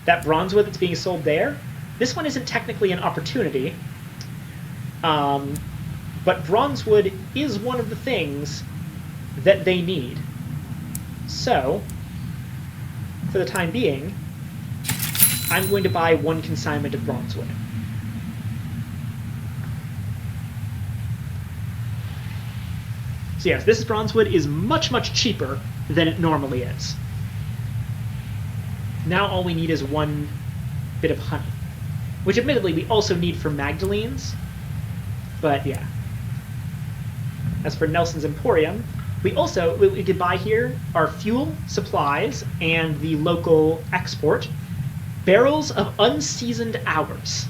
That bronzewood that's being sold there, this one isn't technically an opportunity, but bronzewood is one of the things that they need. So, for the time being, I'm going to buy 1 consignment of bronzewood. So yes, this bronzewood is much, much cheaper than it normally is. Now all we need is 1 bit of honey, which admittedly we also need for Magdalene's, but yeah. As for Nelson's Emporium, we could buy here are fuel, supplies, and the local export, barrels of unseasoned hours.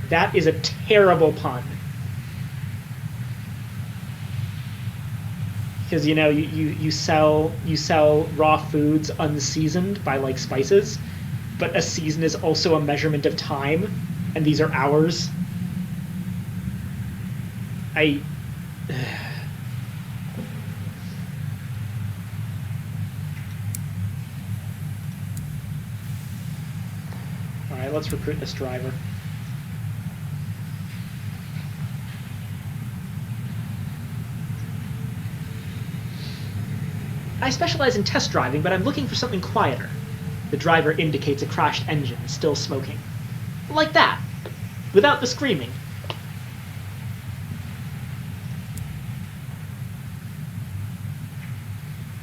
That is a terrible pun. Because, you know, you sell raw foods unseasoned by, like, spices, but a season is also a measurement of time, and these are hours. Alright, let's recruit this driver. I specialize in test driving, but I'm looking for something quieter. The driver indicates a crashed engine, still smoking. Like that, without the screaming.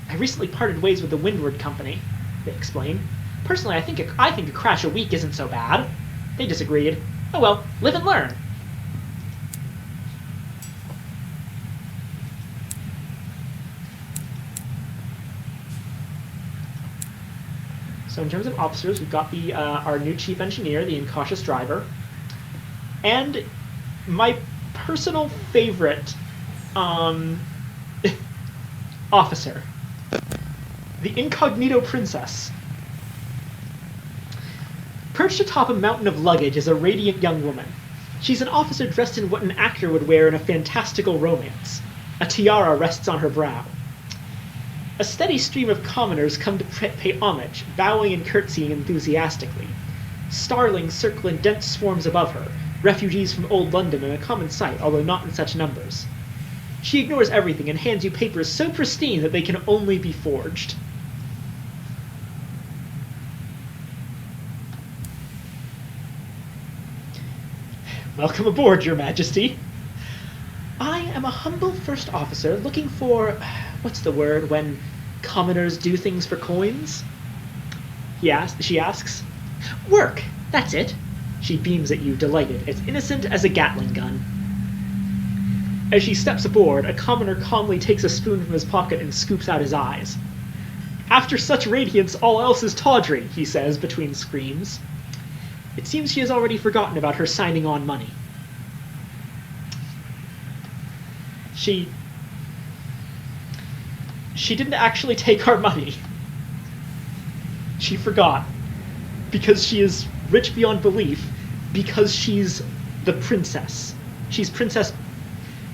I recently parted ways with the Windward Company, they explain. Personally, I think a crash a week isn't so bad. They disagreed. Oh well, live and learn. So in terms of officers, we've got our new chief engineer, the incautious driver, and my personal favorite officer, the incognito princess. Perched atop a mountain of luggage is a radiant young woman. She's an officer dressed in what an actor would wear in a fantastical romance. A tiara rests on her brow. A steady stream of commoners come to pay homage, bowing and curtsying enthusiastically. Starlings circle in dense swarms above her, refugees from old London and a common sight, although not in such numbers. She ignores everything and hands you papers so pristine that they can only be forged. Welcome aboard, Your Majesty. I am a humble first officer looking for... what's the word when commoners do things for coins? She asks. Work! That's it. She beams at you, delighted, as innocent as a Gatling gun. As she steps aboard, a commoner calmly takes a spoon from his pocket and scoops out his eyes. After such radiance, all else is tawdry, he says between screams. It seems she has already forgotten about her signing on money. She didn't actually take our money. She forgot. Because she is rich beyond belief. Because she's the princess. She's Princess...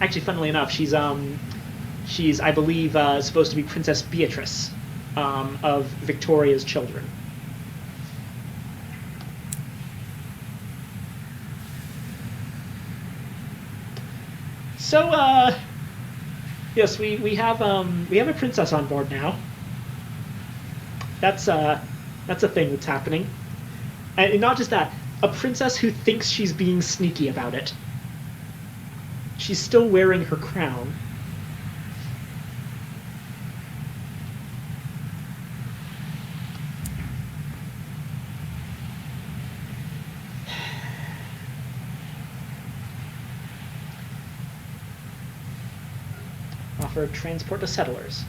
Actually, funnily enough, she's I believe, supposed to be Princess Beatrice of Victoria's children. So, yes, we have a princess on board now. That's a thing that's happening, and not just that, a princess who thinks she's being sneaky about it. She's still wearing her crown. Offer transport to settlers.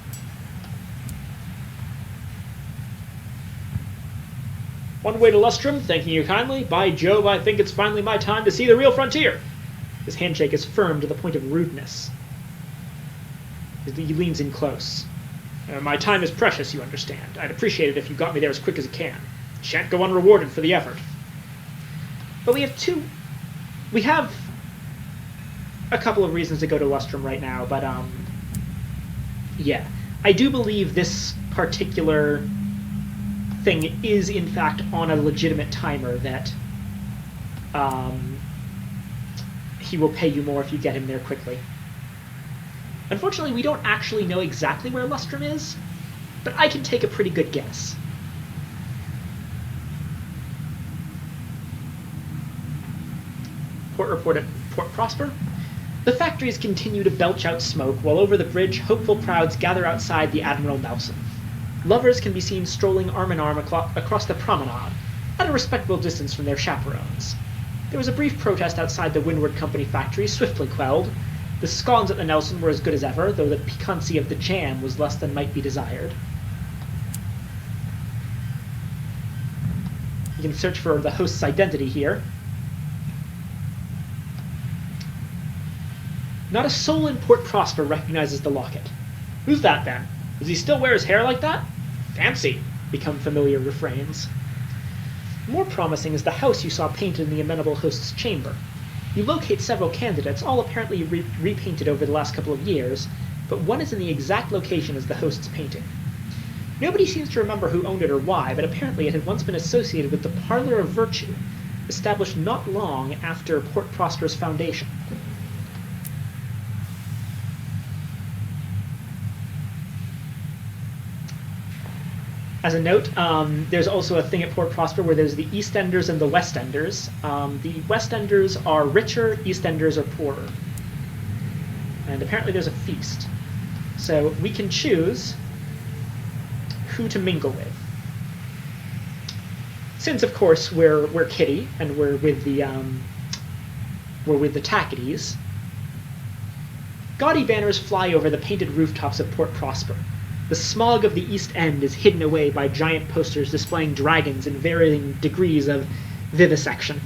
One way to Lustrum, thanking you kindly. By Jove, I think it's finally my time to see the real frontier. His handshake is firm to the point of rudeness. He leans in close. My time is precious, you understand. I'd appreciate it if you got me there as quick as you can. Shan't go unrewarded for the effort. But we have a couple of reasons to go to Lustrum right now, but, yeah. I do believe this particular thing is, in fact, on a legitimate timer that, he will pay you more if you get him there quickly. Unfortunately, we don't actually know exactly where Lustrum is, but I can take a pretty good guess. Port report at Port Prosper. The factories continue to belch out smoke, while over the bridge, hopeful crowds gather outside the Admiral Nelson. Lovers can be seen strolling arm in arm across the promenade, at a respectable distance from their chaperones. There was a brief protest outside the Windward Company factory, swiftly quelled. The scones at the Nelson were as good as ever, though the piquancy of the jam was less than might be desired. You can search for the host's identity here. Not a soul in Port Prosper recognizes the locket. Who's that, then? Does he still wear his hair like that? Fancy, become familiar refrains. More promising is the house you saw painted in the amenable host's chamber. You locate several candidates, all apparently repainted over the last couple of years, but one is in the exact location as the host's painting. Nobody seems to remember who owned it or why, but apparently it had once been associated with the Parlor of Virtue, established not long after Port Prosper's foundation. As a note, there's also a thing at Port Prosper where there's the Eastenders and the Westenders. The Westenders are richer, Eastenders are poorer. And apparently there's a feast. So we can choose who to mingle with. Since, of course, we're Kitty and we're with the Tackities, gaudy banners fly over the painted rooftops of Port Prosper. The smog of the East End is hidden away by giant posters displaying dragons in varying degrees of vivisection.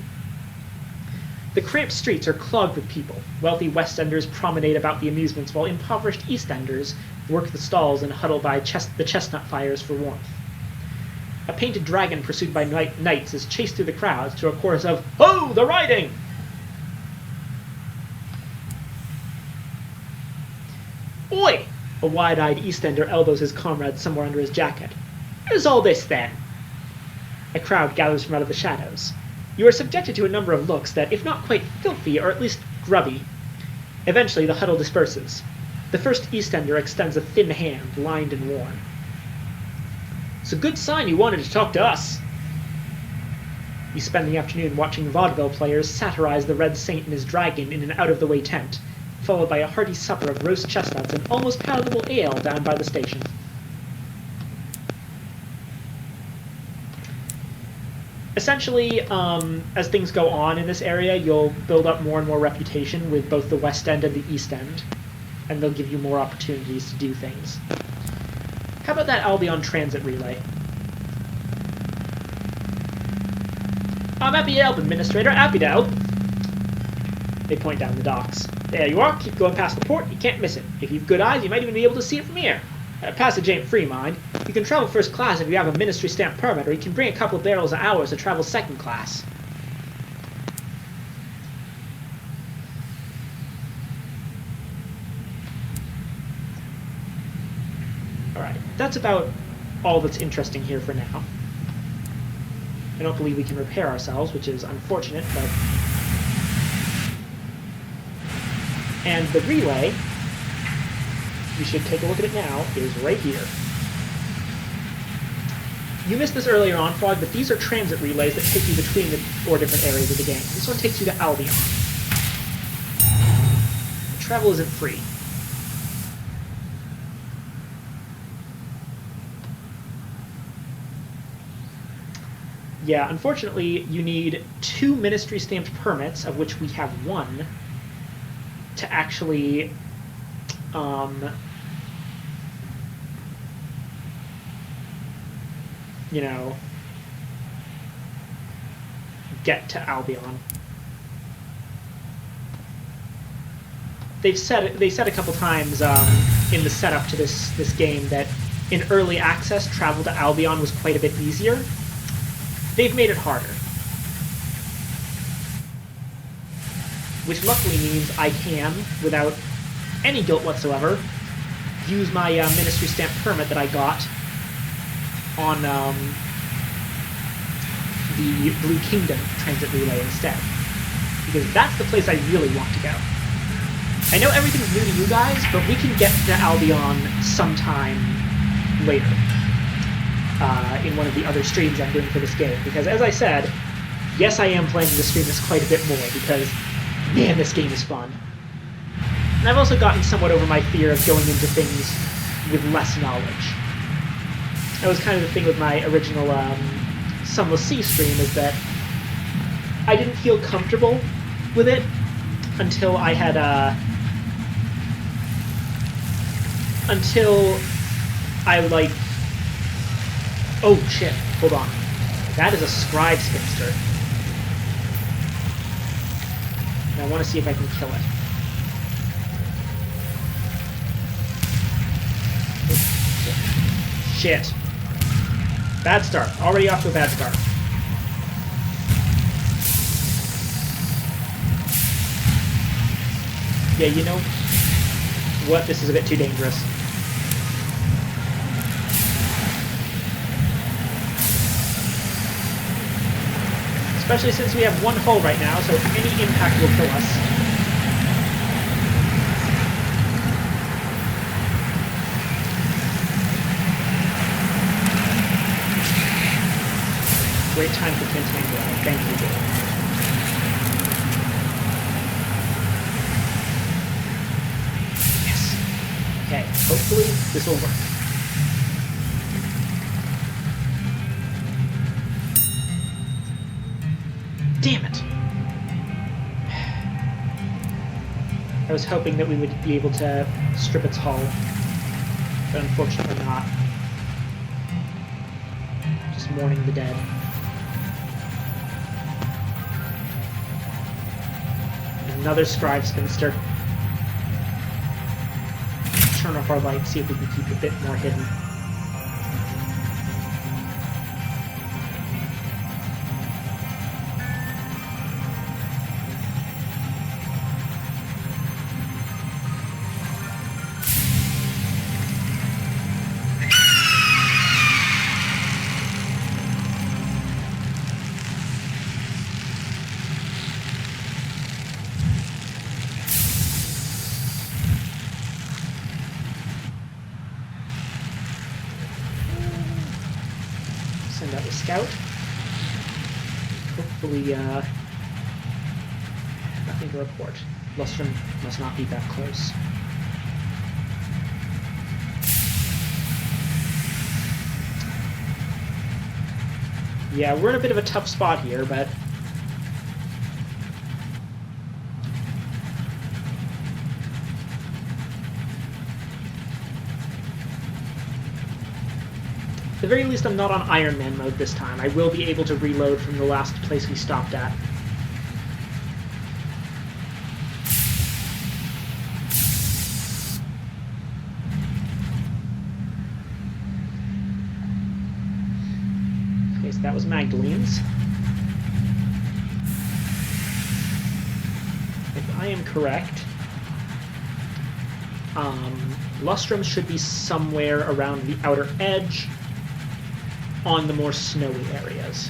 The cramped streets are clogged with people. Wealthy West Enders promenade about the amusements, while impoverished East Enders work the stalls and huddle by the chestnut fires for warmth. A painted dragon pursued by knights is chased through the crowds to a chorus of, "Ho, the riding!" "Oi! A wide-eyed Eastender elbows his comrade somewhere under his jacket. What is all this, then? A crowd gathers from out of the shadows. You are subjected to a number of looks that, if not quite filthy, are at least grubby. Eventually, the huddle disperses. The first Eastender extends a thin hand, lined and worn. It's a good sign you wanted to talk to us. You spend the afternoon watching vaudeville players satirize the Red Saint and his dragon in an out-of-the-way tent, followed by a hearty supper of roast chestnuts and almost palatable ale down by the station. Essentially, as things go on in this area, you'll build up more and more reputation with both the West End and the East End, and they'll give you more opportunities to do things. How about that Albion Transit Relay? I'm happy to help, Administrator. Happy to help. They point down the docks. There you are. Keep going past the port. You can't miss it. If you've good eyes, you might even be able to see it from here. Passage ain't free, mind. You can travel first class if you have a ministry stamp permit, or you can bring a couple of barrels of hours to travel second class. Alright, that's about all that's interesting here for now. I don't believe we can repair ourselves, which is unfortunate, but... And the relay, you should take a look at it now, is right here. You missed this earlier on, Frog, but these are transit relays that take you between the 4 different areas of the game. This one takes you to Albion. Travel isn't free. Yeah, unfortunately, you need 2 ministry-stamped permits, of which we have 1, to actually, you know, get to Albion. They said a couple times in the setup to this game that in early access, travel to Albion was quite a bit easier. They've made it harder. Which luckily means I can, without any guilt whatsoever, use my ministry stamp permit that I got on the Blue Kingdom Transit Relay instead. Because that's the place I really want to go. I know everything's new to you guys, but we can get to Albion sometime later. In one of the other streams I'm doing for this game. Because as I said, yes, I am planning to stream this quite a bit more, because, man, this game is fun. And I've also gotten somewhat over my fear of going into things with less knowledge. That was kind of the thing with my original Sunless Sea stream, is that I didn't feel comfortable with it until I had, until I, like... Oh, shit. Hold on. That is a scribe spinster. And I want to see if I can kill it. Oh, shit. Bad start. Already off to a bad start. Yeah, you know what? This is a bit too dangerous. Especially since we have 1 hull right now, so any impact will kill us. Great time for Cantango. Thank you, Dave. Yes. Okay, hopefully this will work. Damn it! I was hoping that we would be able to strip its hull, but unfortunately not. Just mourning the dead. Another scribe spinster. Turn off our light, see if we can keep it a bit more hidden. scout. Hopefully, nothing to report. Lustrum must not be that close. Yeah, we're in a bit of a tough spot here, but... at the very least, I'm not on Iron Man mode this time. I will be able to reload from the last place we stopped at. Okay, so that was Magdalene's. If I am correct, Lustrum should be somewhere around the outer edge, on the more snowy areas.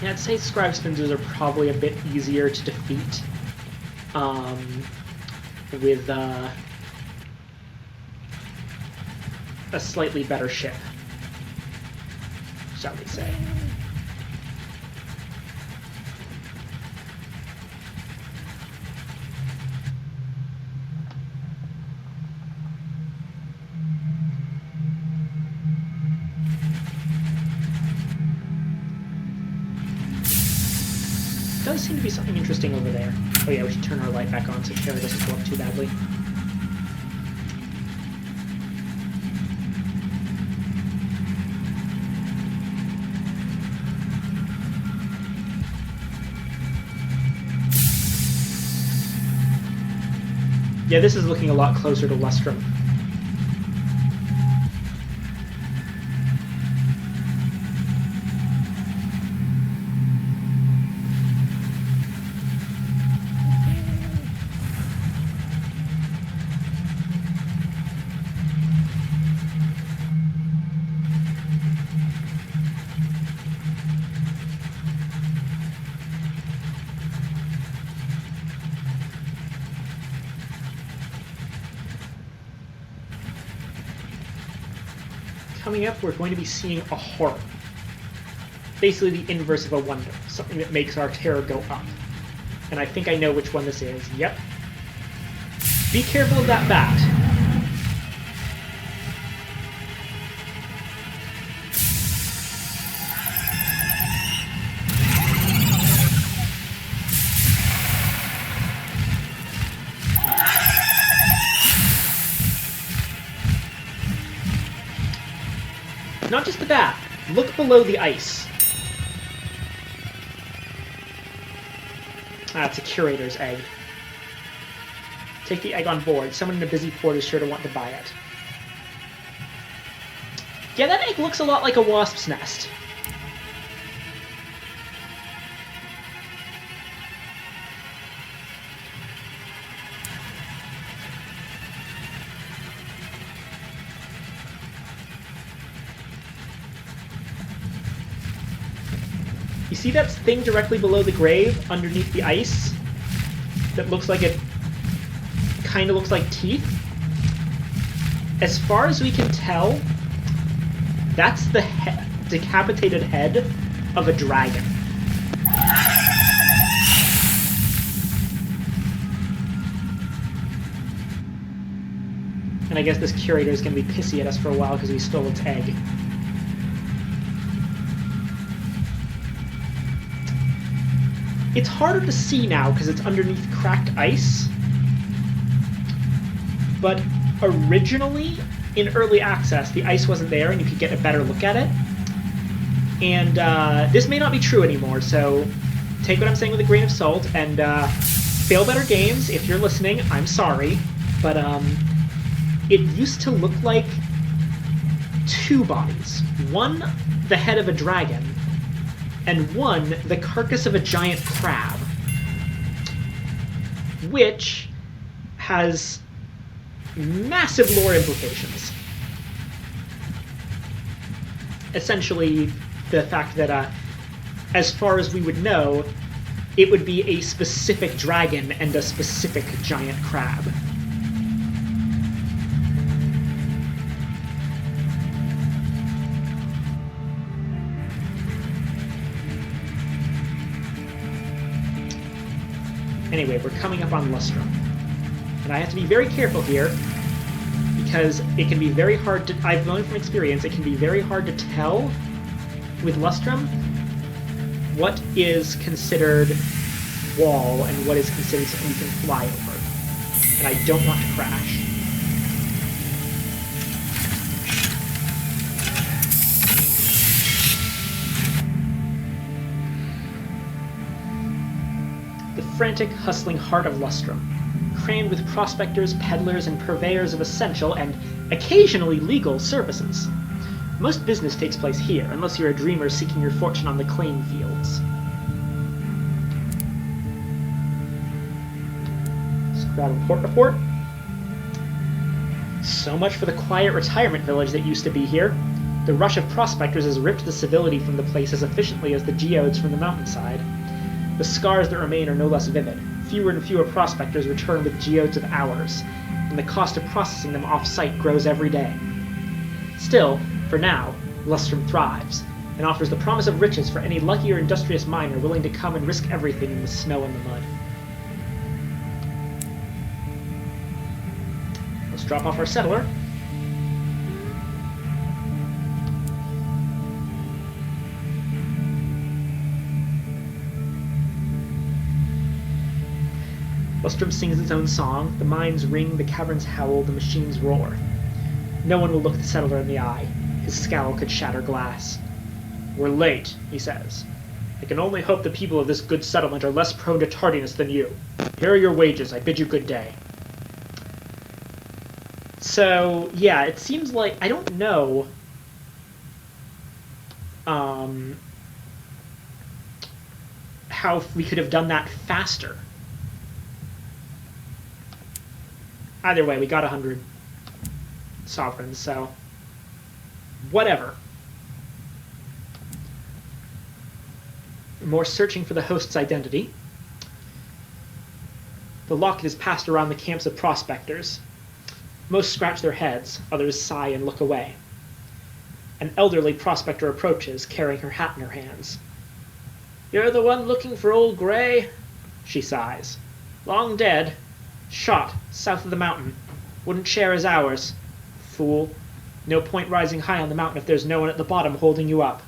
Yeah, I'd say Scribe Spinzers are probably a bit easier to defeat with a slightly better ship, shall we say. Does seem to be something interesting over there. Oh yeah, we should turn our light back on so Kara doesn't go up too badly. Yeah, this is looking a lot closer to Lustrum. Coming up, we're going to be seeing a horror. Basically the inverse of a wonder. Something that makes our terror go up. And I think I know which one this is. Yep. Be careful of that bat. Not just the bat. Look below the ice. Ah, it's a curator's egg. Take the egg on board. Someone in a busy port is sure to want to buy it. Yeah, that egg looks a lot like a wasp's nest. You see that thing directly below the grave, underneath the ice? That looks like it kind of looks like teeth? As far as we can tell, that's the decapitated head of a dragon. And I guess this curator is going to be pissy at us for a while because we stole its egg. It's harder to see now because it's underneath cracked ice. But originally, in early access, the ice wasn't there and you could get a better look at it. And this may not be true anymore, so take what I'm saying with a grain of salt, and Fail Better Games, if you're listening, I'm sorry, but it used to look like two bodies. One, the head of a dragon, and one, the carcass of a giant crab, which has massive lore implications. Essentially, the fact that, as far as we would know, it would be a specific dragon and a specific giant crab. Anyway, we're coming up on Lustrum. And I have to be very careful here, because it can be very hard to... I've learned from experience, it can be very hard to tell with Lustrum what is considered wall and what is considered something you can fly over. And I don't want to crash. The frantic, hustling heart of Lustrum, crammed with prospectors, peddlers, and purveyors of essential and occasionally legal services. Most business takes place here, unless you're a dreamer seeking your fortune on the claim fields. Grab a port report. So much for the quiet retirement village that used to be here. The rush of prospectors has ripped the civility from the place as efficiently as the geodes from the mountainside. The scars that remain are no less vivid. Fewer and fewer prospectors return with geodes of hours, and the cost of processing them off-site grows every day. Still, for now, Lustrum thrives, and offers the promise of riches for any lucky or industrious miner willing to come and risk everything in the snow and the mud. Let's drop off our settler. Lustrum sings its own song, the mines ring, the caverns howl, the machines roar. No one will look the settler in the eye. His scowl could shatter glass. "We're late," he says. "I can only hope the people of this good settlement are less prone to tardiness than you. Here are your wages. I bid you good day." So, yeah, it seems like... I don't know... how we could have done that faster. Either way, we got 100 sovereigns, so... whatever. More searching for the host's identity. The locket is passed around the camps of prospectors. Most scratch their heads, others sigh and look away. An elderly prospector approaches, carrying her hat in her hands. "You're the one looking for old Gray?" She sighs. "Long dead. Shot, south of the mountain. Wouldn't share his hours. Fool. No point rising high on the mountain if there's no one at the bottom holding you up."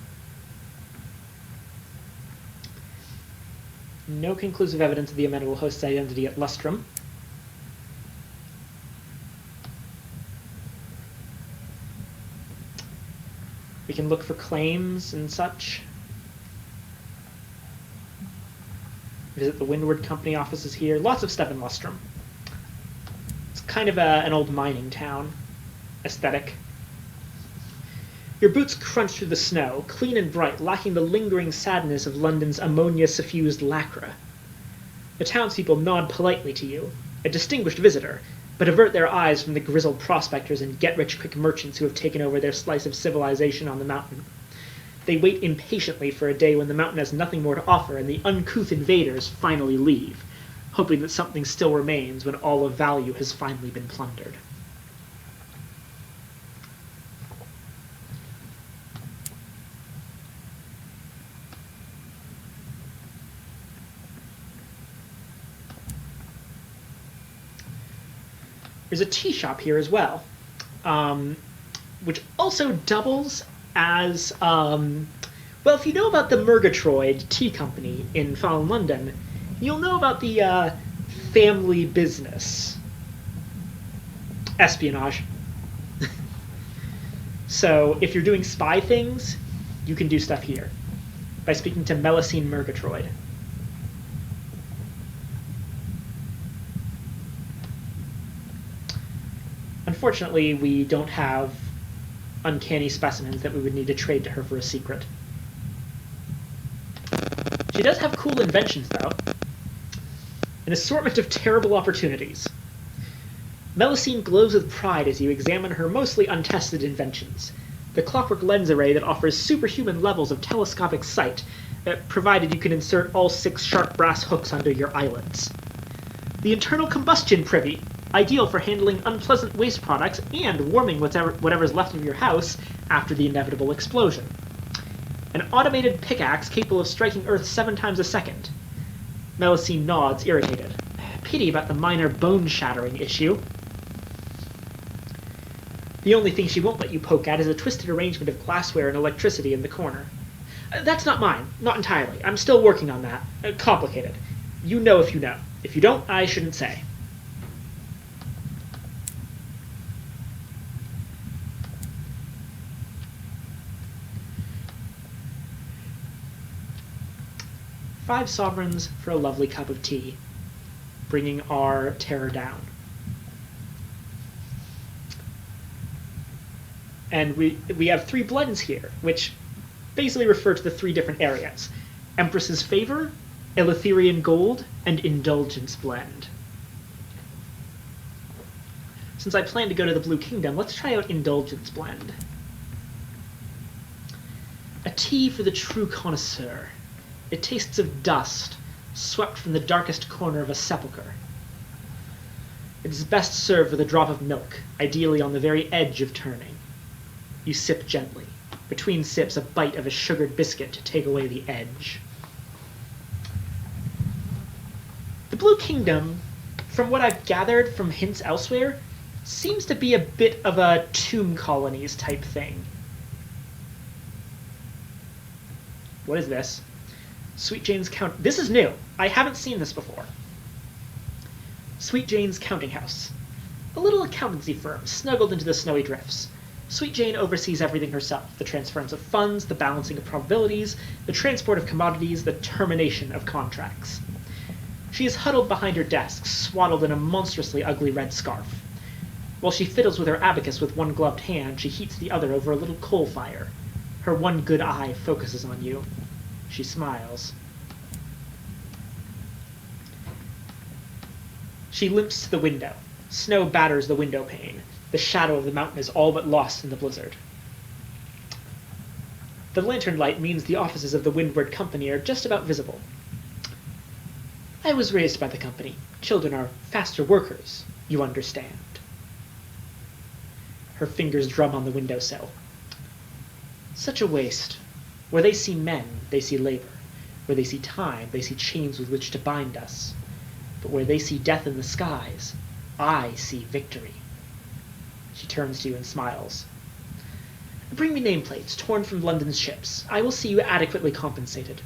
No conclusive evidence of the amenable host's identity at Lustrum. We can look for claims and such. Visit the Windward Company offices here. Lots of stuff in Lustrum. It's kind of an old mining town aesthetic. Your boots crunch through the snow, clean and bright, lacking the lingering sadness of London's ammonia-suffused lacquer. The townspeople nod politely to you, a distinguished visitor, but avert their eyes from the grizzled prospectors and get-rich-quick merchants who have taken over their slice of civilization on the mountain. They wait impatiently for a day when the mountain has nothing more to offer and the uncouth invaders finally leave, hoping that something still remains when all of value has finally been plundered. There's a tea shop here as well, which also doubles as, well, if you know about the Murgatroyd Tea Company in Fallen London, you'll know about the family business. Espionage. So if you're doing spy things, you can do stuff here by speaking to Melusine Murgatroyd. Unfortunately, we don't have uncanny specimens that we would need to trade to her for a secret. She does have cool inventions, though. An assortment of terrible opportunities. Melusine glows with pride as you examine her mostly untested inventions. The clockwork lens array that offers superhuman levels of telescopic sight, provided you can insert all 6 sharp brass hooks under your eyelids. The internal combustion privy, ideal for handling unpleasant waste products and warming whatever's left of your house after the inevitable explosion. An automated pickaxe capable of striking Earth 7 times a second. Melusine nods, irritated. Pity about the minor bone-shattering issue. The only thing she won't let you poke at is a twisted arrangement of glassware and electricity in the corner. That's not mine. Not entirely. I'm still working on that. Complicated. You know if you know. If you don't, I shouldn't say. Five sovereigns for a lovely cup of tea, bringing our terror down. And we have 3 blends here, which basically refer to the 3 different areas. Empress's Favor, Eleutherian Gold, and Indulgence Blend. Since I plan to go to the Blue Kingdom, let's try out Indulgence Blend. A tea for the true connoisseur. It tastes of dust, swept from the darkest corner of a sepulchre. It is best served with a drop of milk, ideally on the very edge of turning. You sip gently. Between sips, a bite of a sugared biscuit to take away the edge. The Blue Kingdom, from what I've gathered from hints elsewhere, seems to be a bit of a tomb colonies type thing. What is this? Sweet Jane's Count... This is new. I haven't seen this before. Sweet Jane's Counting House. A little accountancy firm snuggled into the snowy drifts. Sweet Jane oversees everything herself. The transference of funds, the balancing of probabilities, the transport of commodities, the termination of contracts. She is huddled behind her desk, swaddled in a monstrously ugly red scarf. While she fiddles with her abacus with one gloved hand, she heats the other over a little coal fire. Her one good eye focuses on you. She smiles. She limps to the window. Snow batters the window pane. The shadow of the mountain is all but lost in the blizzard. The lantern light means the offices of the Windward Company are just about visible. I was raised by the company. Children are faster workers, you understand. Her fingers drum on the windowsill. Such a waste. Where they see men, they see labor. Where they see time, they see chains with which to bind us. But where they see death in the skies, I see victory. She turns to you and smiles. Bring me nameplates torn from London's ships. I will see you adequately compensated.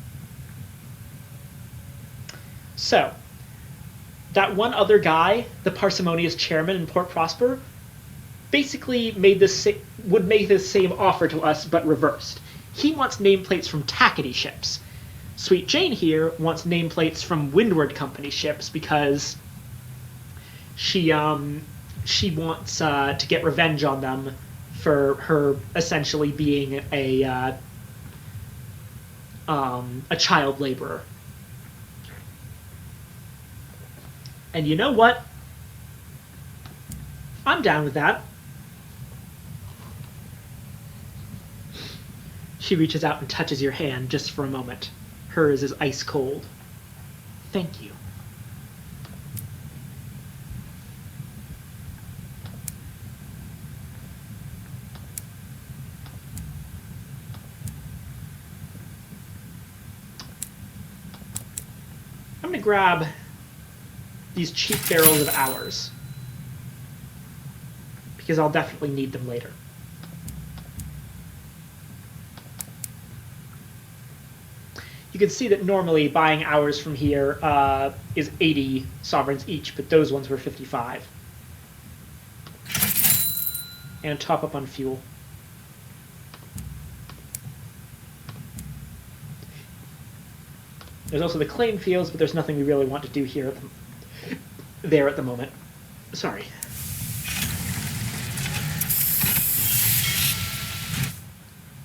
So, that one other guy, the parsimonious chairman in Port Prosper, basically would make the same offer to us, but reversed. He wants nameplates from Tackety ships. Sweet Jane here wants nameplates from Windward Company ships because she wants to get revenge on them for her essentially being a child laborer. And you know what? I'm down with that. She reaches out and touches your hand just for a moment. Hers is ice cold. Thank you. I'm going to grab these cheap barrels of ours, because I'll definitely need them later. You can see that normally buying ours from here is 80 sovereigns each, but those ones were 55. And top up on fuel. There's also the claim fields, but there's nothing we really want to do here at the moment. Sorry.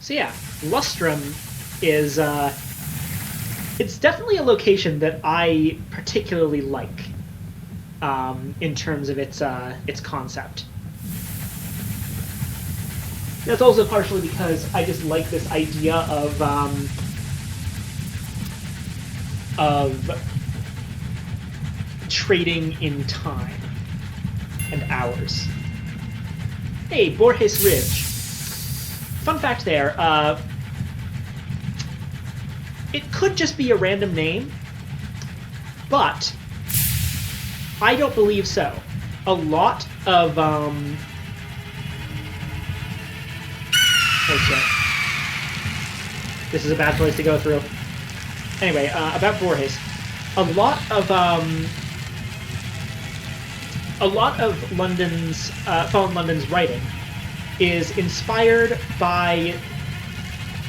So yeah, Lustrum is it's definitely a location that I particularly like in terms of its concept. That's also partially because I just like this idea of trading in time and hours. Hey, Borges Ridge. Fun fact there, it could just be a random name, but I don't believe so. A lot of, oh shit. This is a bad place to go through. Anyway, about Borges. A lot of London's, Fallen London's writing is inspired by,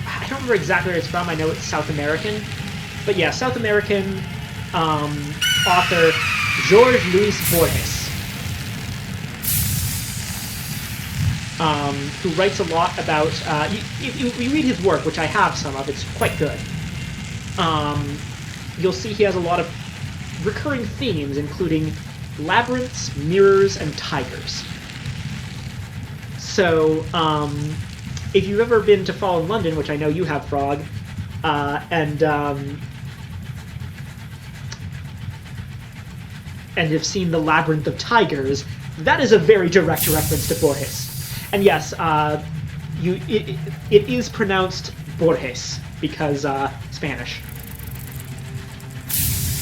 I don't remember exactly where it's from, I know it's South American, but yeah, South American author Jorge Luis Borges, who writes a lot about, if you read his work, which I have some of, it's quite good, you'll see he has a lot of recurring themes, including labyrinths, mirrors, and tigers. So, if you've ever been to Fallen London, which I know you have, Frog, and have seen the Labyrinth of Tigers, that is a very direct reference to Borges. And yes, it is pronounced Borges, because Spanish.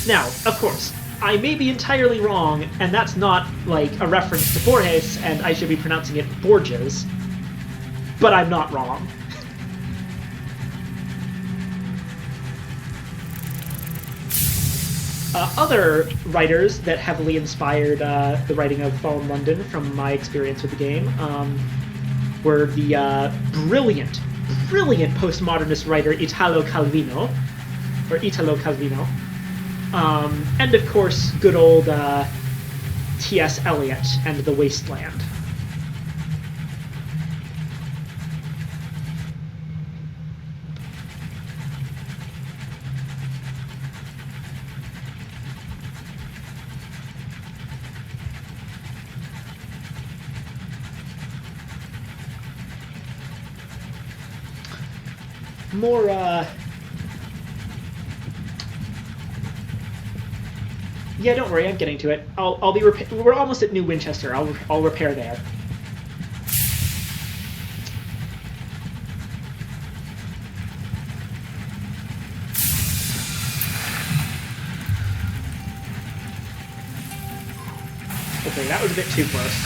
Now, of course, I may be entirely wrong, and that's not, like, a reference to Borges, and I should be pronouncing it Borges, but I'm not wrong. Other writers that heavily inspired the writing of Fallen London, from my experience with the game, were the brilliant postmodernist writer Italo Calvino, and of course, good old T.S. Eliot and The Wasteland. More, yeah, don't worry, I'm getting to it. I'll be we're almost at New Winchester. I'll repair there. Okay, that was a bit too close.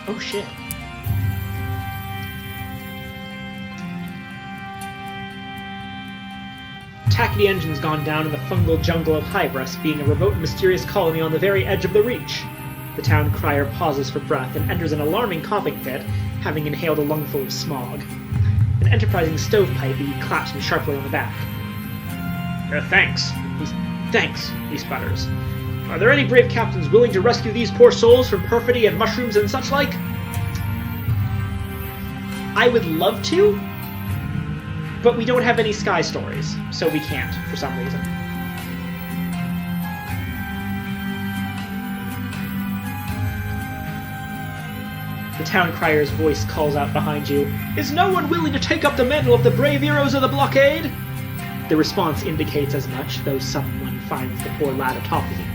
Oh shit. Tackety engine's gone down in the fungal jungle of Hybris, being a remote and mysterious colony on the very edge of the Reach. The town crier pauses for breath and enters an alarming coughing fit, having inhaled a lungful of smog. An enterprising stovepipe, he claps him sharply on the back. Thanks, he sputters. Are there any brave captains willing to rescue these poor souls from perfidy and mushrooms and such like? I would love to, but we don't have any sky stories, so we can't, for some reason. The town crier's voice calls out behind you, Is no one willing to take up the mantle of the brave heroes of the blockade? The response indicates as much, though someone finds the poor lad atop of you.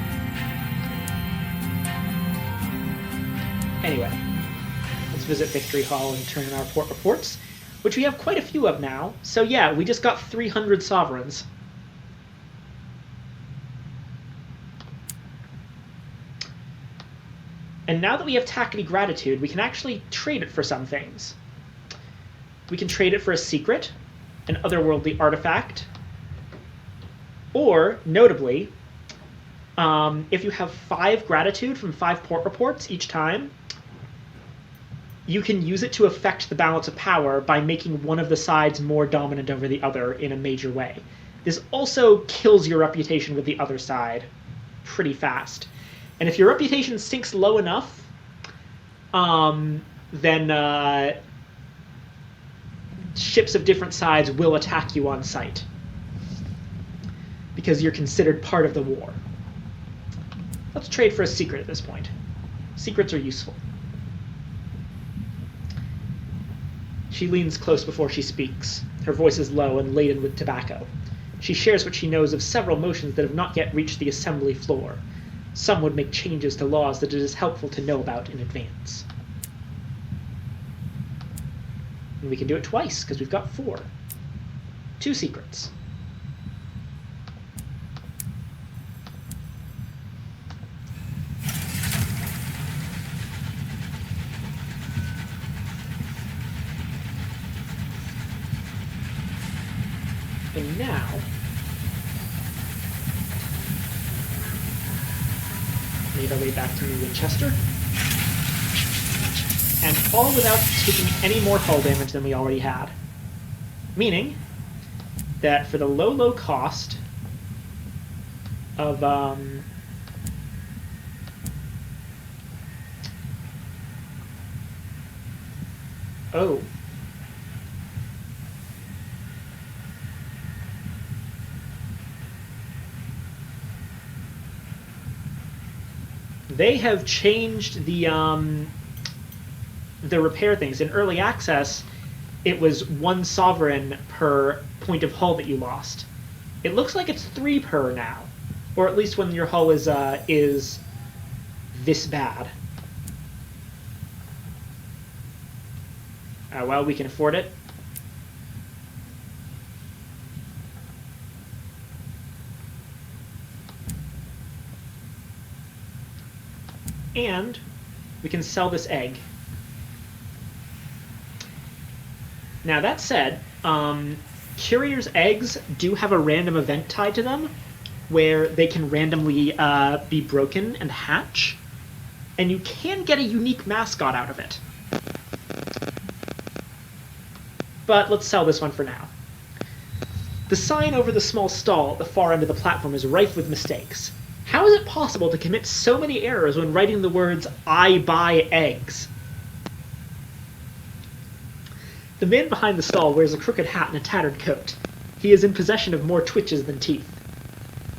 Anyway, let's visit Victory Hall and turn in our port reports, which we have quite a few of now. So yeah, we just got 300 sovereigns. And now that we have Tackety Gratitude, we can actually trade it for some things. We can trade it for a secret, an otherworldly artifact, or, notably, if you have 5 gratitude from 5 port reports each time, you can use it to affect the balance of power by making one of the sides more dominant over the other in a major way. This also kills your reputation with the other side pretty fast. And if your reputation sinks low enough, then ships of different sides will attack you on sight, because you're considered part of the war. Let's trade for a secret at this point. Secrets are useful. She leans close before she speaks. Her voice is low and laden with tobacco. She shares what she knows of several motions that have not yet reached the assembly floor. Some would make changes to laws that it is helpful to know about in advance. And we can do it twice, because we've got 4. 2 secrets. And now, made our way back to New Winchester. And all without taking any more hull damage than we already had. Meaning that for the low cost of oh. They have changed the repair things. In early access, it was 1 sovereign per point of hull that you lost. It looks like it's 3 per now, or at least when your hull is this bad. Well, we can afford it. And we can sell this egg. Now, that said, Courier's eggs do have a random event tied to them, where they can randomly be broken and hatch, and you can get a unique mascot out of it. But let's sell this one for now. The sign over the small stall at the far end of the platform is rife with mistakes. How is it possible to commit so many errors when writing the words, "I buy eggs"? The man behind the stall wears a crooked hat and a tattered coat. He is in possession of more twitches than teeth.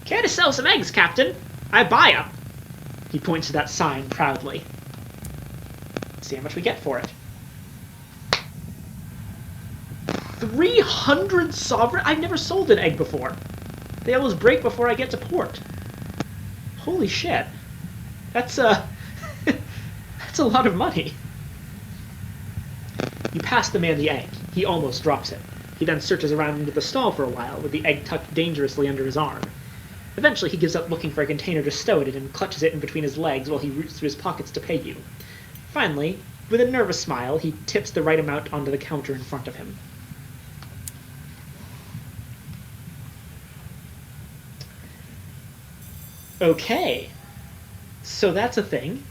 "Care to sell some eggs, Captain? I buy 'em." He points to that sign proudly. Let's see how much we get for it. 300 sovereign? I've never sold an egg before. They always break before I get to port. Holy shit. That's that's a lot of money. You pass the man the egg. He almost drops it. He then searches around into the stall for a while, with the egg tucked dangerously under his arm. Eventually, he gives up looking for a container to stow it in and clutches it in between his legs while he roots through his pockets to pay you. Finally, with a nervous smile, he tips the right amount onto the counter in front of him. Okay, so that's a thing.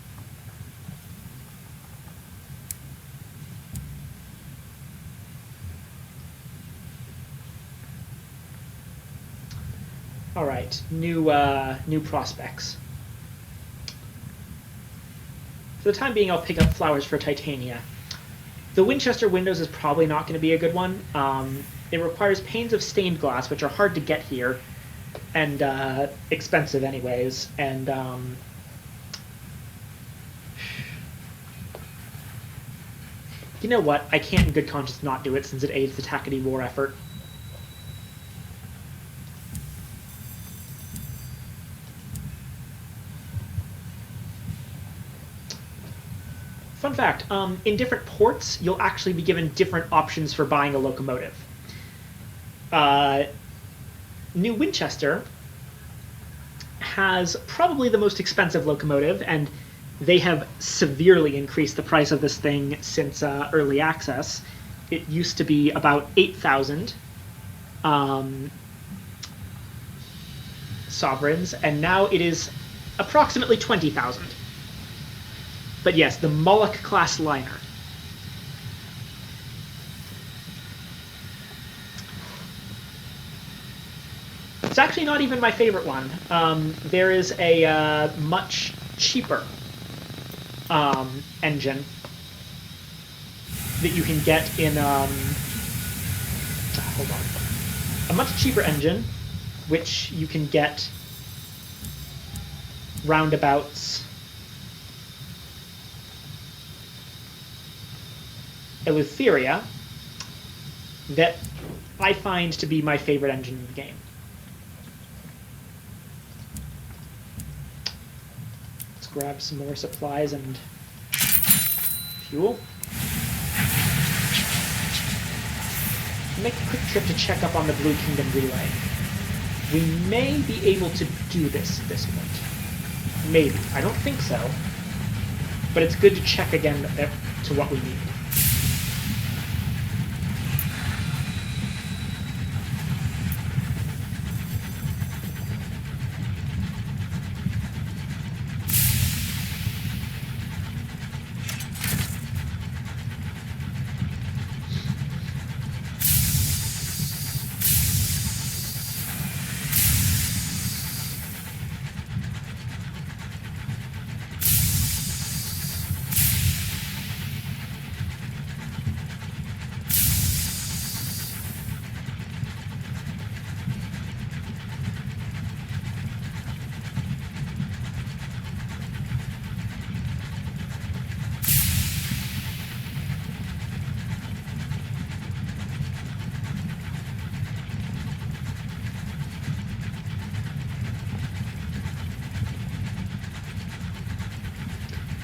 All right, new prospects. For the time being, I'll pick up flowers for Titania. The Winchester windows is probably not going to be a good one. It requires panes of stained glass, which are hard to get here, and expensive anyways, and you know what? I can't in good conscience not do it since it aids the Tackety war effort. Fun fact, in different ports, you'll actually be given different options for buying a locomotive. New Winchester has probably the most expensive locomotive, and they have severely increased the price of this thing since early access. It used to be about 8,000 sovereigns, and now it is approximately 20,000. But yes, the Moloch class liner. It's actually not even my favorite one. There is a much cheaper engine that you can get in... hold on. A much cheaper engine, which you can get roundabouts Eleutheria, that I find to be my favorite engine in the game. Let's grab some more supplies and fuel. Make a quick trip to check up on the Blue Kingdom relay. We may be able to do this at this point. Maybe. I don't think so. But it's good to check again to what we need.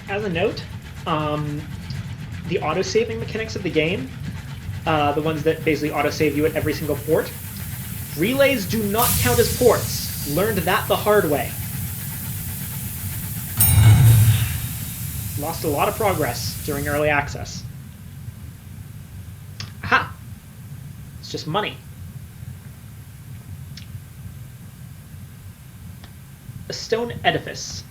As a note, the auto-saving mechanics of the game, the ones that basically auto-save you at every single port, relays do not count as ports. Learned that the hard way. Lost a lot of progress during early access. Aha! It's just money. A stone edifice,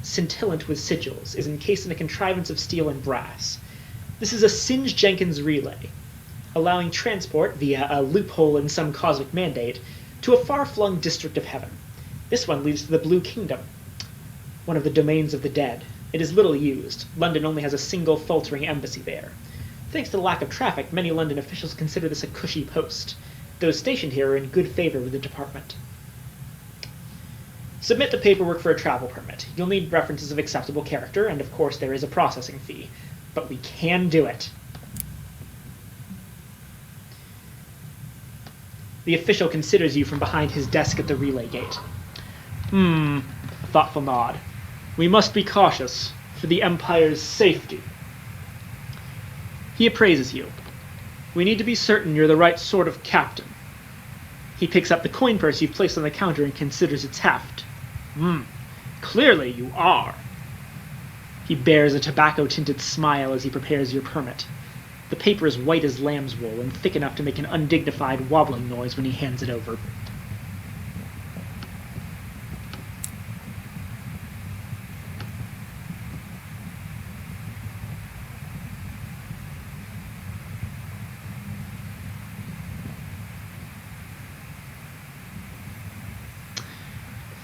scintillant with sigils, is encased in a contrivance of steel and brass. This is a Singe-Jenkins relay, allowing transport via a loophole in some cosmic mandate to a far-flung district of heaven. This one leads to the Blue Kingdom, one of the domains of the dead. It is little used. London only has a single faltering embassy there. Thanks to the lack of traffic, many London officials consider this a cushy post. Those stationed here are in good favor with the department. Submit the paperwork for a travel permit. You'll need references of acceptable character, and of course there is a processing fee. But we can do it. The official considers you from behind his desk at the relay gate. Thoughtful nod. We must be cautious, for the Empire's safety. He appraises you. We need to be certain you're the right sort of captain. He picks up the coin purse you've placed on the counter and considers its heft. Clearly you are. He bears a tobacco-tinted smile as he prepares your permit. The paper is white as lamb's wool and thick enough to make an undignified wobbling noise when he hands it over.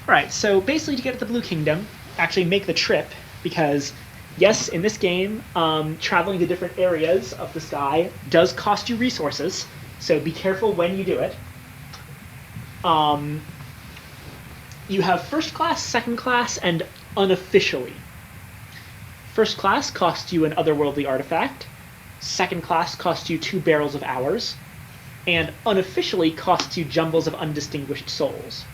Alright, so basically to get to the Blue Kingdom, actually make the trip, because yes, in this game, traveling to different areas of the sky does cost you resources, so be careful when you do it. You have first class, second class, and unofficially. First class costs you an otherworldly artifact, second class costs you 2 barrels of hours, and unofficially costs you jumbles of undistinguished souls.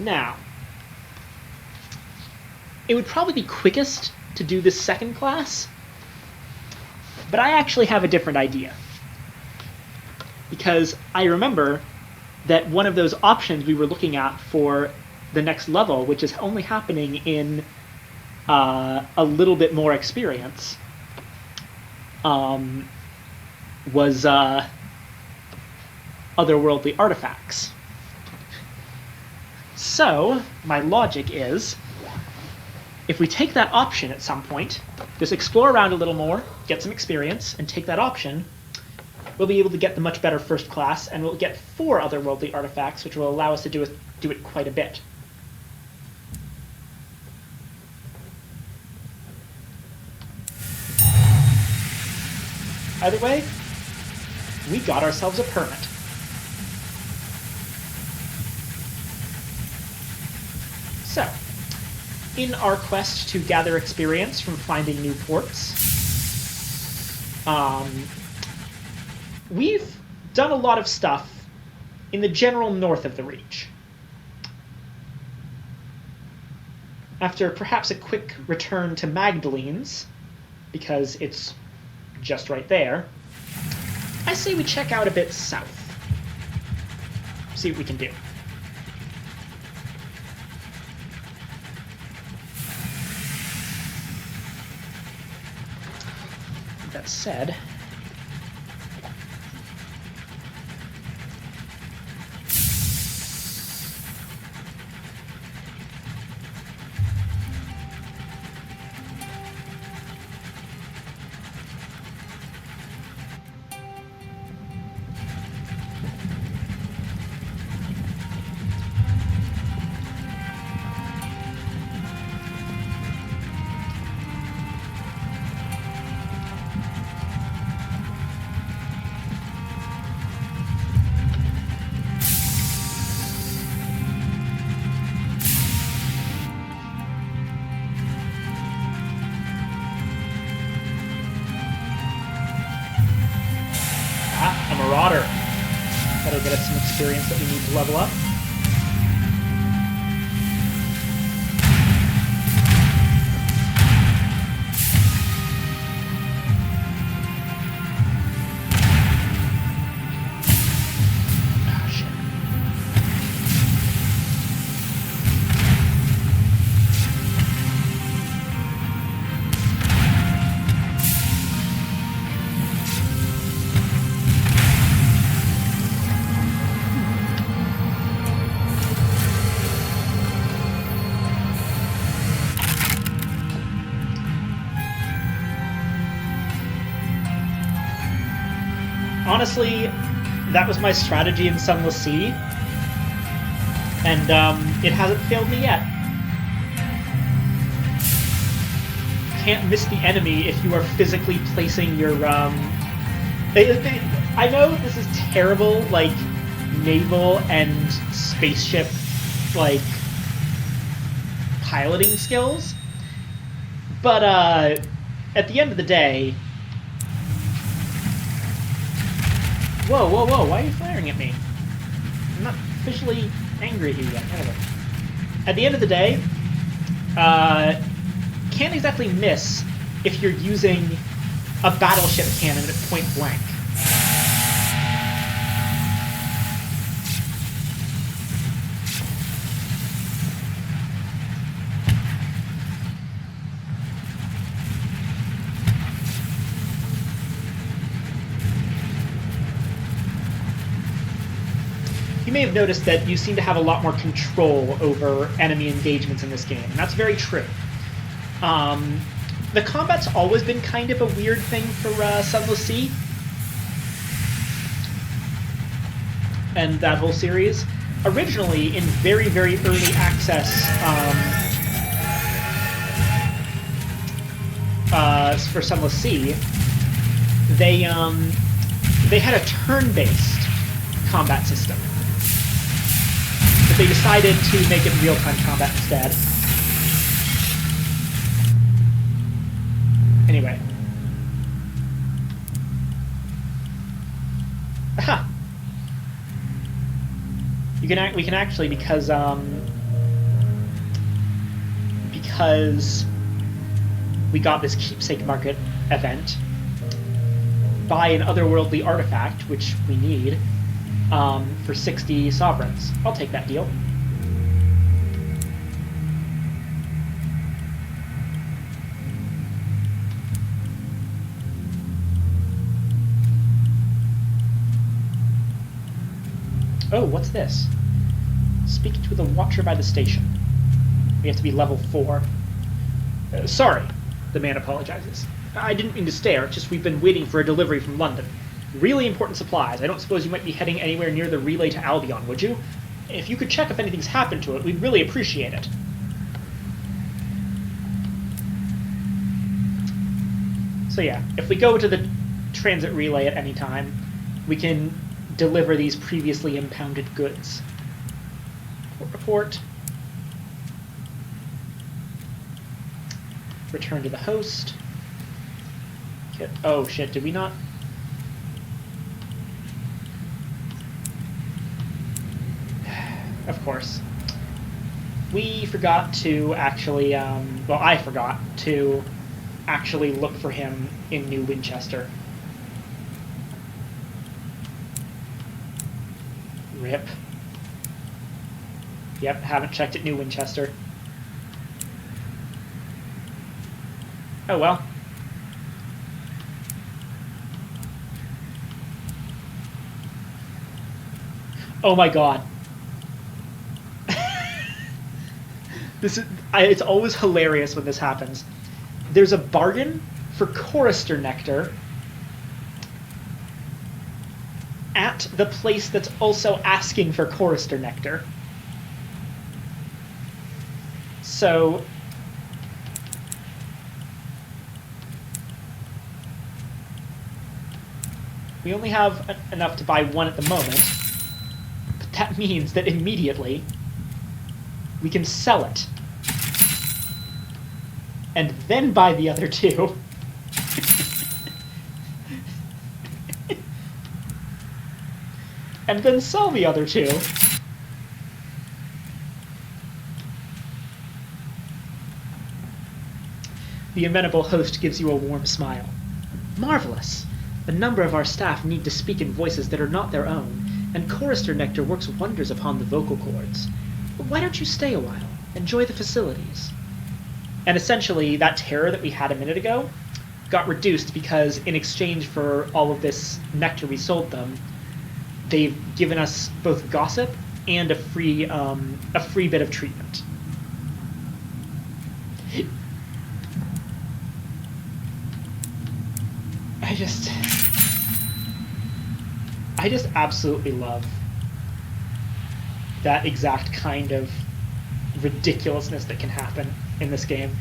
Now, it would probably be quickest to do this second class, but I actually have a different idea. Because I remember that one of those options we were looking at for the next level, which is only happening in a little bit more experience, was otherworldly artifacts. So, my logic is, if we take that option at some point, just explore around a little more, get some experience, and take that option, we'll be able to get the much better first class, and we'll get 4 otherworldly artifacts, which will allow us to do it quite a bit. Either way, we got ourselves a permit. So, in our quest to gather experience from finding new ports, we've done a lot of stuff in the general north of the Reach. After perhaps a quick return to Magdalene's, because it's just right there, I say we check out a bit south. See what we can do. That said, Marauder. That'll get us some experience that we need to level up. Ah, shit. Honestly, that was my strategy in Sunless Sea, and it hasn't failed me yet. Can't miss the enemy if you are physically placing your... I know this is terrible, like, naval and spaceship, like, piloting skills, but at the end of the day... Whoa, whoa, whoa, why are you firing at me? I'm not officially angry at you yet. At the end of the day, can't exactly miss if you're using a battleship cannon at point blank. You may have noticed that you seem to have a lot more control over enemy engagements in this game, and that's very true. The combat's always been kind of a weird thing for Sunless Sea and that whole series. Originally, in very, very early access for Sunless Sea, they had a turn-based combat system. But they decided to make it real-time combat instead. Anyway. Aha! We can actually, because we got this keepsake market event, buy an otherworldly artifact, which we need, for 60 sovereigns. I'll take that deal. Oh, what's this? Speak to the watcher by the station. We have to be level 4. Sorry, the man apologizes. I didn't mean to stare, just we've been waiting for a delivery from London. Really important supplies. I don't suppose you might be heading anywhere near the relay to Albion, would you? If you could check if anything's happened to it, we'd really appreciate it. So yeah, if we go to the transit relay at any time, we can deliver these previously impounded goods. Report. Return to the host. Oh shit, did we not? Of course. We forgot to actually, well, I forgot to actually look for him in New Winchester. Rip. Yep, haven't checked at New Winchester. Oh well. Oh my god. It's always hilarious when this happens. There's a bargain for chorister nectar at the place that's also asking for chorister nectar. So we only have enough to buy one at the moment, but that means that immediately we can sell it and then buy the other two. And then sell the other two. The amenable host gives you a warm smile. Marvelous! A number of our staff need to speak in voices that are not their own, and chorister nectar works wonders upon the vocal cords. Why don't you stay a while? Enjoy the facilities. And essentially, that terror that we had a minute ago got reduced because in exchange for all of this nectar we sold them, they've given us both gossip and a free bit of treatment. I just absolutely love that exact kind of ridiculousness that can happen in this game.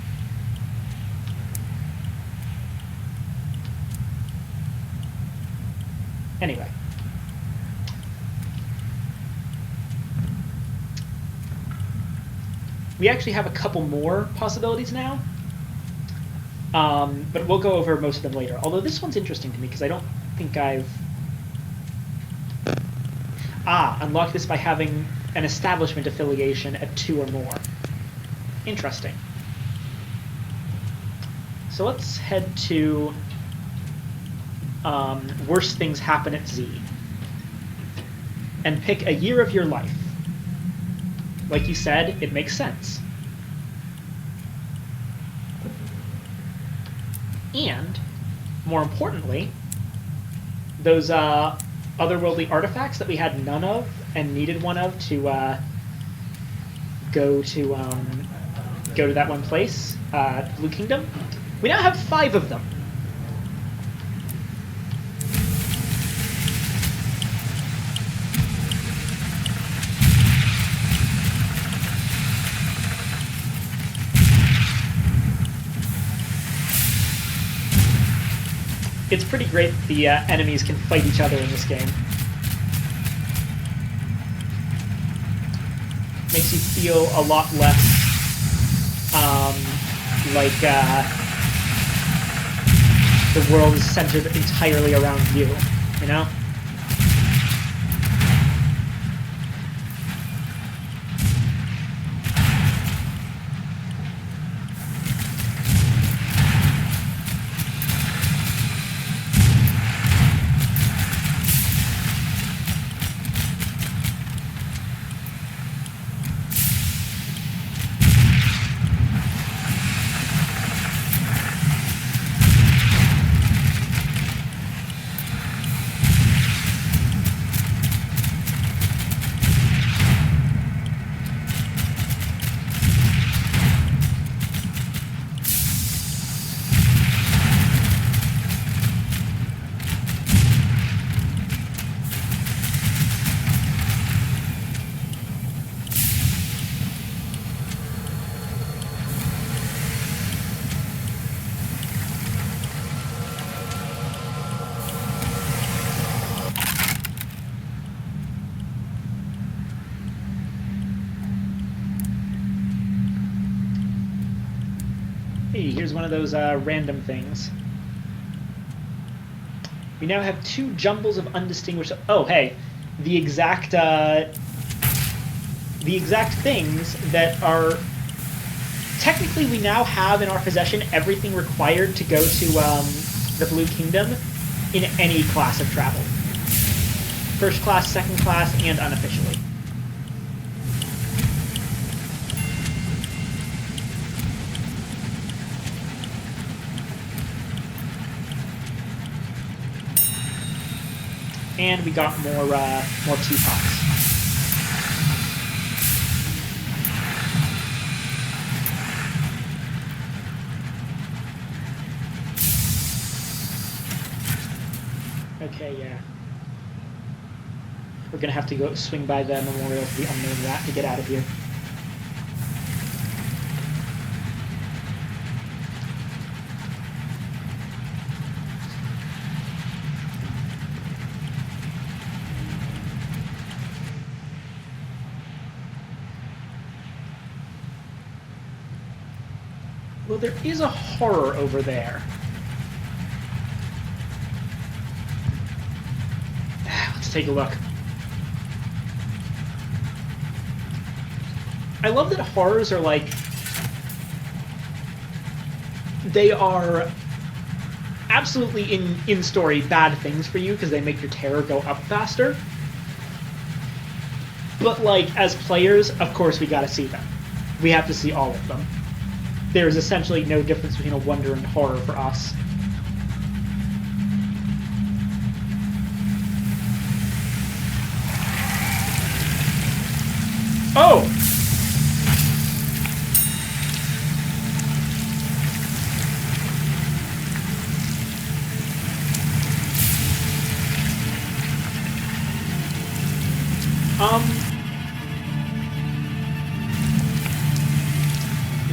Anyway. We actually have a couple more possibilities now, but we'll go over most of them later. Although this one's interesting to me because I don't think I've... unlocked this by having an establishment affiliation at 2 or more. Interesting. So let's head to Worst Things Happen at Z and pick a year of your life. Like you said, it makes sense. And, more importantly, those otherworldly artifacts that we had none of and needed one of to go to that one place, Blue Kingdom. We now have 5 of them. It's pretty great that the enemies can fight each other in this game. Makes you feel a lot less like the world is centered entirely around you, you know? here's one of those random things. We now have 2 jumbles of undistinguished... Oh, hey. The exact things that are... Technically, we now have in our possession everything required to go to the Blue Kingdom in any class of travel. First class, second class, and unofficially. And we got more teapots. Okay, yeah. We're gonna have to go swing by the Memorial to the Unknown Rat to get out of here. Well, there is a horror over there. Let's take a look. I love that horrors are like... They are absolutely in story bad things for you because they make your terror go up faster. But like, as players, of course we gotta see them. We have to see all of them. There's essentially no difference between a wonder and horror for us. Oh!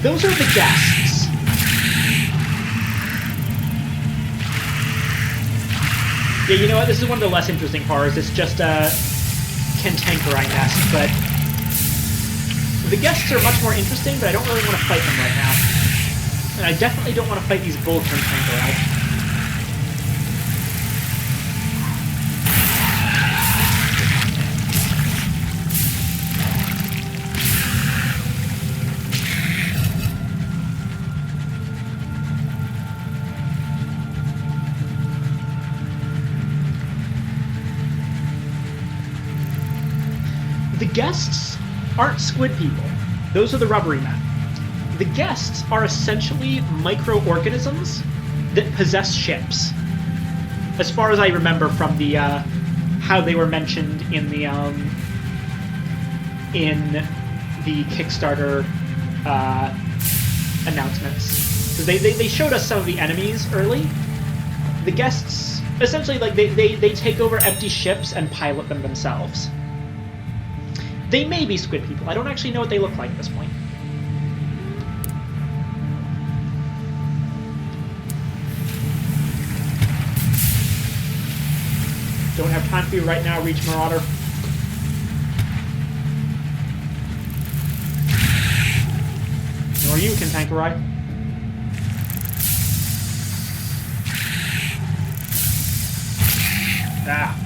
Those are the guests. Yeah, you know what? This is one of the less interesting horrors. It's just a Cantankerite nest, but the guests are much more interesting, but I don't really want to fight them right now. And I definitely don't want to fight these bull Cantankerite. The guests aren't squid people. Those are the rubbery men. The guests are essentially microorganisms that possess ships. As far as I remember from the how they were mentioned in the Kickstarter announcements. They showed us some of the enemies early. The guests essentially like they take over empty ships and pilot them themselves. They may be squid people. I don't actually know what they look like at this point. Don't have time for you right now, Reach Marauder. Nor you, Cantankerite. Ah.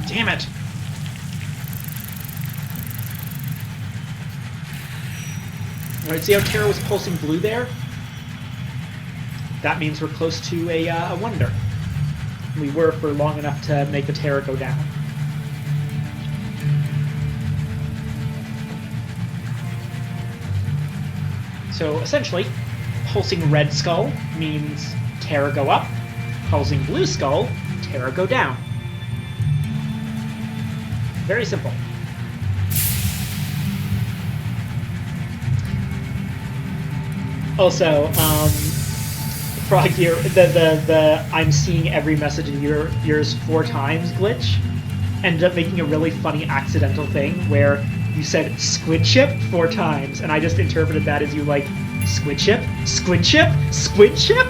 Damn it! Alright, see how Terra was pulsing blue there? That means we're close to a wonder. We were for long enough to make the Terra go down. So essentially, pulsing red skull means Terra go up, pulsing blue skull, Terra go down. Very simple. Also, Frog, the I'm seeing every message of yours 4 times glitch ended up making a really funny accidental thing where you said squid ship 4 times, and I just interpreted that as you like, squid ship? Squid ship? Squid ship?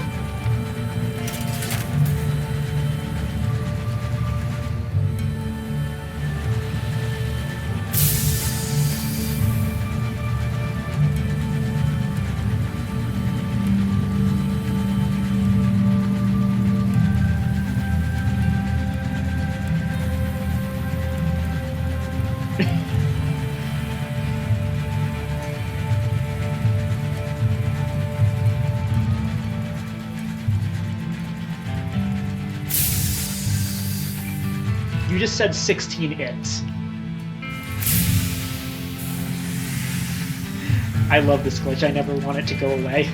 You just said 16 its. I love this glitch. I never want it to go away.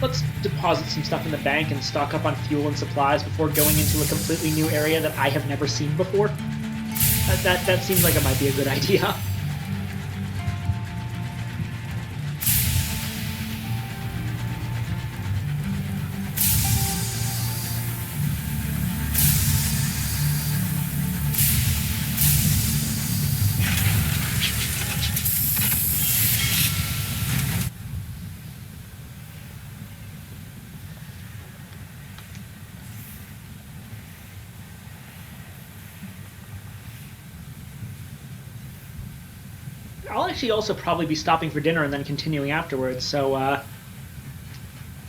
Let's deposit some stuff in the bank and stock up on fuel and supplies before going into a completely new area that I have never seen before. That seems like it might be a good idea. I'll actually also probably be stopping for dinner and then continuing afterwards, so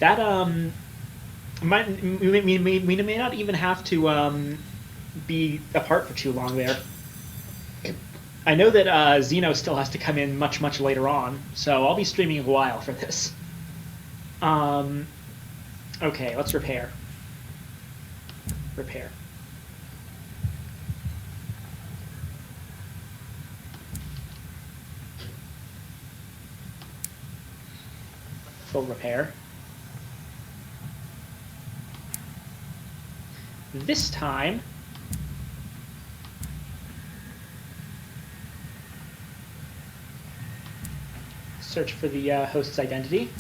that we may not even have to be apart for too long there. I know that Zeno still has to come in much later on, so I'll be streaming a while for this. Okay, let's repair. Repair. Full repair. This time, search for the host's identity.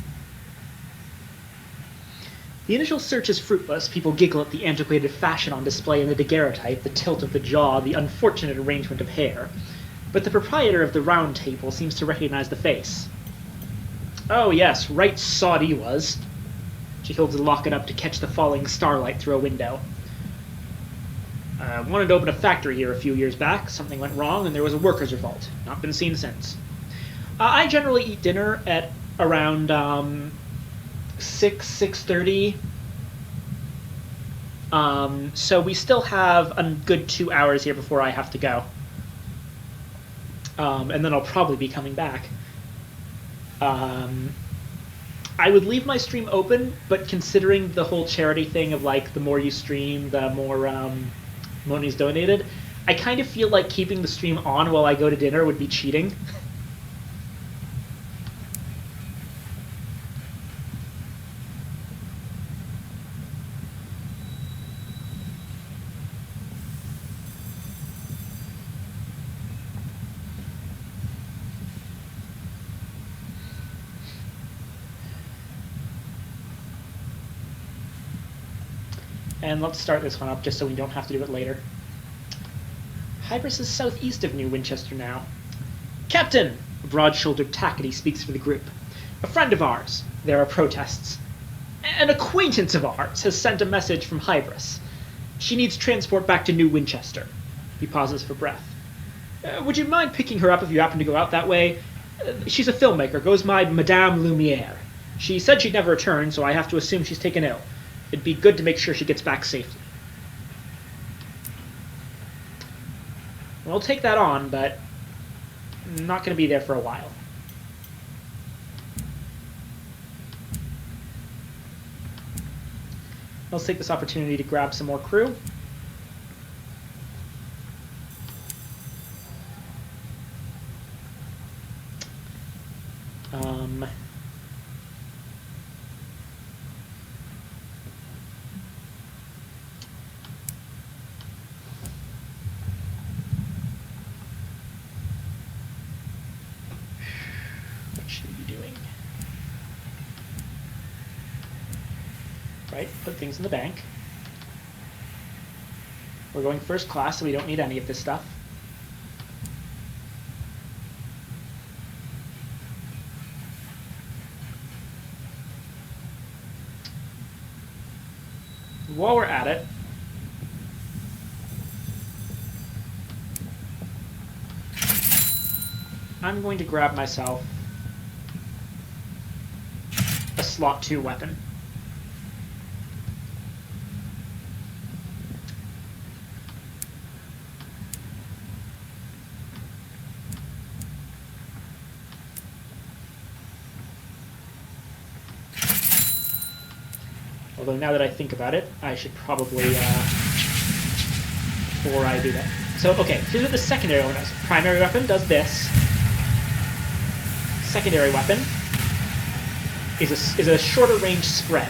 The initial search is fruitless. People giggle at the antiquated fashion on display in the daguerreotype, the tilt of the jaw, the unfortunate arrangement of hair. But the proprietor of the round table seems to recognize the face. Oh yes, right sod he was. She holds the locket up to catch the falling starlight through a window. Wanted to open a factory here a few years back. Something went wrong and there was a workers' revolt. Not been seen since. I generally eat dinner at around 6:30. So we still have a good 2 hours here before I have to go. And then I'll probably be coming back. I would leave my stream open, but considering the whole charity thing of like the more you stream, the more money's donated, I kind of feel like keeping the stream on while I go to dinner would be cheating. And let's start this one up just so we don't have to do it later. Hybris is southeast of New Winchester now. Captain! A broad-shouldered Tackety speaks for the group. A friend of ours. There are protests. An acquaintance of ours has sent a message from Hybris. She needs transport back to New Winchester. He pauses for breath. Would you mind picking her up if you happen to go out that way? She's a filmmaker, goes by Madame Lumiere. She said she'd never return, so I have to assume she's taken ill. It'd be good to make sure she gets back safely. We'll take that on, but I'm not going to be there for a while. Let's take this opportunity to grab some more crew. Right, put things in the bank. We're going first class, so we don't need any of this stuff. while we're at it, I'm going to grab myself a slot 2 weapon. Although now that I think about it, I should probably, before I do that. So, okay, here's what the secondary one does. Primary weapon does this. Secondary weapon is a shorter range spread.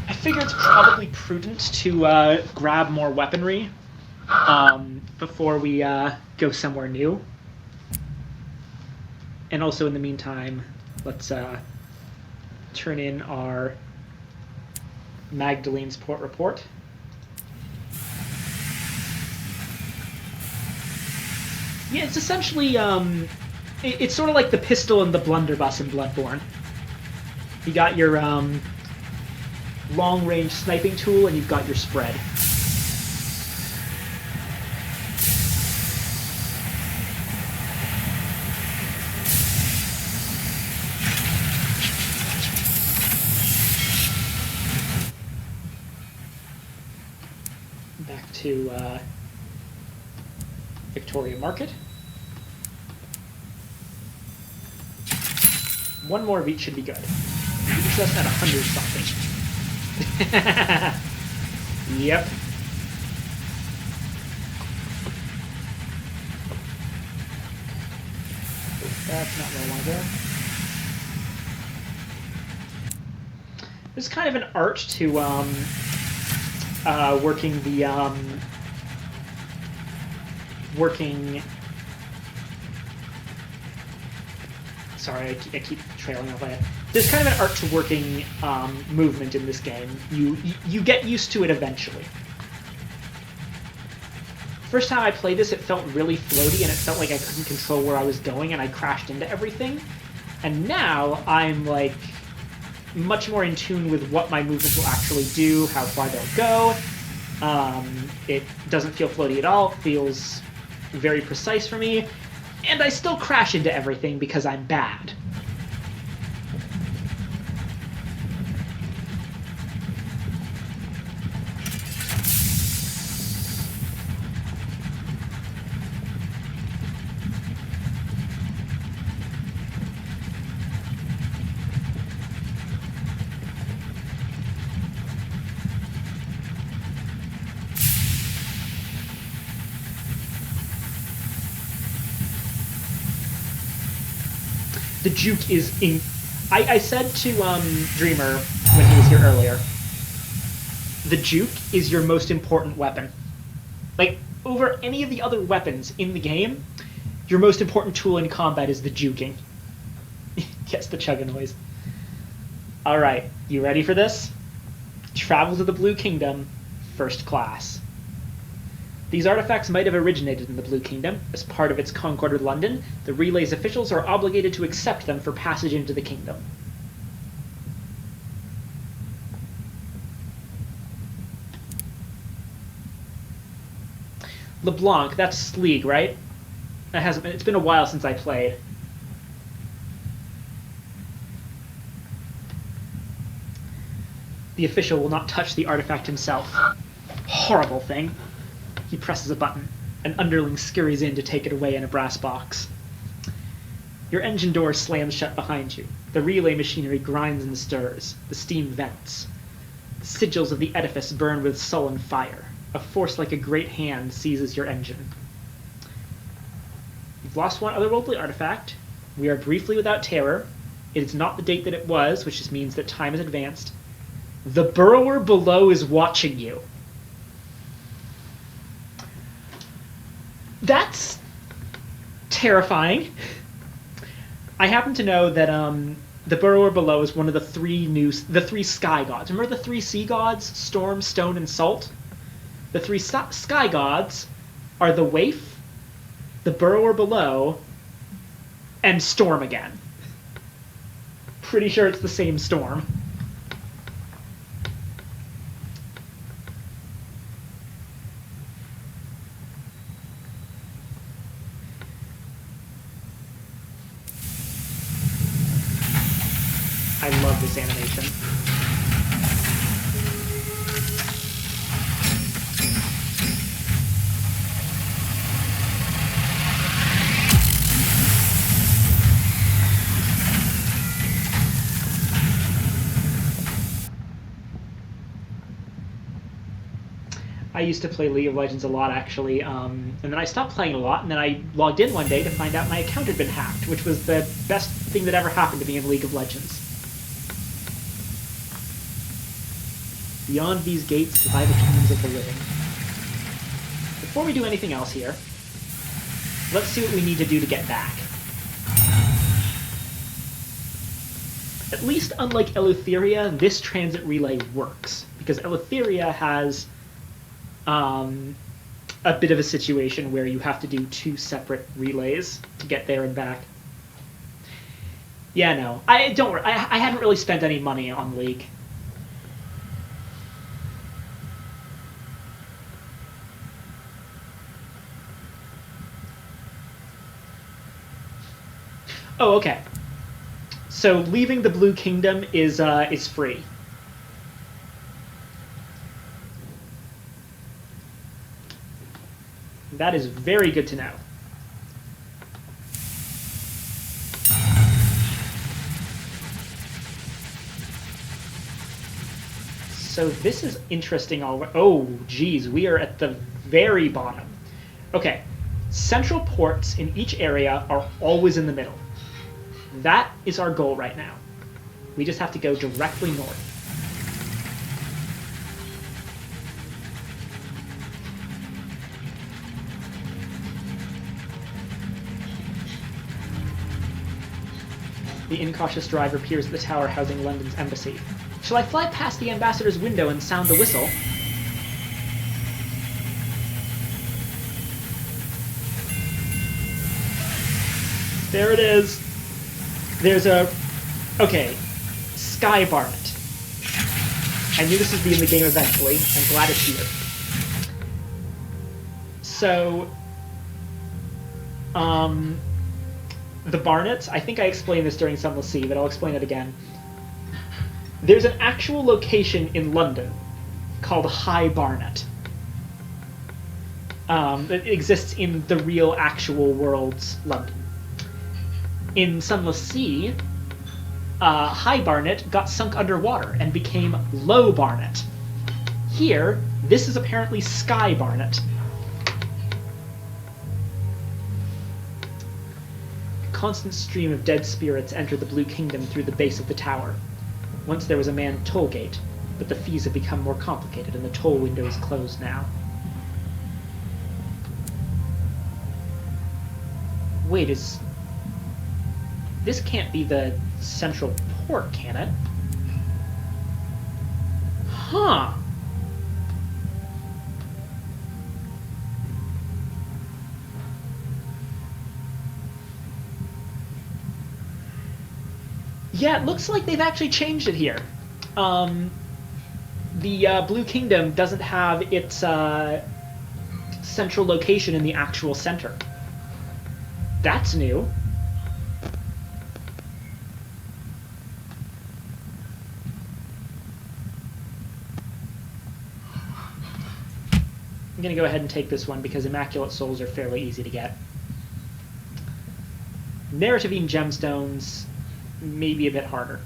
I figure it's probably prudent to grab more weaponry before we go somewhere new. And also in the meantime, let's turn in our Magdalene's port report. Yeah, it's essentially, it's sort of like the pistol and the blunderbuss in Bloodborne. You got your long-range sniping tool, and you've got your spread. Back to Victoria Market. One more of each should be good. It's just at 100 something. Yep. That's not where I want to go. There's kind of an art to working the Sorry, I keep trailing off. There's kind of an art to working movement in this game. You get used to it eventually. First time I played this, it felt really floaty, and it felt like I couldn't control where I was going, and I crashed into everything. And now I'm like much more in tune with what my movements will actually do, how far they'll go. It doesn't feel floaty at all. It feels very precise for me. And I still crash into everything because I'm bad. The juke is in... I said to Dreamer when he was here earlier, the juke is your most important weapon. Like, over any of the other weapons in the game, your most important tool in combat is the juking. Yes, the chugga noise. Alright, you ready for this? Travel to the Blue Kingdom, first class. These artifacts might have originated in the Blue Kingdom. As part of its concord with London, the Relay's officials are obligated to accept them for passage into the kingdom. LeBlanc, that's Sleeg, right? That hasn't been, it's been a while since I played. The official will not touch the artifact himself. Horrible thing. He presses a button. An underling scurries in to take it away in a brass box. Your engine door slams shut behind you. The relay machinery grinds and stirs. The steam vents. The sigils of the edifice burn with sullen fire. A force like a great hand seizes your engine. You've lost one otherworldly artifact. We are briefly without terror. It is not the date that it was, which just means that time has advanced. The burrower below is watching you. That's terrifying. I happen to know that the burrower below is one of the three sky gods. Remember the three sea gods? Storm, Stone, and Salt? The three sky gods are the waif, the burrower below, and storm again. Pretty sure it's the same storm. I love this animation. I used to play League of Legends a lot, actually, and then I stopped playing a lot, and then I logged in one day to find out my account had been hacked, which was the best thing that ever happened to me in League of Legends. Beyond these gates lie the kingdoms of the living. Before we do anything else here, let's see what we need to do to get back. At least unlike Eleutheria, this transit relay works, because Eleutheria has a bit of a situation where you have to do 2 separate relays to get there and back. Yeah, no. Don't worry. I hadn't really spent any money on League. Oh, okay. So leaving the Blue Kingdom is free. That is very good to know. So this is interesting. Oh, geez, we are at the very bottom. Okay, central ports in each area are always in the middle. That is our goal right now. We just have to go directly north. The incautious driver peers at the tower housing London's embassy. Shall I fly past the ambassador's window and sound the whistle? There it is. There's a... Okay. Sky Barnet. I knew this would be in the game eventually. I'm glad it's here. So... the Barnets, I think I explained this during Sunless Sea, but I'll explain it again. There's an actual location in London called High Barnet. It exists in the real, actual world's London. In Sunless Sea, High Barnet got sunk underwater and became Low Barnet. Here, this is apparently Sky Barnet. A constant stream of dead spirits entered the Blue Kingdom through the base of the tower. Once there was a manned toll gate, but the fees have become more complicated and the toll window is closed now. Wait, this can't be the central port, can it? Huh. Yeah, it looks like they've actually changed it here. The Blue Kingdom doesn't have its central location in the actual center. That's new. I'm going to go ahead and take this one because Immaculate Souls are fairly easy to get. Narrativine Gemstones may be a bit harder.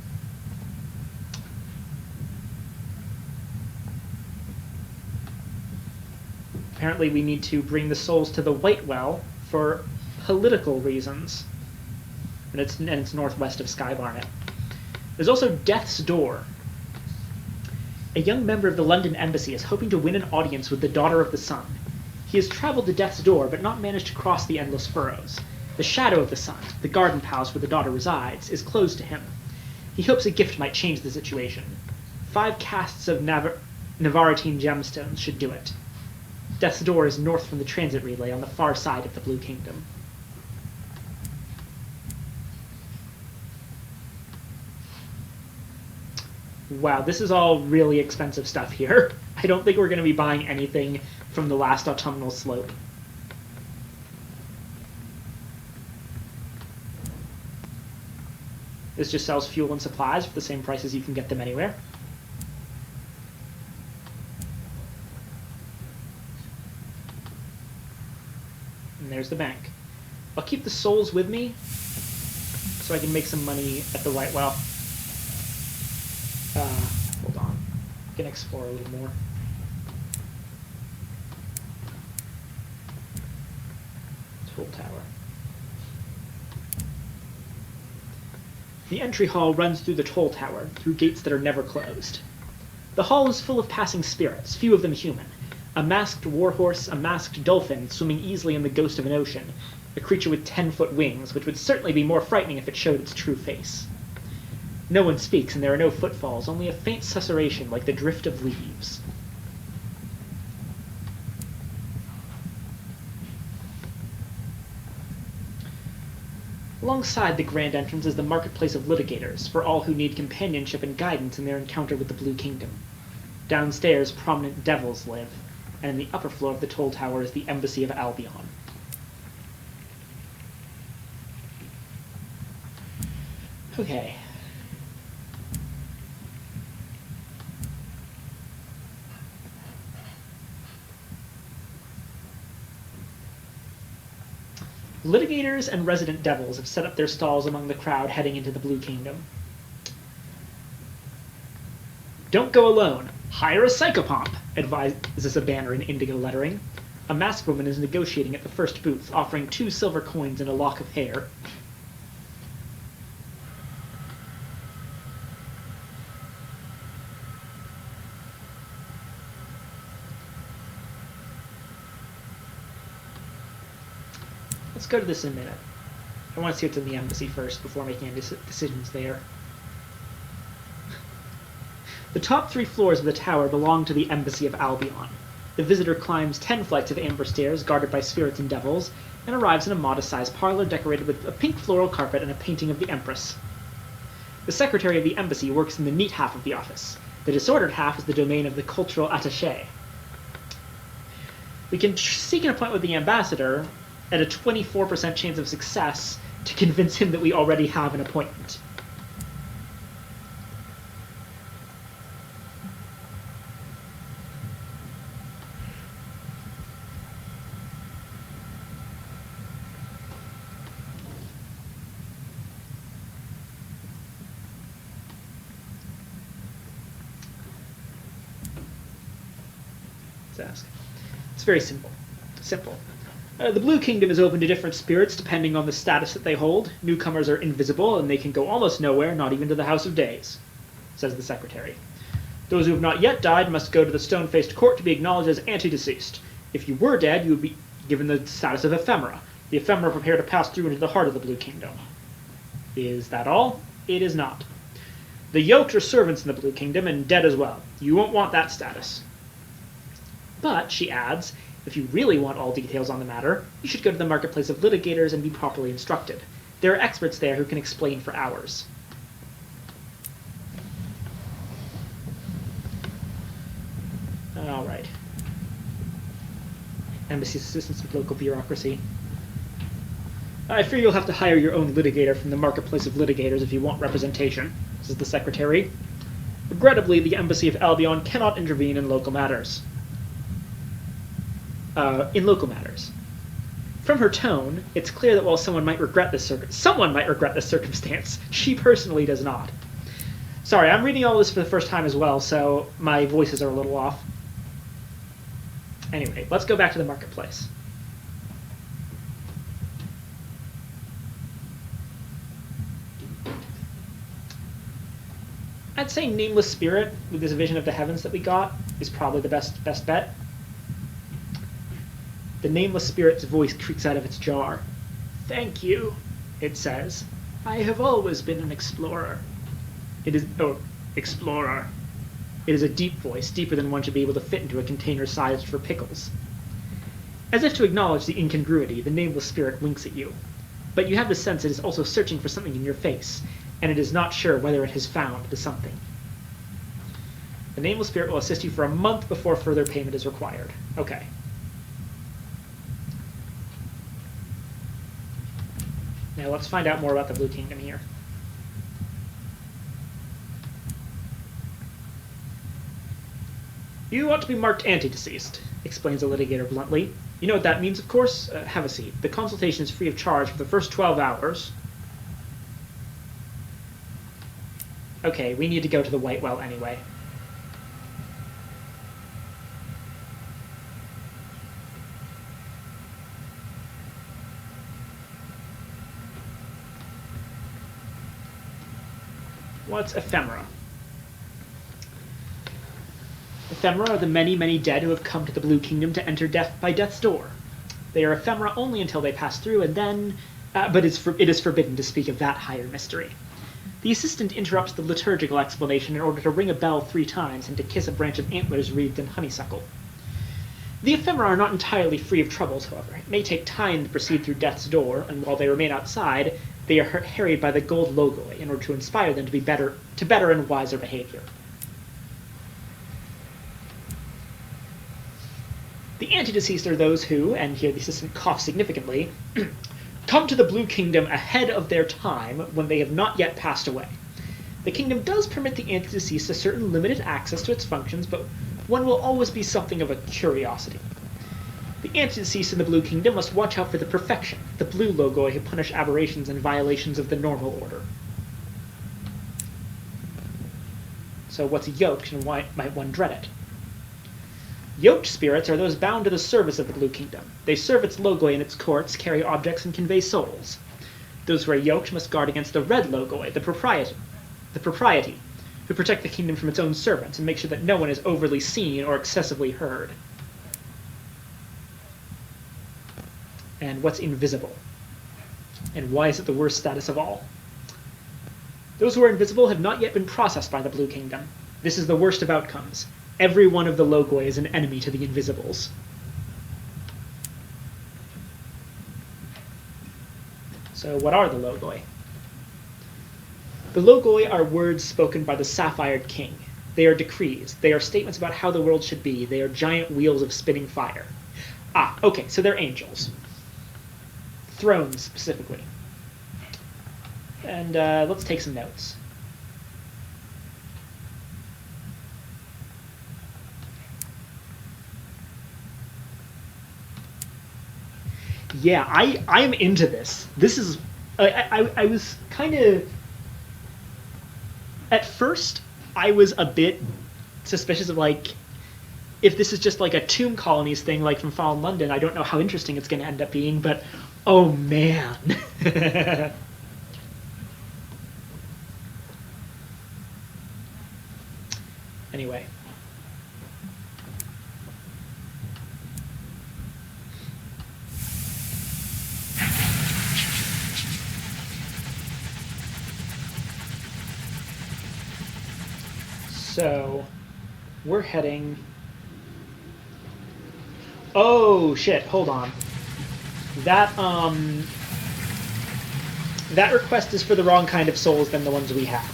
Apparently we need to bring the souls to the White Well for political reasons. And it's northwest of Sky Barnet. There's also Death's Door. A young member of the London Embassy is hoping to win an audience with the Daughter of the Sun. He has traveled to Death's Door, but not managed to cross the Endless Furrows. The Shadow of the Sun, the garden palace where the daughter resides, is closed to him. He hopes a gift might change the situation. 5 casts of Navarretine gemstones should do it. Death's Door is north from the transit relay on the far side of the Blue Kingdom. Wow, this is all really expensive stuff here. I don't think we're going to be buying anything from the last autumnal slope. This just sells fuel and supplies for the same prices you can get them anywhere. And there's the bank. I'll keep the souls with me so I can make some money at the White Well. Hold on. I can explore a little more. Toll Tower. The entry hall runs through the toll tower, through gates that are never closed. The hall is full of passing spirits, few of them human. A masked warhorse, a masked dolphin swimming easily in the ghost of an ocean, a creature with 10-foot wings, which would certainly be more frightening if it showed its true face. No one speaks, and there are no footfalls, only a faint susurration like the drift of leaves. Alongside the grand entrance is the marketplace of litigators, for all who need companionship and guidance in their encounter with the Blue Kingdom. Downstairs, prominent devils live, and in the upper floor of the toll tower is the Embassy of Albion. Okay. Litigators and resident devils have set up their stalls among the crowd heading into the Blue Kingdom. Don't go alone. Hire a psychopomp, advises a banner in indigo lettering. A masked woman is negotiating at the first booth, offering 2 silver coins and a lock of hair. Let's go to this in a minute. I want to see what's in the embassy first before making any decisions there. The top 3 floors of the tower belong to the Embassy of Albion. The visitor climbs 10 flights of amber stairs guarded by spirits and devils, and arrives in a modest-sized parlor decorated with a pink floral carpet and a painting of the Empress. The secretary of the embassy works in the neat half of the office. The disordered half is the domain of the cultural attaché. We can seek an appointment with the ambassador at a 24% chance of success to convince him that we already have an appointment. Let's ask. It's very simple. The Blue Kingdom is open to different spirits depending on the status that they hold. Newcomers are invisible, and they can go almost nowhere, not even to the House of Days, says the secretary. Those who have not yet died must go to the stone-faced court to be acknowledged as antedeceased. If you were dead, you would be given the status of ephemera. The ephemera prepare to pass through into the heart of the Blue Kingdom. Is that all? It is not. The yoked are servants in the Blue Kingdom, and dead as well. You won't want that status. But, she adds, if you really want all details on the matter, you should go to the marketplace of litigators and be properly instructed. There are experts there who can explain for hours. All right. Embassy's assistance with local bureaucracy. I fear you'll have to hire your own litigator from the marketplace of litigators if you want representation, says the secretary. Regrettably, the Embassy of Albion cannot intervene in local matters. From her tone, it's clear that while someone might regret this circumstance, she personally does not. Sorry, I'm reading all this for the first time as well, so my voices are a little off. Anyway, let's go back to the marketplace. I'd say Nameless Spirit, with this vision of the heavens that we got, is probably the best bet. The Nameless Spirit's voice creaks out of its jar. "Thank you," it says. "I have always been an explorer." Explorer. It is a deep voice, deeper than one should be able to fit into a container sized for pickles. As if to acknowledge the incongruity, the nameless spirit winks at you. But you have the sense it is also searching for something in your face, and it is not sure whether it has found the something. The nameless spirit will assist you for a month before further payment is required. Okay. Now let's find out more about the Blue Kingdom here. You ought to be marked anti-deceased, explains the litigator bluntly. You know what that means, of course? Have a seat. The consultation is free of charge for the first 12 hours. Okay, we need to go to the White Well anyway. What's ephemera? Ephemera are the many, many dead who have come to the Blue Kingdom to enter death by death's door. They are ephemera only until they pass through, and then... but it is forbidden to speak of that higher mystery. The assistant interrupts the liturgical explanation in order to ring a bell 3 times and to kiss a branch of antlers wreathed in honeysuckle. The ephemera are not entirely free of troubles, however. It may take time to proceed through death's door, and while they remain outside, they are harried by the gold logoi in order to inspire them to better and wiser behavior. The anti-deceased are those who, and here the assistant coughs significantly, come to the Blue Kingdom ahead of their time when they have not yet passed away. The kingdom does permit the anti-deceased a certain limited access to its functions, but one will always be something of a curiosity. The anti-deceased in the Blue Kingdom must watch out for the perfection, the blue logoi who punish aberrations and violations of the normal order. So what's yoked, and why might one dread it? Yoked spirits are those bound to the service of the Blue Kingdom. They serve its logoi in its courts, carry objects, and convey souls. Those who are yoked must guard against the red logoi, the propriety, who protect the kingdom from its own servants and make sure that no one is overly seen or excessively heard. And what's invisible? And why is it the worst status of all? Those who are invisible have not yet been processed by the Blue Kingdom. This is the worst of outcomes. Every one of the logoi is an enemy to the invisibles. So what are the logoi? The logoi are words spoken by the Sapphired King. They are decrees. They are statements about how the world should be. They are giant wheels of spinning fire. Ah, okay, so they're angels. Thrones, specifically. And let's take some notes. Yeah, I'm into this. This is... I was kind of... At first, I was a bit suspicious of, like, if this is just like a tomb colonies thing, like from Fallen London, I don't know how interesting it's going to end up being, but oh man. Anyway. So, we're heading... Oh, shit, hold on. That request is for the wrong kind of souls than the ones we have.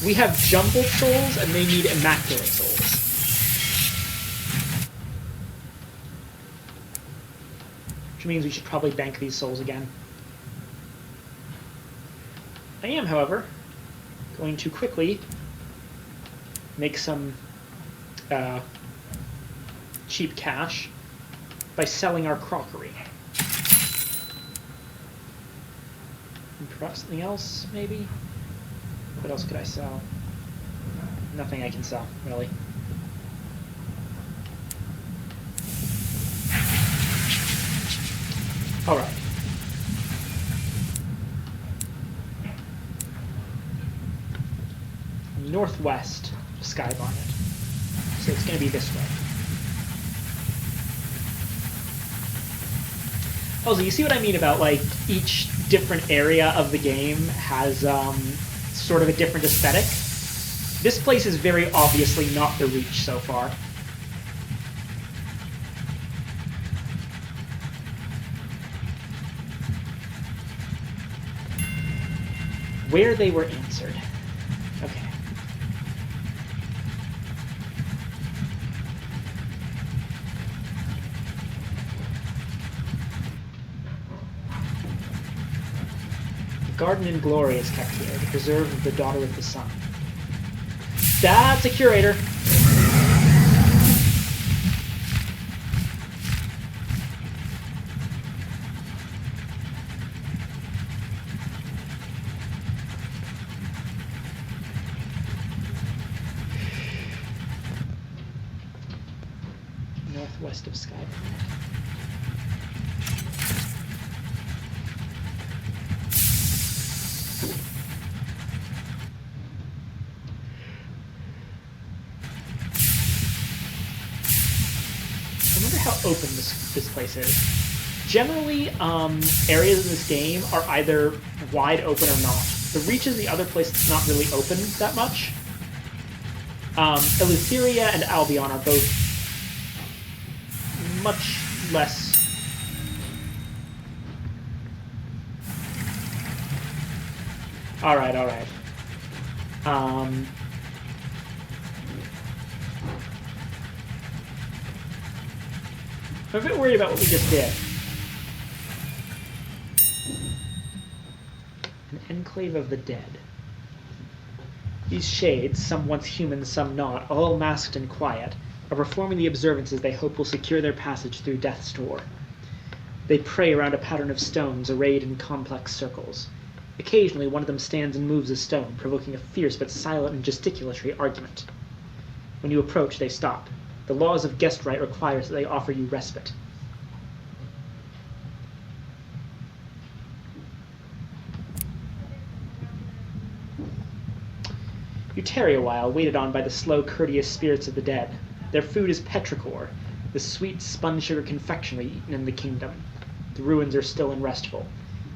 We have jumbled souls, and they need immaculate souls. Which means we should probably bank these souls again. I am, however, going to quickly make some cheap cash by selling our crockery. And perhaps something else, maybe? What else could I sell? Nothing I can sell, really. Alright. Northwest of Skybonnet. So it's going to be this way. Also, you see what I mean about, like, each different area of the game has sort of a different aesthetic? This place is very obviously not the Reach so far. Where they were answered. Okay. The Garden in Glory is kept here, the preserve of the Daughter of the Sun. That's a curator. Northwest of Skyplanet. I wonder how open this place is. Generally, areas in this game are either wide open or not. The Reach is the other place that's not really open that much. Eleutheria and Albion are both much less. Alright. I'm a bit worried about what we just did. An enclave of the dead. These shades, some once human, some not, all masked and quiet, are performing the observances they hope will secure their passage through death's door. They pray around a pattern of stones arrayed in complex circles. Occasionally one of them stands and moves a stone, provoking a fierce but silent and gesticulatory argument. When you approach, they stop. The laws of guest right requires that they offer you respite. You tarry a while, waited on by the slow, courteous spirits of the dead. Their food is petrichor, the sweet spun-sugar confectionery eaten in the kingdom. The ruins are still and restful.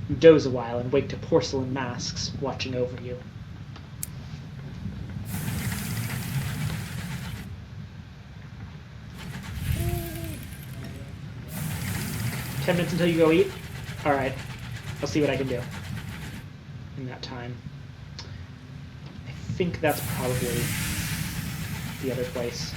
You doze a while and wake to porcelain masks watching over you. "10 minutes until you go eat?" Alright. I'll see what I can do in that time. I think that's probably the other place.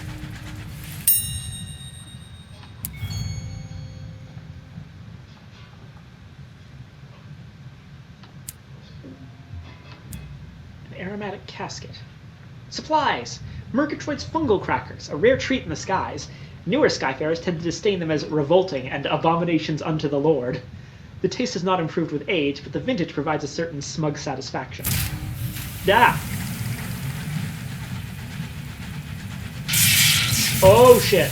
An aromatic casket. Supplies! Murgatroyd's fungal crackers, a rare treat in the skies. Newer Skyfarers tend to disdain them as revolting and abominations unto the Lord. The taste has not improved with age, but the vintage provides a certain smug satisfaction. Ah! Oh, shit.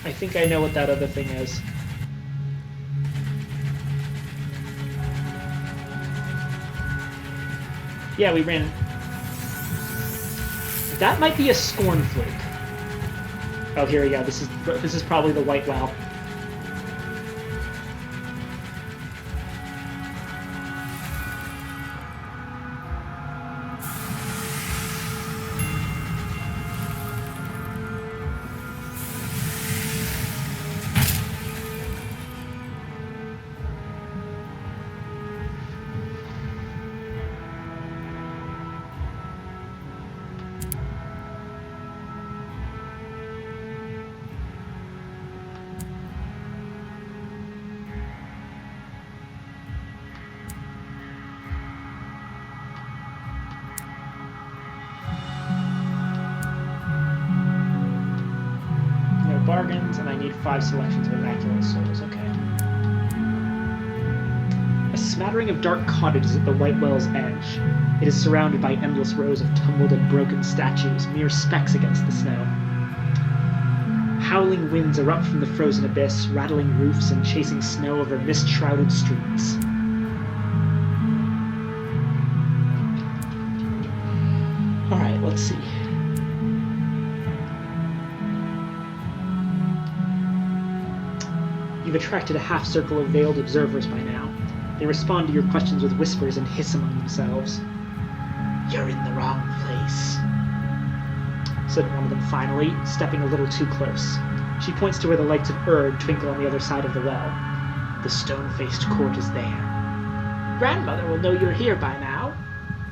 I think I know what that other thing is. Yeah, we ran. That might be a Scorn Fluke. Oh, here we go. This is probably the White Well. Bargains, and I need 5 selections of Immaculate Souls. Okay. A smattering of dark cottages at the White Well's edge. It is surrounded by endless rows of tumbled and broken statues, mere specks against the snow. Howling winds erupt from the frozen abyss, rattling roofs and chasing snow over mist-shrouded streets. Alright, let's see. You've attracted a half-circle of veiled observers by now. They respond to your questions with whispers and hiss among themselves. "You're in the wrong place," said one of them finally, stepping a little too close. She points to where the lights of Erd twinkle on the other side of the well. "The stone-faced court is there." "Grandmother will know you're here by now,"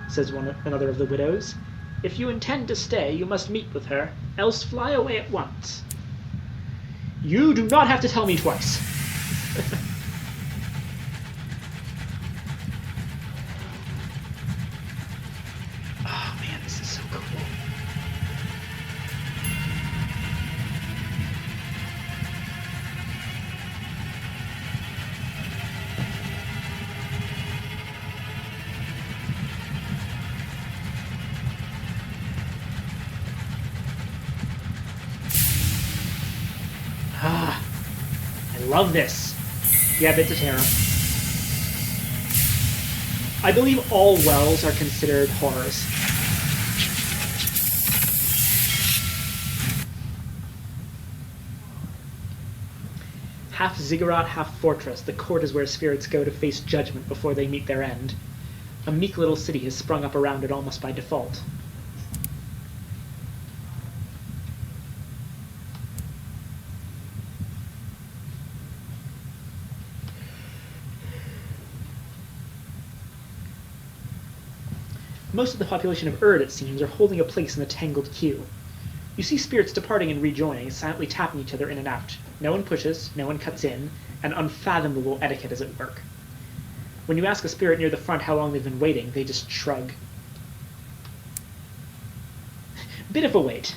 says another of the widows. "If you intend to stay, you must meet with her, else fly away at once." "You do not have to tell me twice." Oh man, this is so cool. Ah, I love this. Yeah, bits of terror. I believe all wells are considered horrors. Half ziggurat, half fortress, the court is where spirits go to face judgment before they meet their end. A meek little city has sprung up around it almost by default. Most of the population of Erd, it seems, are holding a place in the tangled queue. You see spirits departing and rejoining, silently tapping each other in and out. No one pushes, no one cuts in, and unfathomable etiquette is at work. When you ask a spirit near the front how long they've been waiting, they just shrug. Bit of a wait.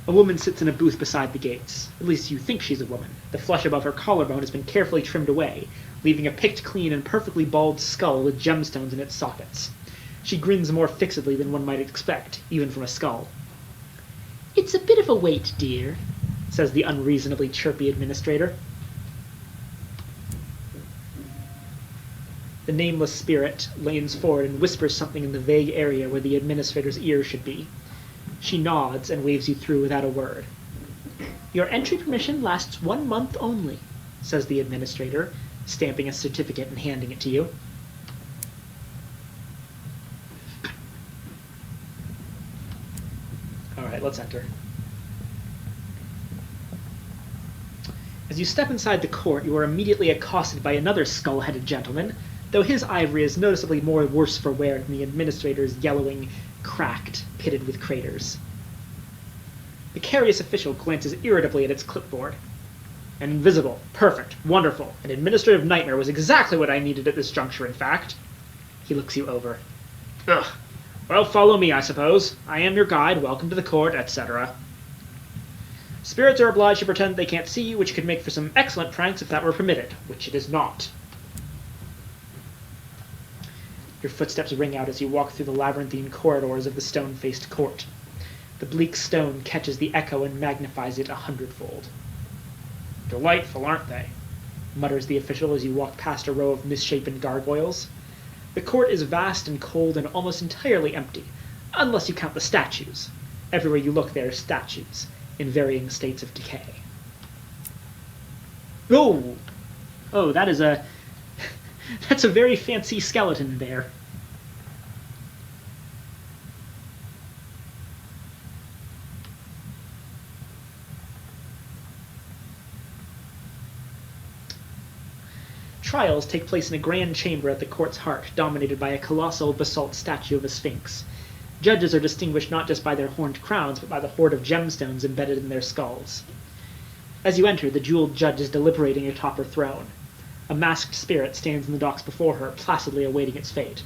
A woman sits in a booth beside the gates. At least you think she's a woman. The flesh above her collarbone has been carefully trimmed away, leaving a picked clean and perfectly bald skull with gemstones in its sockets. She grins more fixedly than one might expect, even from a skull. "It's a bit of a wait, dear," says the unreasonably chirpy administrator. The nameless spirit leans forward and whispers something in the vague area where the administrator's ear should be. She nods and waves you through without a word. "Your entry permission lasts 1 month only," says the administrator, stamping a certificate and handing it to you. Alright, let's enter. As you step inside the court, you are immediately accosted by another skull-headed gentleman, though his ivory is noticeably more worse for wear than the administrator's yellowing, cracked, pitted with craters. The curious official glances irritably at its clipboard. "Invisible. Perfect. Wonderful. An administrative nightmare was exactly what I needed at this juncture, in fact." He looks you over. "Ugh. Well, follow me, I suppose. I am your guide. Welcome to the court, etc. Spirits are obliged to pretend they can't see you, which could make for some excellent pranks if that were permitted, which it is not." Your footsteps ring out as you walk through the labyrinthine corridors of the stone-faced court. The bleak stone catches the echo and magnifies it 100-fold. "Delightful, aren't they?" mutters the official as you walk past a row of misshapen gargoyles. The court is vast and cold and almost entirely empty, unless you count the statues. Everywhere you look there are statues, in varying states of decay. Oh! Oh, that is a... That's a very fancy skeleton there. Trials take place in a grand chamber at the court's heart, dominated by a colossal basalt statue of a sphinx. Judges are distinguished not just by their horned crowns, but by the hoard of gemstones embedded in their skulls. As you enter, the jeweled judge is deliberating atop her throne. A masked spirit stands in the docks before her, placidly awaiting its fate.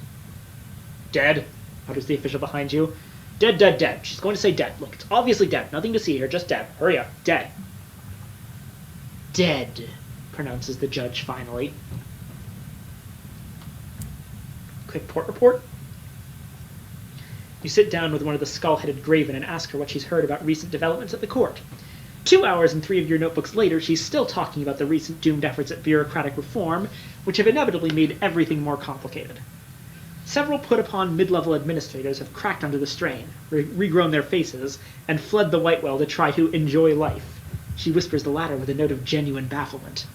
"Dead," mutters the official behind you. "Dead, dead, dead. She's going to say dead. Look, it's obviously dead. Nothing to see here, just dead. Hurry up. Dead." "Dead," pronounces the judge finally. Quick port report. You sit down with one of the skull-headed graven and ask her what she's heard about recent developments at the court. 2 hours and 3 of your notebooks later, she's still talking about the recent doomed efforts at bureaucratic reform, which have inevitably made everything more complicated. Several put-upon mid-level administrators have cracked under the strain, regrown their faces, and fled the Whitewell to try to enjoy life. She whispers the latter with a note of genuine bafflement.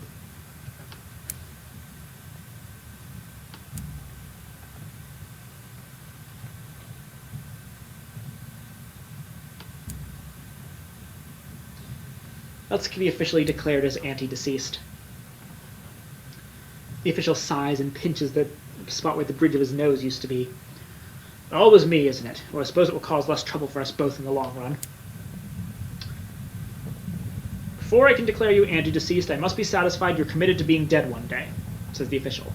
Let's be officially declared as anti-deceased. The official sighs and pinches the spot where the bridge of his nose used to be. Always me, isn't it? Well, I suppose it will cause less trouble for us both in the long run. Before I can declare you anti-deceased, I must be satisfied you're committed to being dead one day, says the official.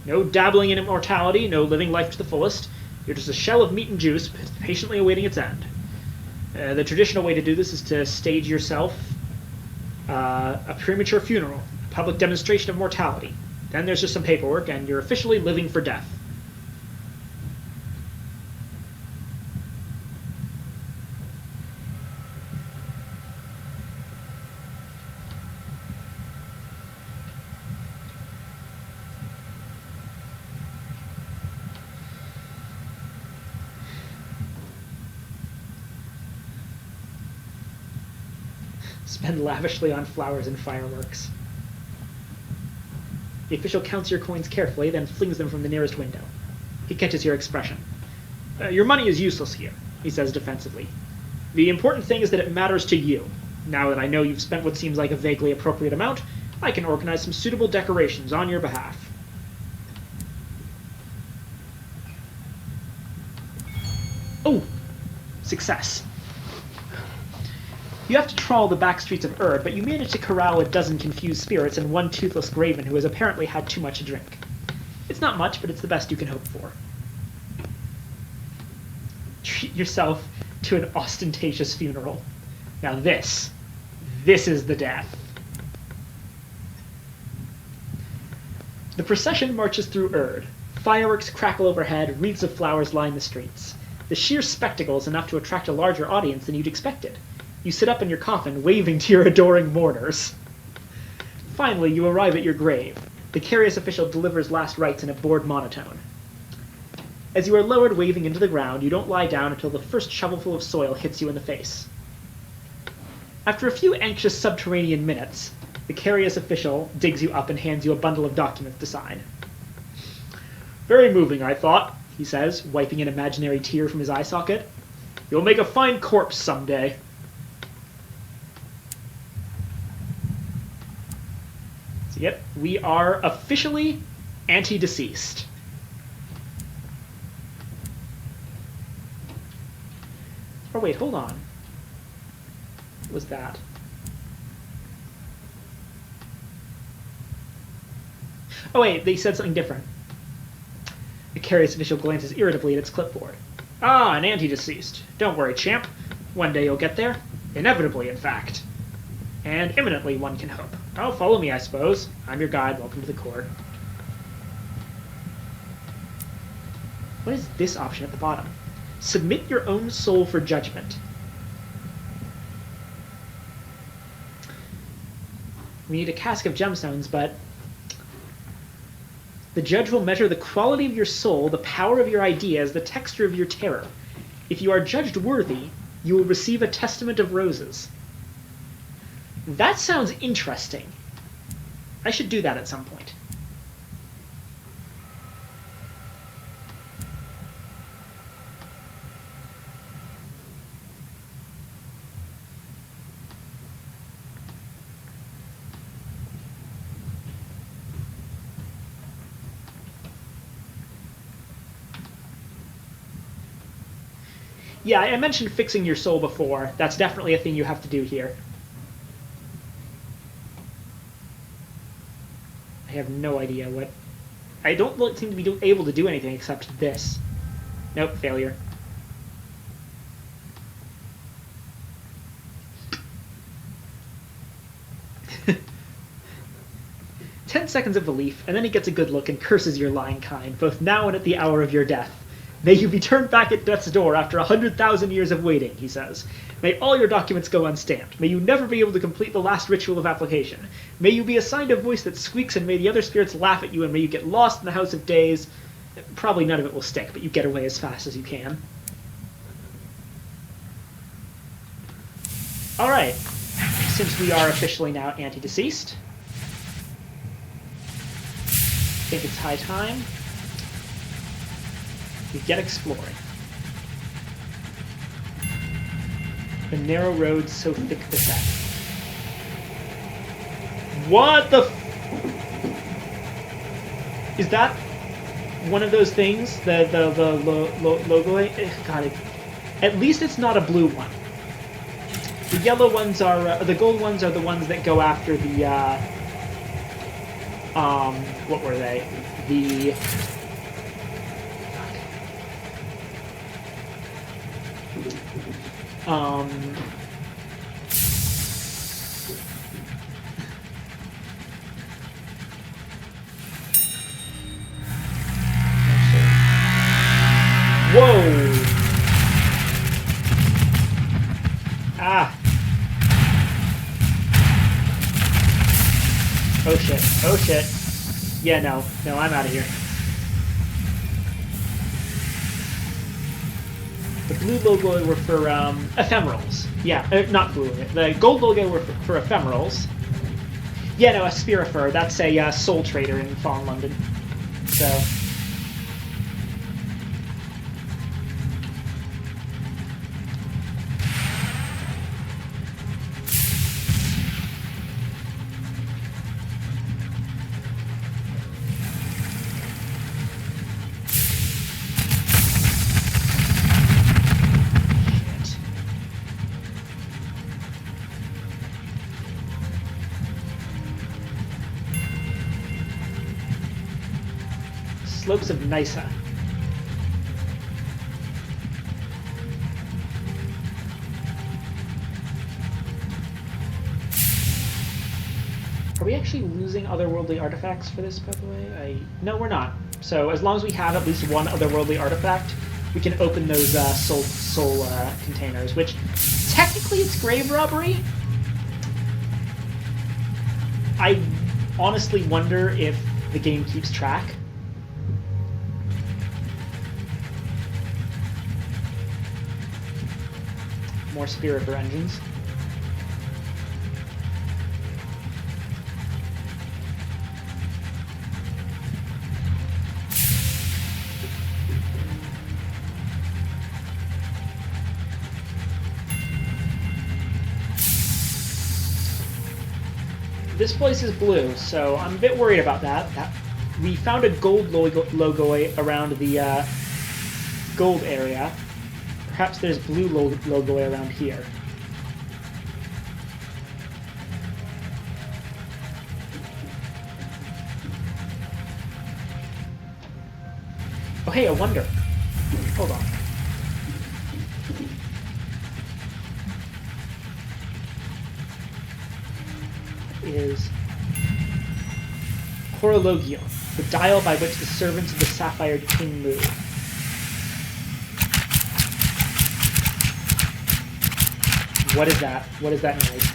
No dabbling in immortality, no living life to the fullest. You're just a shell of meat and juice, patiently awaiting its end. The traditional way to do this is to stage yourself a premature funeral, a public demonstration of mortality. Then there's just some paperwork, and you're officially living for death. Spend lavishly on flowers and fireworks. The official counts your coins carefully, then flings them from the nearest window. He catches your expression. Your money is useless here, he says defensively. The important thing is that it matters to you. Now that I know you've spent what seems like a vaguely appropriate amount, I can organize some suitable decorations on your behalf. Oh! Success. You have to trawl the back streets of Erd, but you manage to corral a dozen confused spirits and one toothless graven who has apparently had too much to drink. It's not much, but it's the best you can hope for. Treat yourself to an ostentatious funeral. Now this is the death. The procession marches through Erd. Fireworks crackle overhead, wreaths of flowers line the streets. The sheer spectacle is enough to attract a larger audience than you'd expected. You sit up in your coffin, waving to your adoring mourners. Finally, you arrive at your grave. The curious official delivers last rites in a bored monotone. As you are lowered waving into the ground, you don't lie down until the first shovelful of soil hits you in the face. After a few anxious subterranean minutes, the curious official digs you up and hands you a bundle of documents to sign. Very moving, I thought, he says, wiping an imaginary tear from his eye socket. You'll make a fine corpse someday. Yep, we are officially anti-deceased. Oh wait, hold on. What was that? Oh wait, they said something different. The curious official glances irritably at its clipboard. Ah, an anti-deceased. Don't worry, champ. One day you'll get there. Inevitably, in fact. And imminently, one can hope. Oh, follow me, I suppose. I'm your guide. Welcome to the court. What is this option at the bottom? Submit your own soul for judgment. We need a cask of gemstones, but the judge will measure the quality of your soul, the power of your ideas, the texture of your terror. If you are judged worthy, you will receive a testament of roses. That sounds interesting. I should do that at some point. Yeah, I mentioned fixing your soul before. That's definitely a thing you have to do here. I have no idea what... I don't seem to be able to do anything except this. Nope, failure. Ten seconds of relief, and then he gets a good look and curses your lying kind, both now and at the hour of your death. May you be turned back at death's door after 100,000 years of waiting, he says. May all your documents go unstamped. May you never be able to complete the last ritual of application. May you be assigned a voice that squeaks, and may the other spirits laugh at you, and may you get lost in the House of Days. probably none of it will stick, but you get away as fast as you can. Alright, since we are officially now anti-deceased, I think it's high time we get exploring. The narrow roads so thick beset. What the is that one of those things? The logo? God, at least it's not a blue one. The yellow ones are the gold ones are the ones that go after the what were they? The whoa! Ah! Oh shit! Oh shit! Yeah, no, I'm out of here. The blue logo were for ephemerals. Yeah, not blue. The gold logo were for ephemerals. Yeah, no, a Spirifer. That's a soul trader in Fallen London. So. Slopes of Nysa. Are we actually losing otherworldly artifacts for this, by the way? No, we're not. So as long as we have at least one otherworldly artifact, we can open those soul containers, which technically it's grave robbery. I honestly wonder if the game keeps track. More Spirifer engines. This place is blue, so I'm a bit worried about that. We found a gold logo around the gold area. Perhaps there's blue logo around here. Oh hey, a wonder. Hold on. Is Horologion, the dial by which the servants of the Sapphire King move. What is that? What is that noise?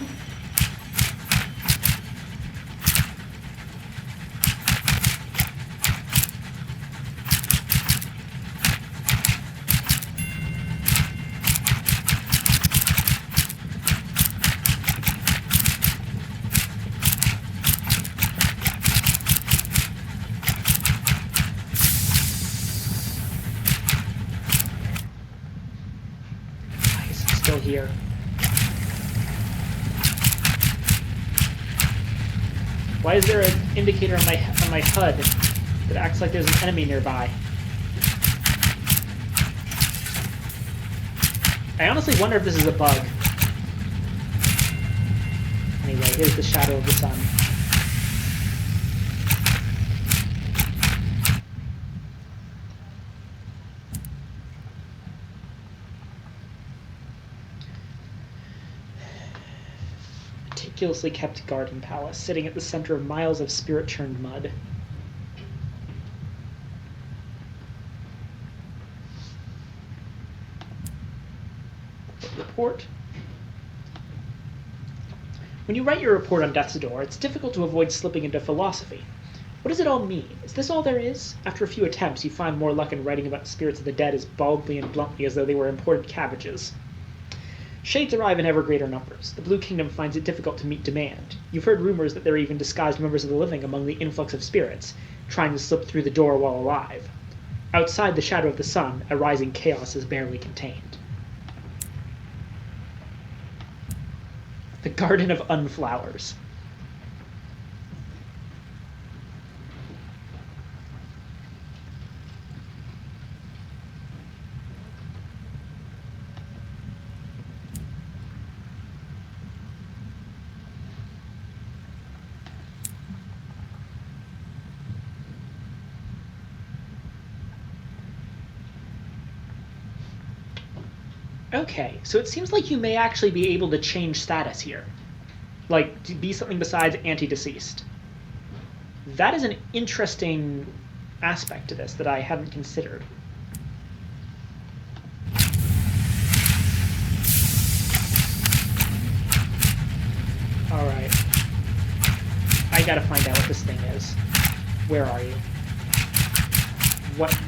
Why is it still here? Why is there an indicator on my HUD that acts like there's an enemy nearby? I honestly wonder if this is a bug. Anyway, here's the shadow of the sun. Meticulously kept garden palace, sitting at the center of miles of spirit-churned mud. Report. When you write your report on Death's Door, it's difficult to avoid slipping into philosophy. What does it all mean? Is this all there is? After a few attempts, you find more luck in writing about the spirits of the dead as baldly and bluntly as though they were imported cabbages. Shades arrive in ever greater numbers. The Blue Kingdom finds it difficult to meet demand. You've heard rumors that there are even disguised members of the living among the influx of spirits, trying to slip through the door while alive. Outside the shadow of the sun, a rising chaos is barely contained. The Garden of Unflowers. Okay, so it seems like you may actually be able to change status here. Like, to be something besides anti-deceased. That is an interesting aspect to this that I hadn't considered. Alright. I gotta find out what this thing is. Where are you? What...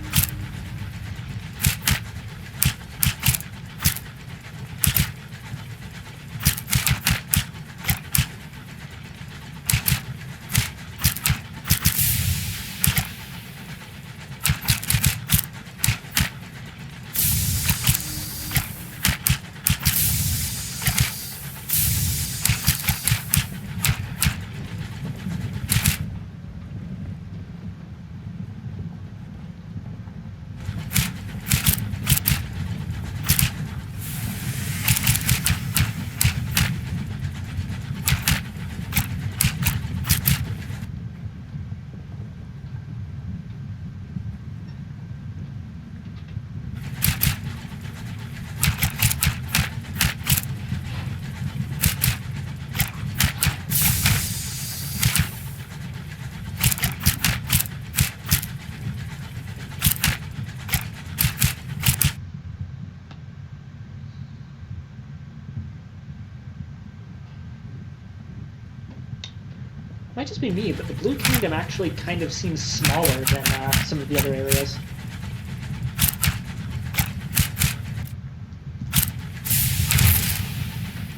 Might just be me, but the Blue Kingdom actually kind of seems smaller than some of the other areas.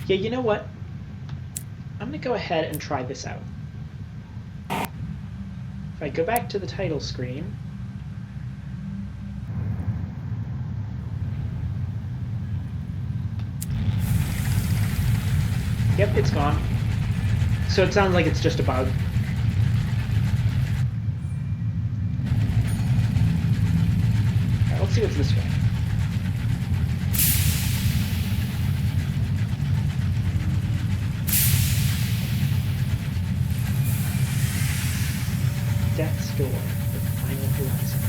Yeah, you know what? I'm going to go ahead and try this out. If I go back to the title screen... Yep, it's gone. So it sounds like it's just a bug. Alright, let's see what's this way. Death's Door, the final horizon.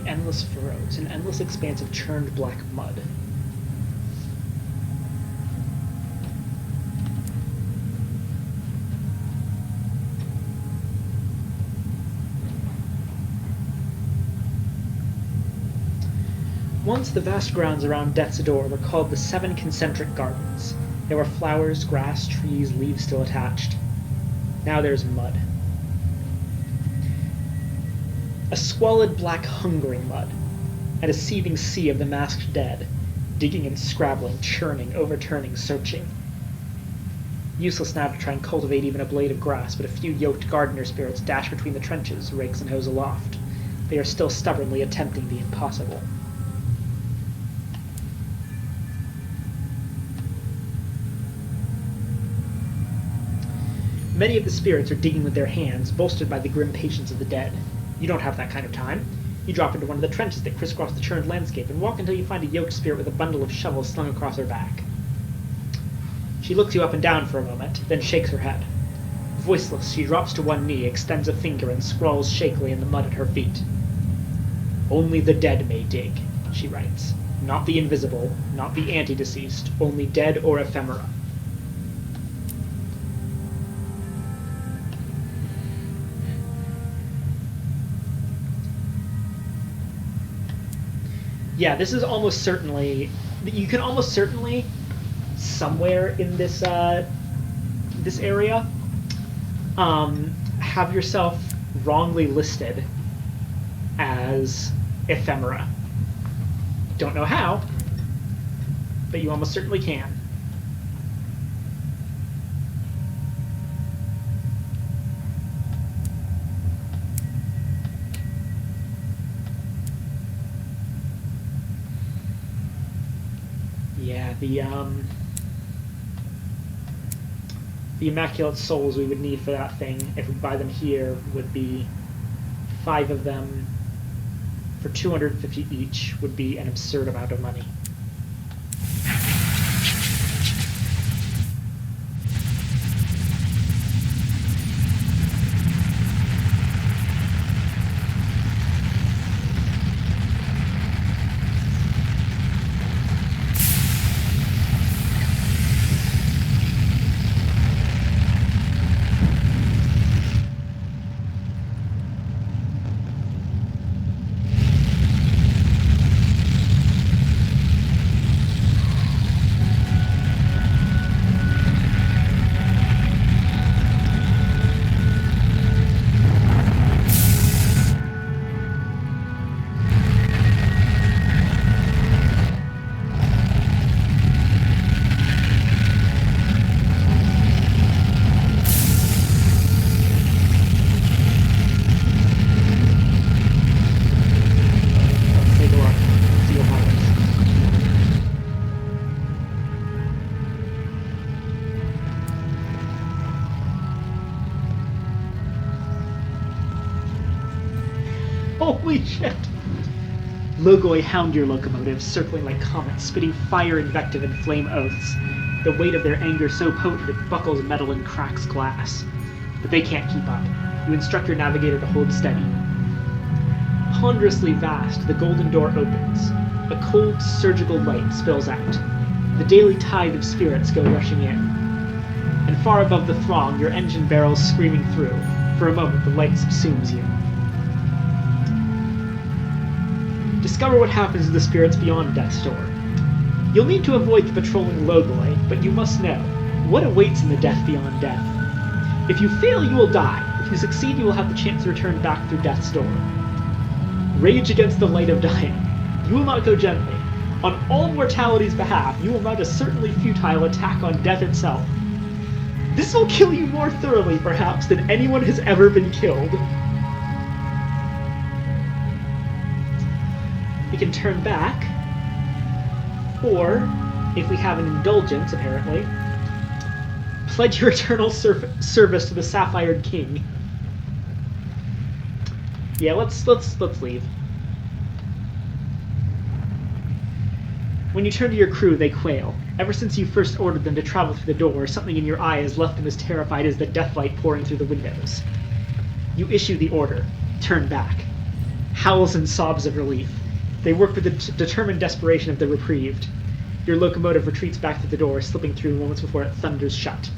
Endless furrows, an endless expanse of churned black mud. Once the vast grounds around Death's Door were called the Seven Concentric Gardens. There were flowers, grass, trees, leaves still attached. Now there's mud. A squalid black hungering mud, and a seething sea of the masked dead, digging and scrabbling, churning, overturning, searching. Useless now to try and cultivate even a blade of grass, but a few yoked gardener spirits dash between the trenches, rakes and hoes aloft. They are still stubbornly attempting the impossible. Many of the spirits are digging with their hands, bolstered by the grim patience of the dead. You don't have that kind of time. You drop into one of the trenches that crisscross the churned landscape and walk until you find a yoked spirit with a bundle of shovels slung across her back. She looks you up and down for a moment, then shakes her head. Voiceless, she drops to one knee, extends a finger, and scrawls shakily in the mud at her feet. "Only the dead may dig," she writes. "Not the invisible, not the anti-deceased, only dead or ephemera. Yeah, this is almost certainly... You can almost certainly, somewhere in this, this area, have yourself wrongly listed as ephemera. Don't know how, but you almost certainly can. Yeah, the Immaculate Souls we would need for that thing, if we buy them here, would be 5 of them for 250 each, would be an absurd amount of money. Holy shit! Logoi hound your locomotives, circling like comets, spitting fire invective and flame oaths. The weight of their anger so potent it buckles metal and cracks glass. But they can't keep up. You instruct your navigator to hold steady. Ponderously vast, the golden door opens. A cold, surgical light spills out. The daily tide of spirits go rushing in. And far above the throng, your engine barrels screaming through. For a moment, the light subsumes you. Discover what happens to the spirits beyond Death's Door. You'll need to avoid the patrolling Logoi, but you must know what awaits in the death beyond death. If you fail, you will die. If you succeed, you will have the chance to return back through Death's Door. Rage against the light of dying. You will not go gently. On all mortality's behalf, you will mount a certainly futile attack on death itself. This will kill you more thoroughly, perhaps, than anyone has ever been killed. We can turn back, or, if we have an indulgence, apparently, pledge your eternal service to the Sapphired King. Yeah, let's leave. When you turn to your crew, they quail. Ever since you first ordered them to travel through the door, something in your eye has left them as terrified as the deathlight pouring through the windows. You issue the order. Turn back. Howls and sobs of relief. They work with the determined desperation of the reprieved. Your locomotive retreats back through the door, slipping through moments before it thunders shut.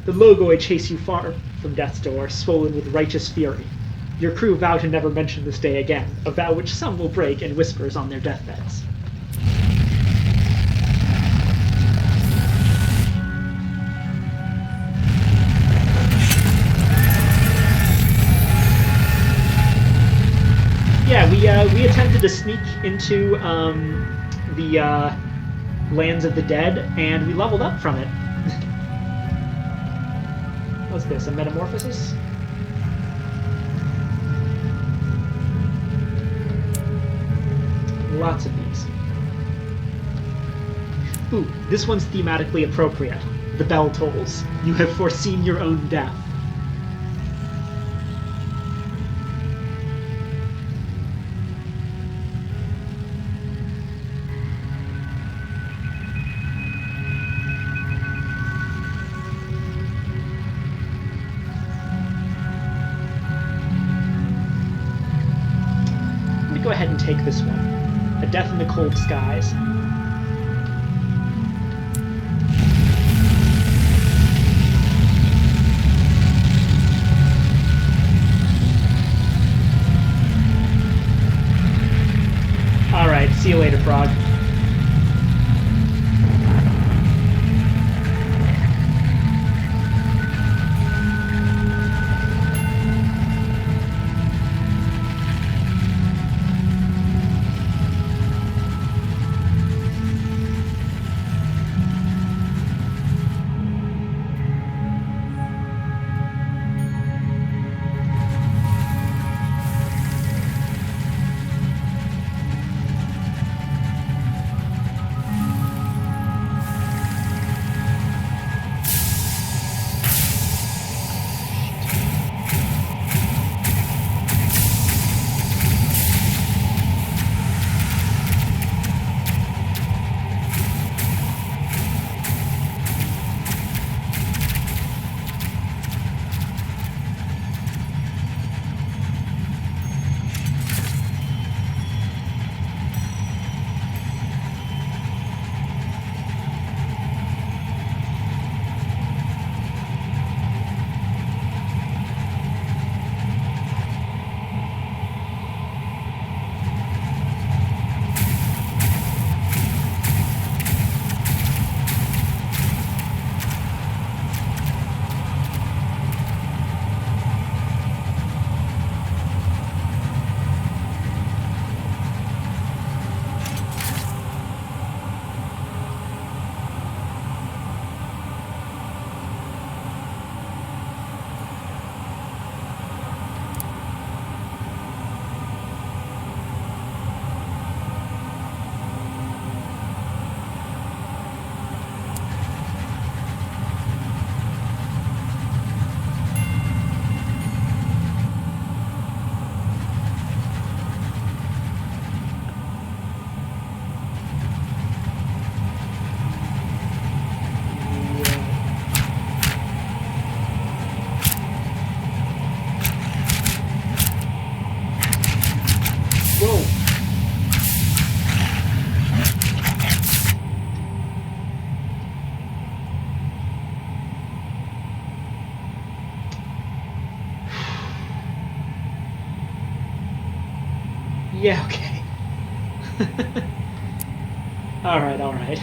The Logoi chase you far from Death's Door, swollen with righteous fury. Your crew vow to never mention this day again, a vow which some will break in whispers on their deathbeds. Yeah, we attempted to sneak into the lands of the dead, and we leveled up from it. What's this, a metamorphosis? Lots of these. Ooh, this one's thematically appropriate. The bell tolls. You have foreseen your own death. Let me go ahead and take this one. A Death in the Cold Skies. Yeah, okay. Alright, alright.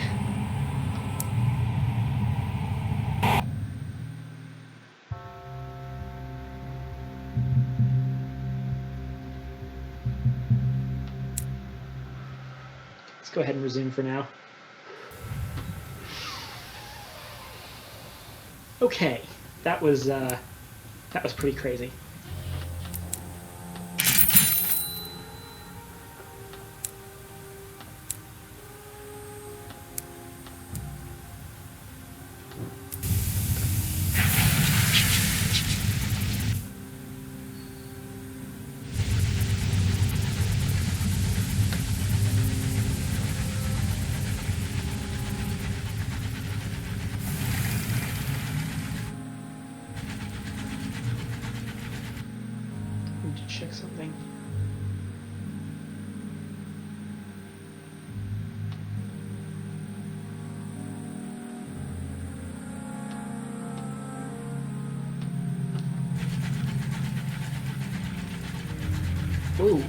Let's go ahead and resume for now. Okay, that was pretty crazy. Need to check something. Ooh.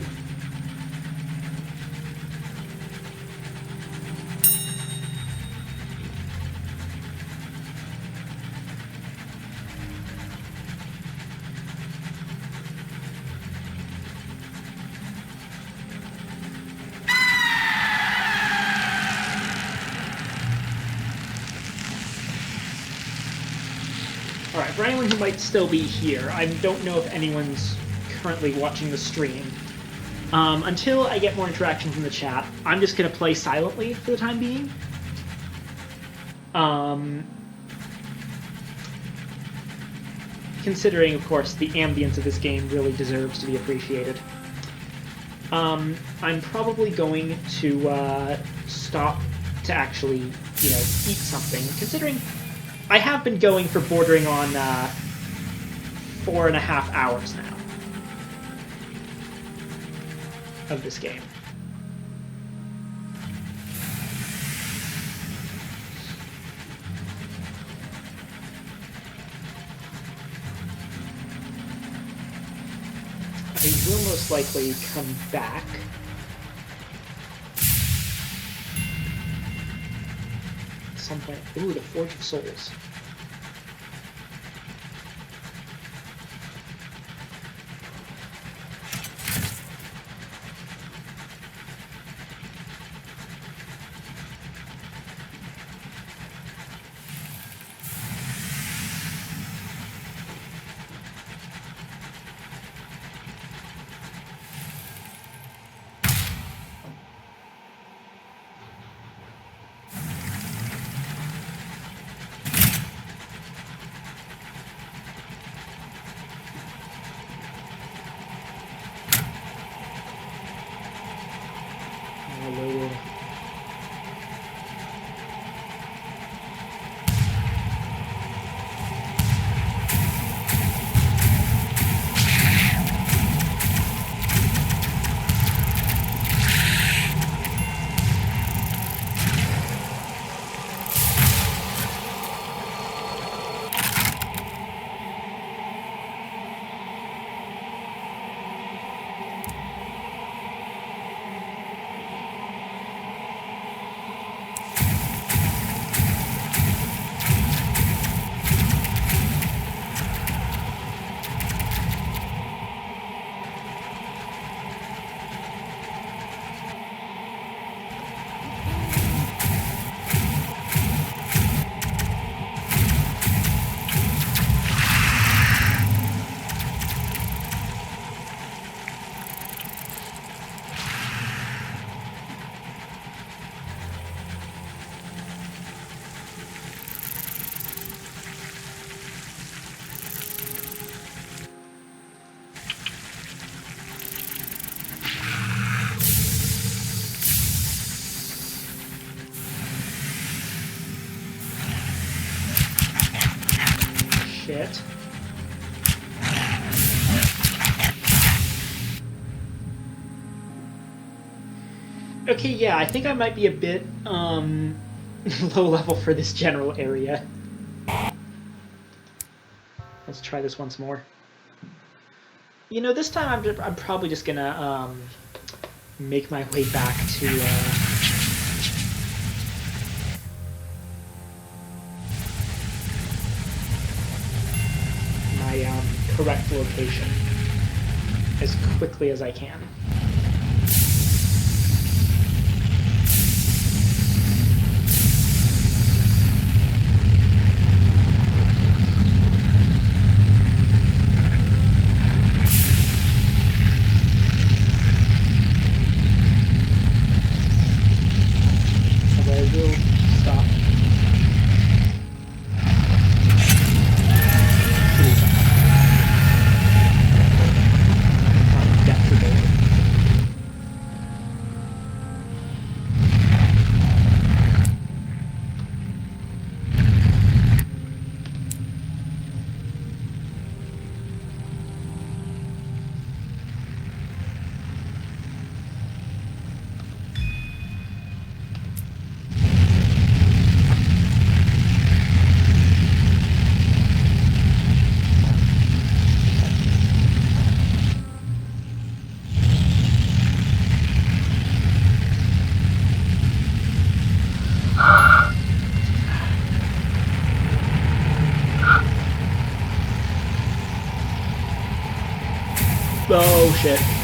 Alright, for anyone who might still be here, I don't know if anyone's currently watching the stream. Until I get more interaction from the chat, I'm just going to play silently for the time being. Considering, of course, the ambience of this game really deserves to be appreciated. I'm probably going to stop to actually, eat something, considering I have been going for bordering on 4.5 hours now of this game. I will most likely come back. At some point. Ooh, the Forge of Souls. Shit. Okay, yeah, I think I might be a bit, low level for this general area. Let's try this once more. This time I'm probably just gonna, make my way back to my correct location as quickly as I can. Oh shit.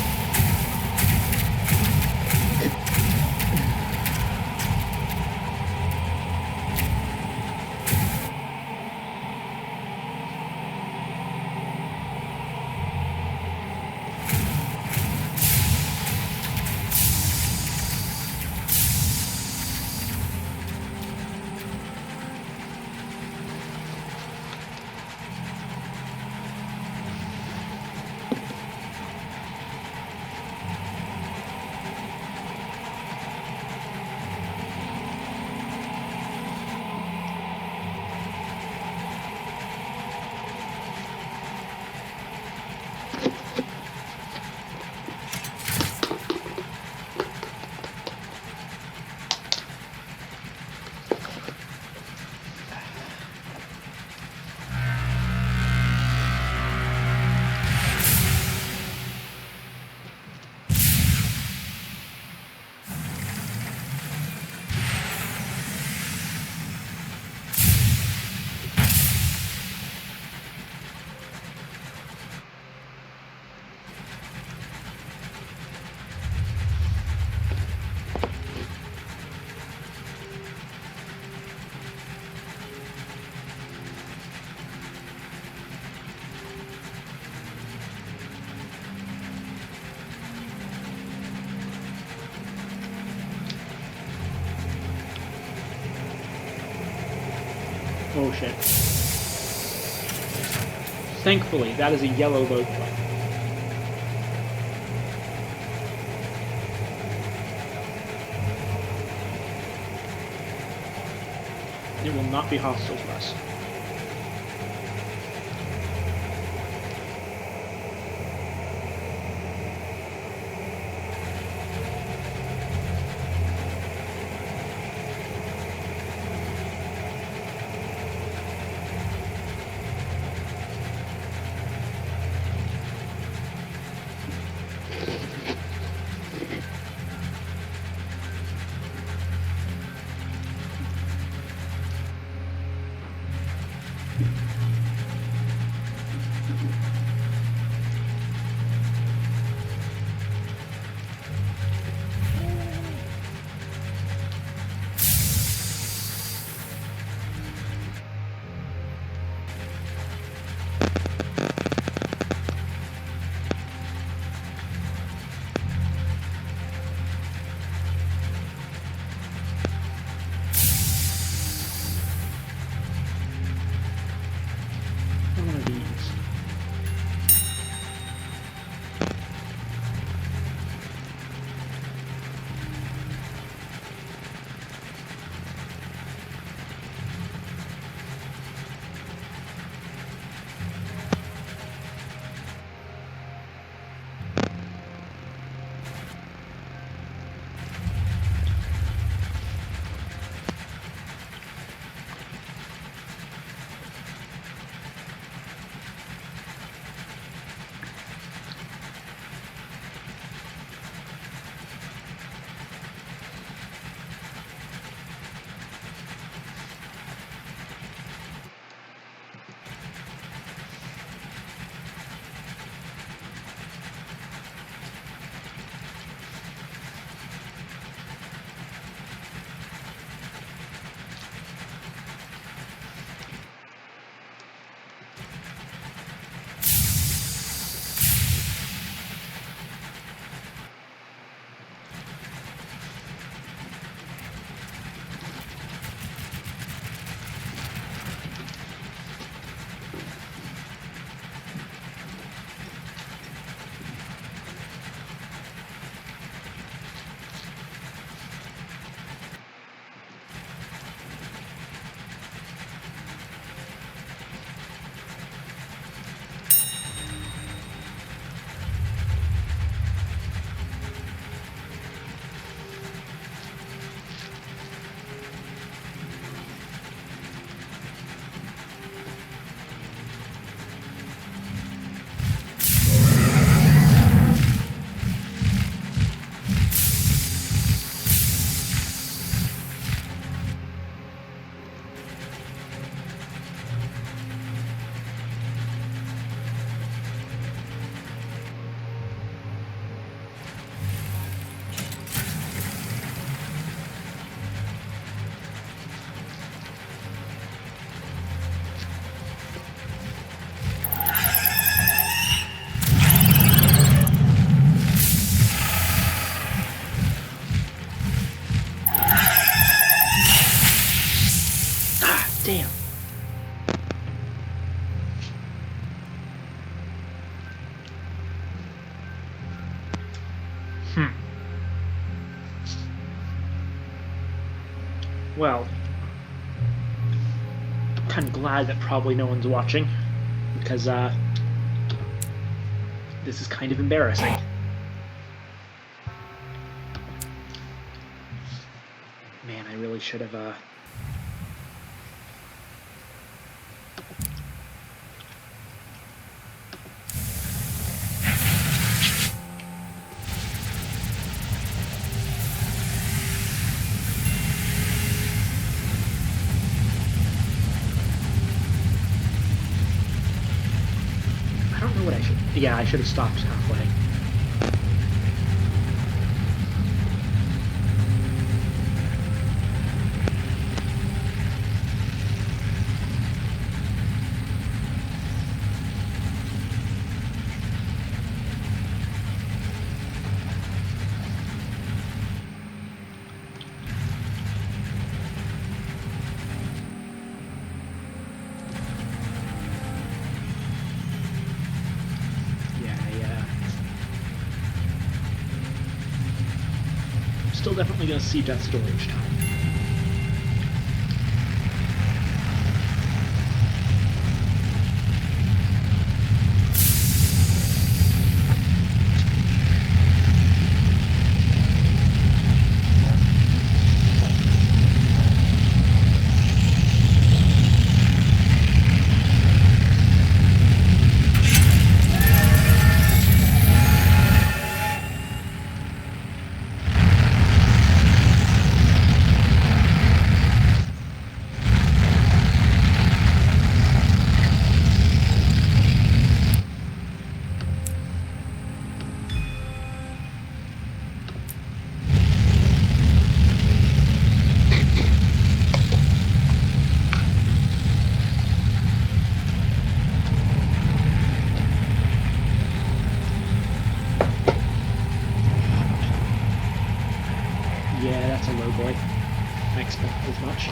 Oh shit. Thankfully, that is a yellow load plug. It will not be hostile to us. Well, I'm kind of glad that probably no one's watching, because this is kind of embarrassing. Man, I really should have I don't know what I should... Yeah, I should have stopped halfway. Still definitely going to see that storage time. Yeah, that's a low boy. I expected as much.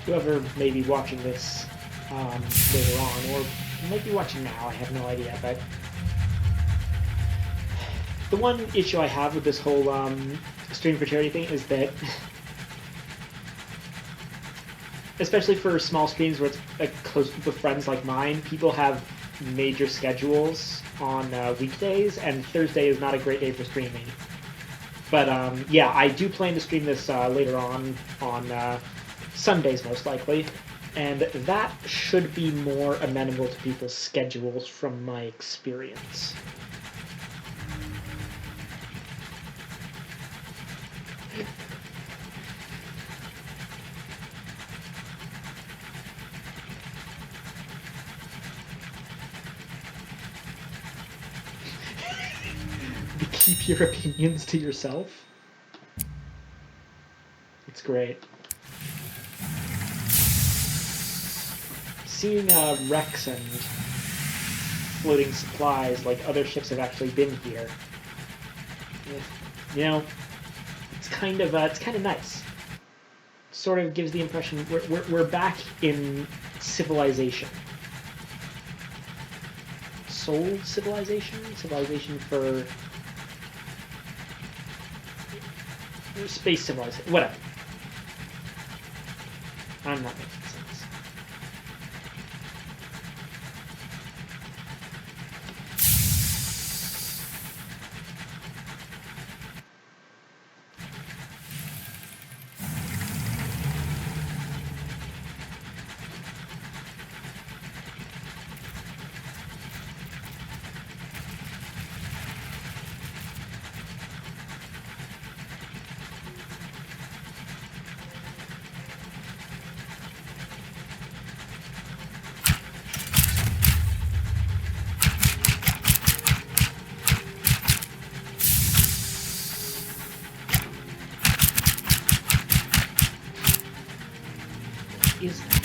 whoever may be watching this later on, or might be watching now, I have no idea, but the one issue I have with this whole stream for charity thing is that, especially for small streams where it's a close group of friends like mine, people have major schedules on weekdays, and Thursday is not a great day for streaming. But yeah, I do plan to stream this later on Sundays most likely, and that should be more amenable to people's schedules from my experience. Keep your opinions to yourself. It's great. Seeing wrecks and floating supplies like other ships have actually been here, you know, it's kind of nice. Sort of gives the impression we're back in civilization. Soul civilization? Civilization for space civilization. Whatever. I'm not making sense. Is that?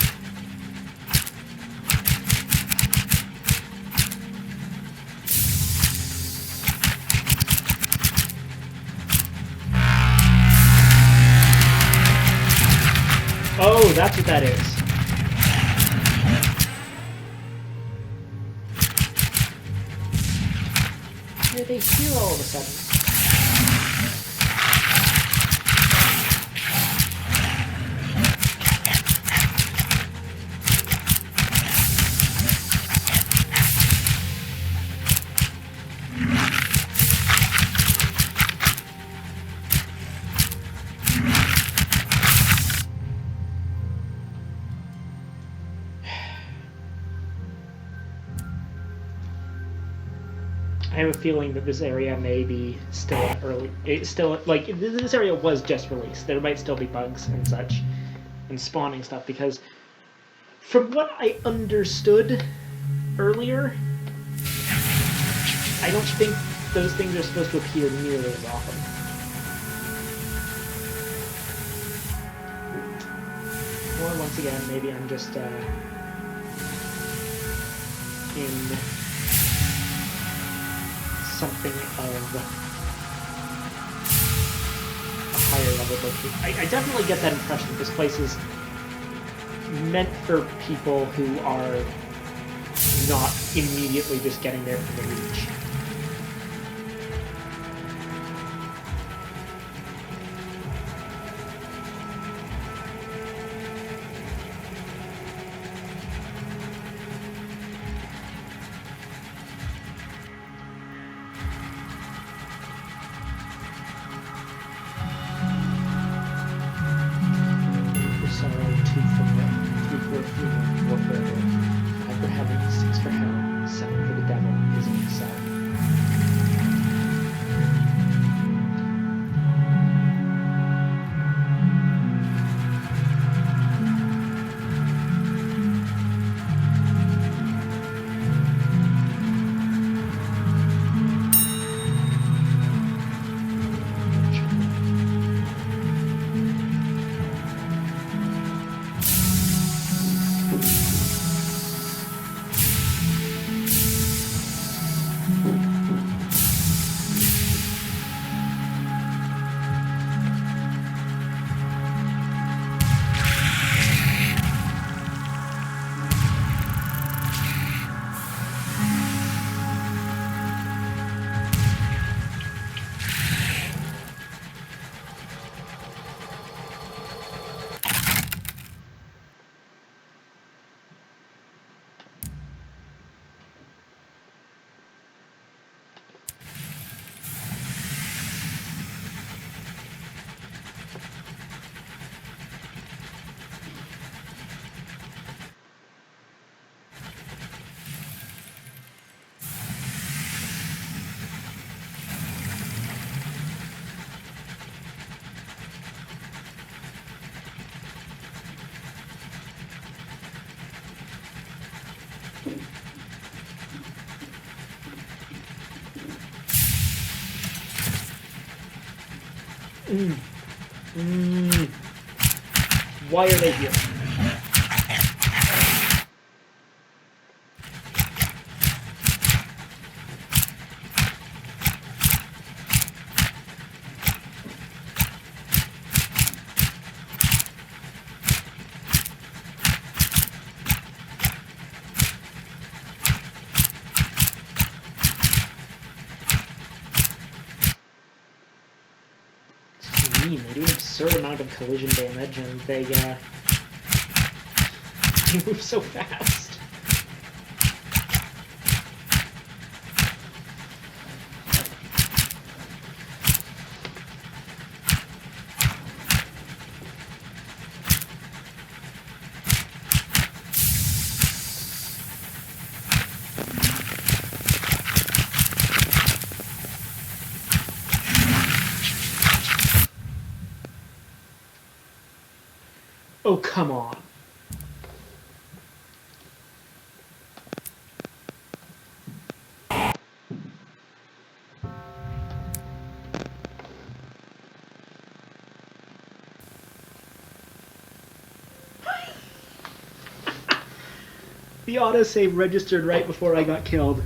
Oh, that's what that is. Why are they here all of a sudden? I have a feeling that this area may be still early. It's still, like, this area was just released. There might still be bugs and such, and spawning stuff, because from what I understood earlier, I don't think those things are supposed to appear nearly as often. Or, once again, maybe I'm just, in something of a higher level location. I definitely get that impression that this place is meant for people who are not immediately just getting there from the reach. For heaven, 6 for hell, 7 for the devil, is in the cell. Why are they here? They do an absurd amount of collision damage, and they move so fast. Oh, come on. The autosave registered right before I got killed.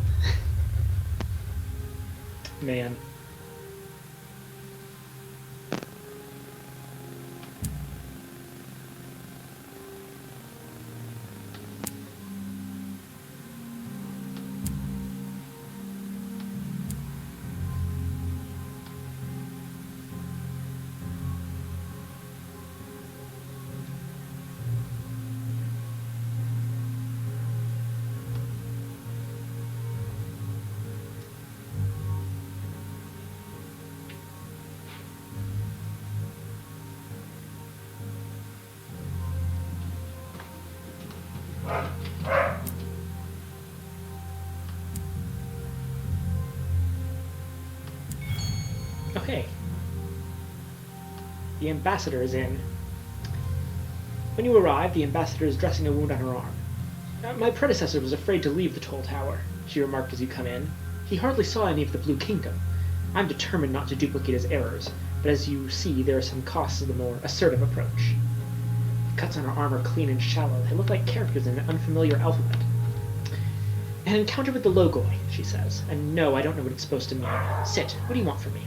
Man. Okay. The ambassador is in. When you arrive, the ambassador is dressing a wound on her arm. My predecessor was afraid to leave the Toll Tower, she remarked as you come in. He hardly saw any of the Blue Kingdom. I'm determined not to duplicate his errors, but as you see, there are some costs of the more assertive approach. The cuts on her arm are clean and shallow. They look like characters in an unfamiliar alphabet. An encounter with the Logoi, she says. And no, I don't know what it's supposed to mean. Sit. What do you want from me?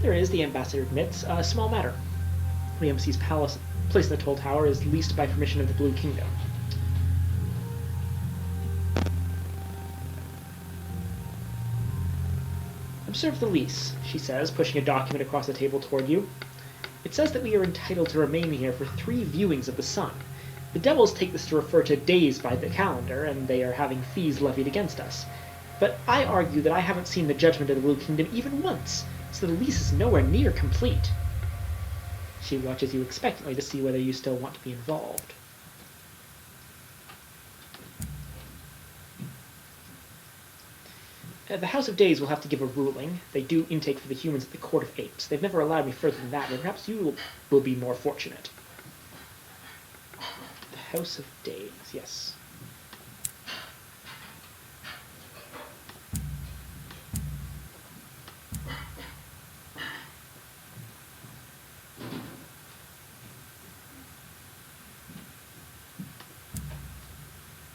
There is, the ambassador admits, a small matter. The embassy's palace, placed in the Toll Tower, is leased by permission of the Blue Kingdom. Observe the lease, she says, pushing a document across the table toward you. It says that we are entitled to remain here for 3 viewings of the sun. The devils take this to refer to days by the calendar, and they are having fees levied against us. But I argue that I haven't seen the judgment of the Blue Kingdom even once, so the lease is nowhere near complete. She watches you expectantly to see whether you still want to be involved. The House of Days will have to give a ruling. They do intake for the humans at the Court of Apes. They've never allowed me further than that, but perhaps you will be more fortunate. The House of Days, yes.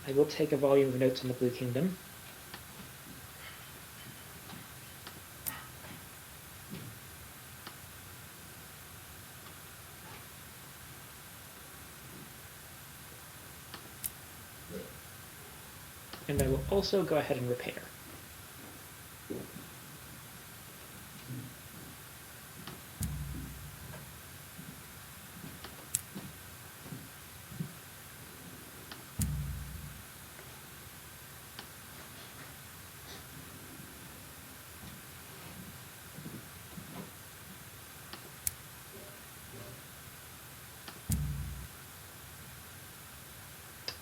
I will take a volume of notes on the Blue Kingdom. And I will also go ahead and repair.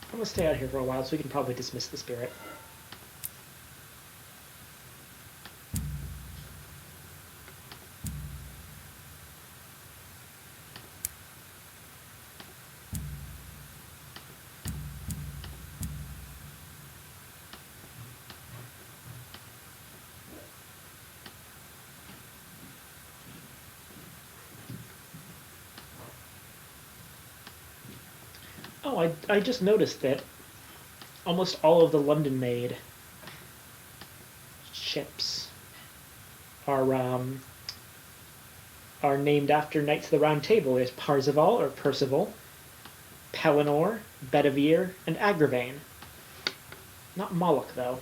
I'm going to stay out here for a while so we can probably dismiss the spirit. Oh, I just noticed that almost all of the London-made ships are named after Knights of the Round Table. There's Parzival or Percival, Pellinor, Bedivere, and Agravain. Not Moloch, though.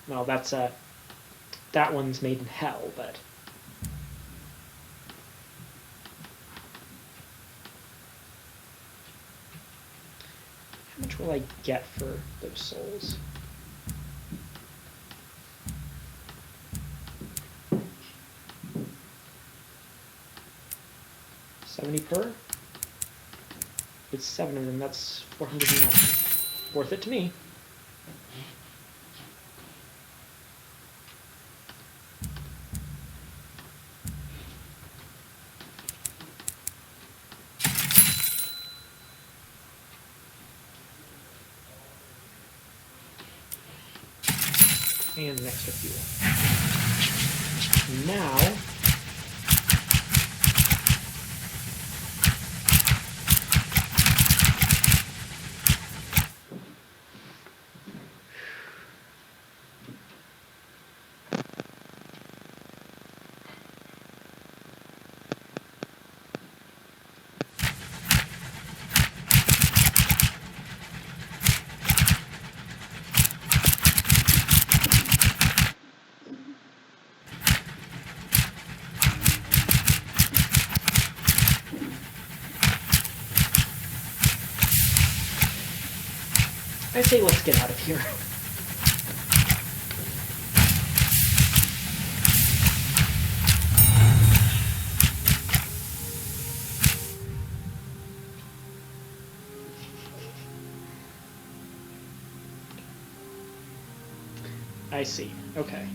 Well, that one's made in hell, but... How much will I get for those souls? $70 per? It's 7 of them, that's 490. Worth it to me. And an extra fuel. Now, I say let's get out of here. I see. Okay.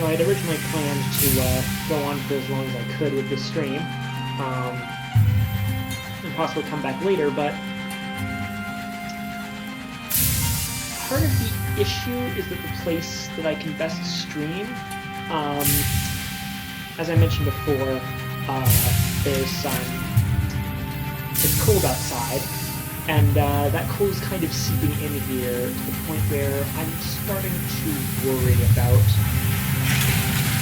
know, I'd originally planned to go on for as long as I could with this stream, and possibly come back later, but part of the issue is that the place that I can best stream, as I mentioned before, it's cold outside, and that cold is kind of seeping in here to the point where I'm starting to worry about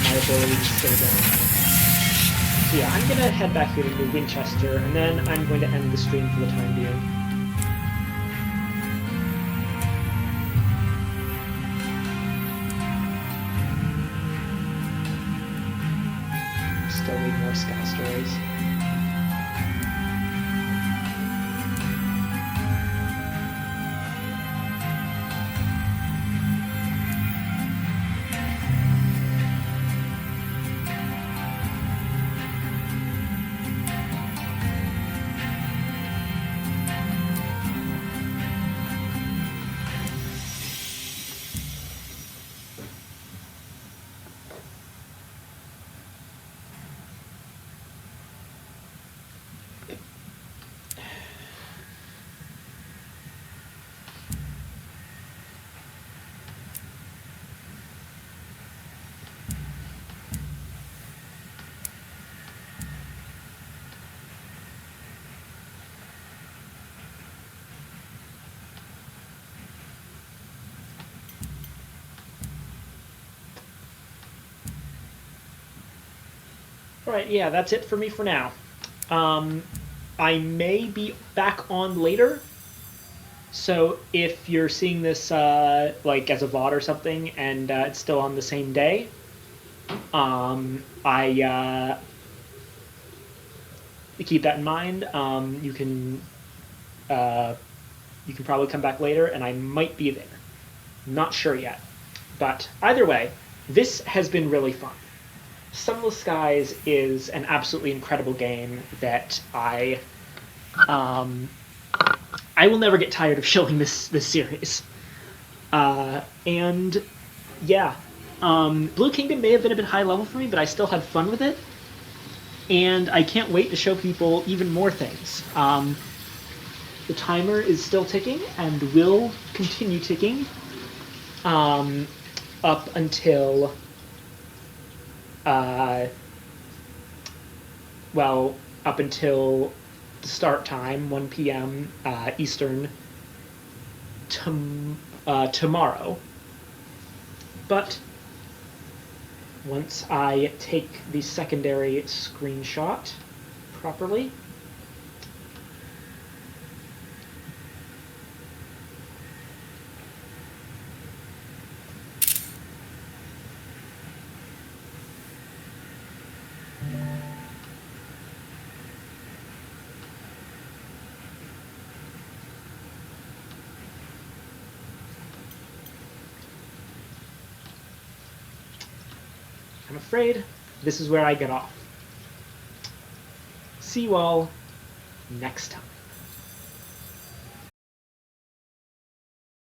my ability to stay down. So yeah, I'm gonna head back here to Winchester, and then I'm going to end the stream for the time being. Still need more Sky Stories. Alright, yeah, that's it for me for now. I may be back on later, so if you're seeing this like as a VOD or something and it's still on the same day, I keep that in mind. You can probably come back later, and I might be there. Not sure yet, but either way, this has been really fun. Sunless Skies is an absolutely incredible game that I will never get tired of showing this series. And yeah, Blue Kingdom may have been a bit high level for me, but I still had fun with it, and I can't wait to show people even more things. The timer is still ticking and will continue ticking up until up until the start time, 1 p.m. Eastern, tomorrow. But once I take the secondary screenshot properly, I'm afraid this is where I get off. See you all next time.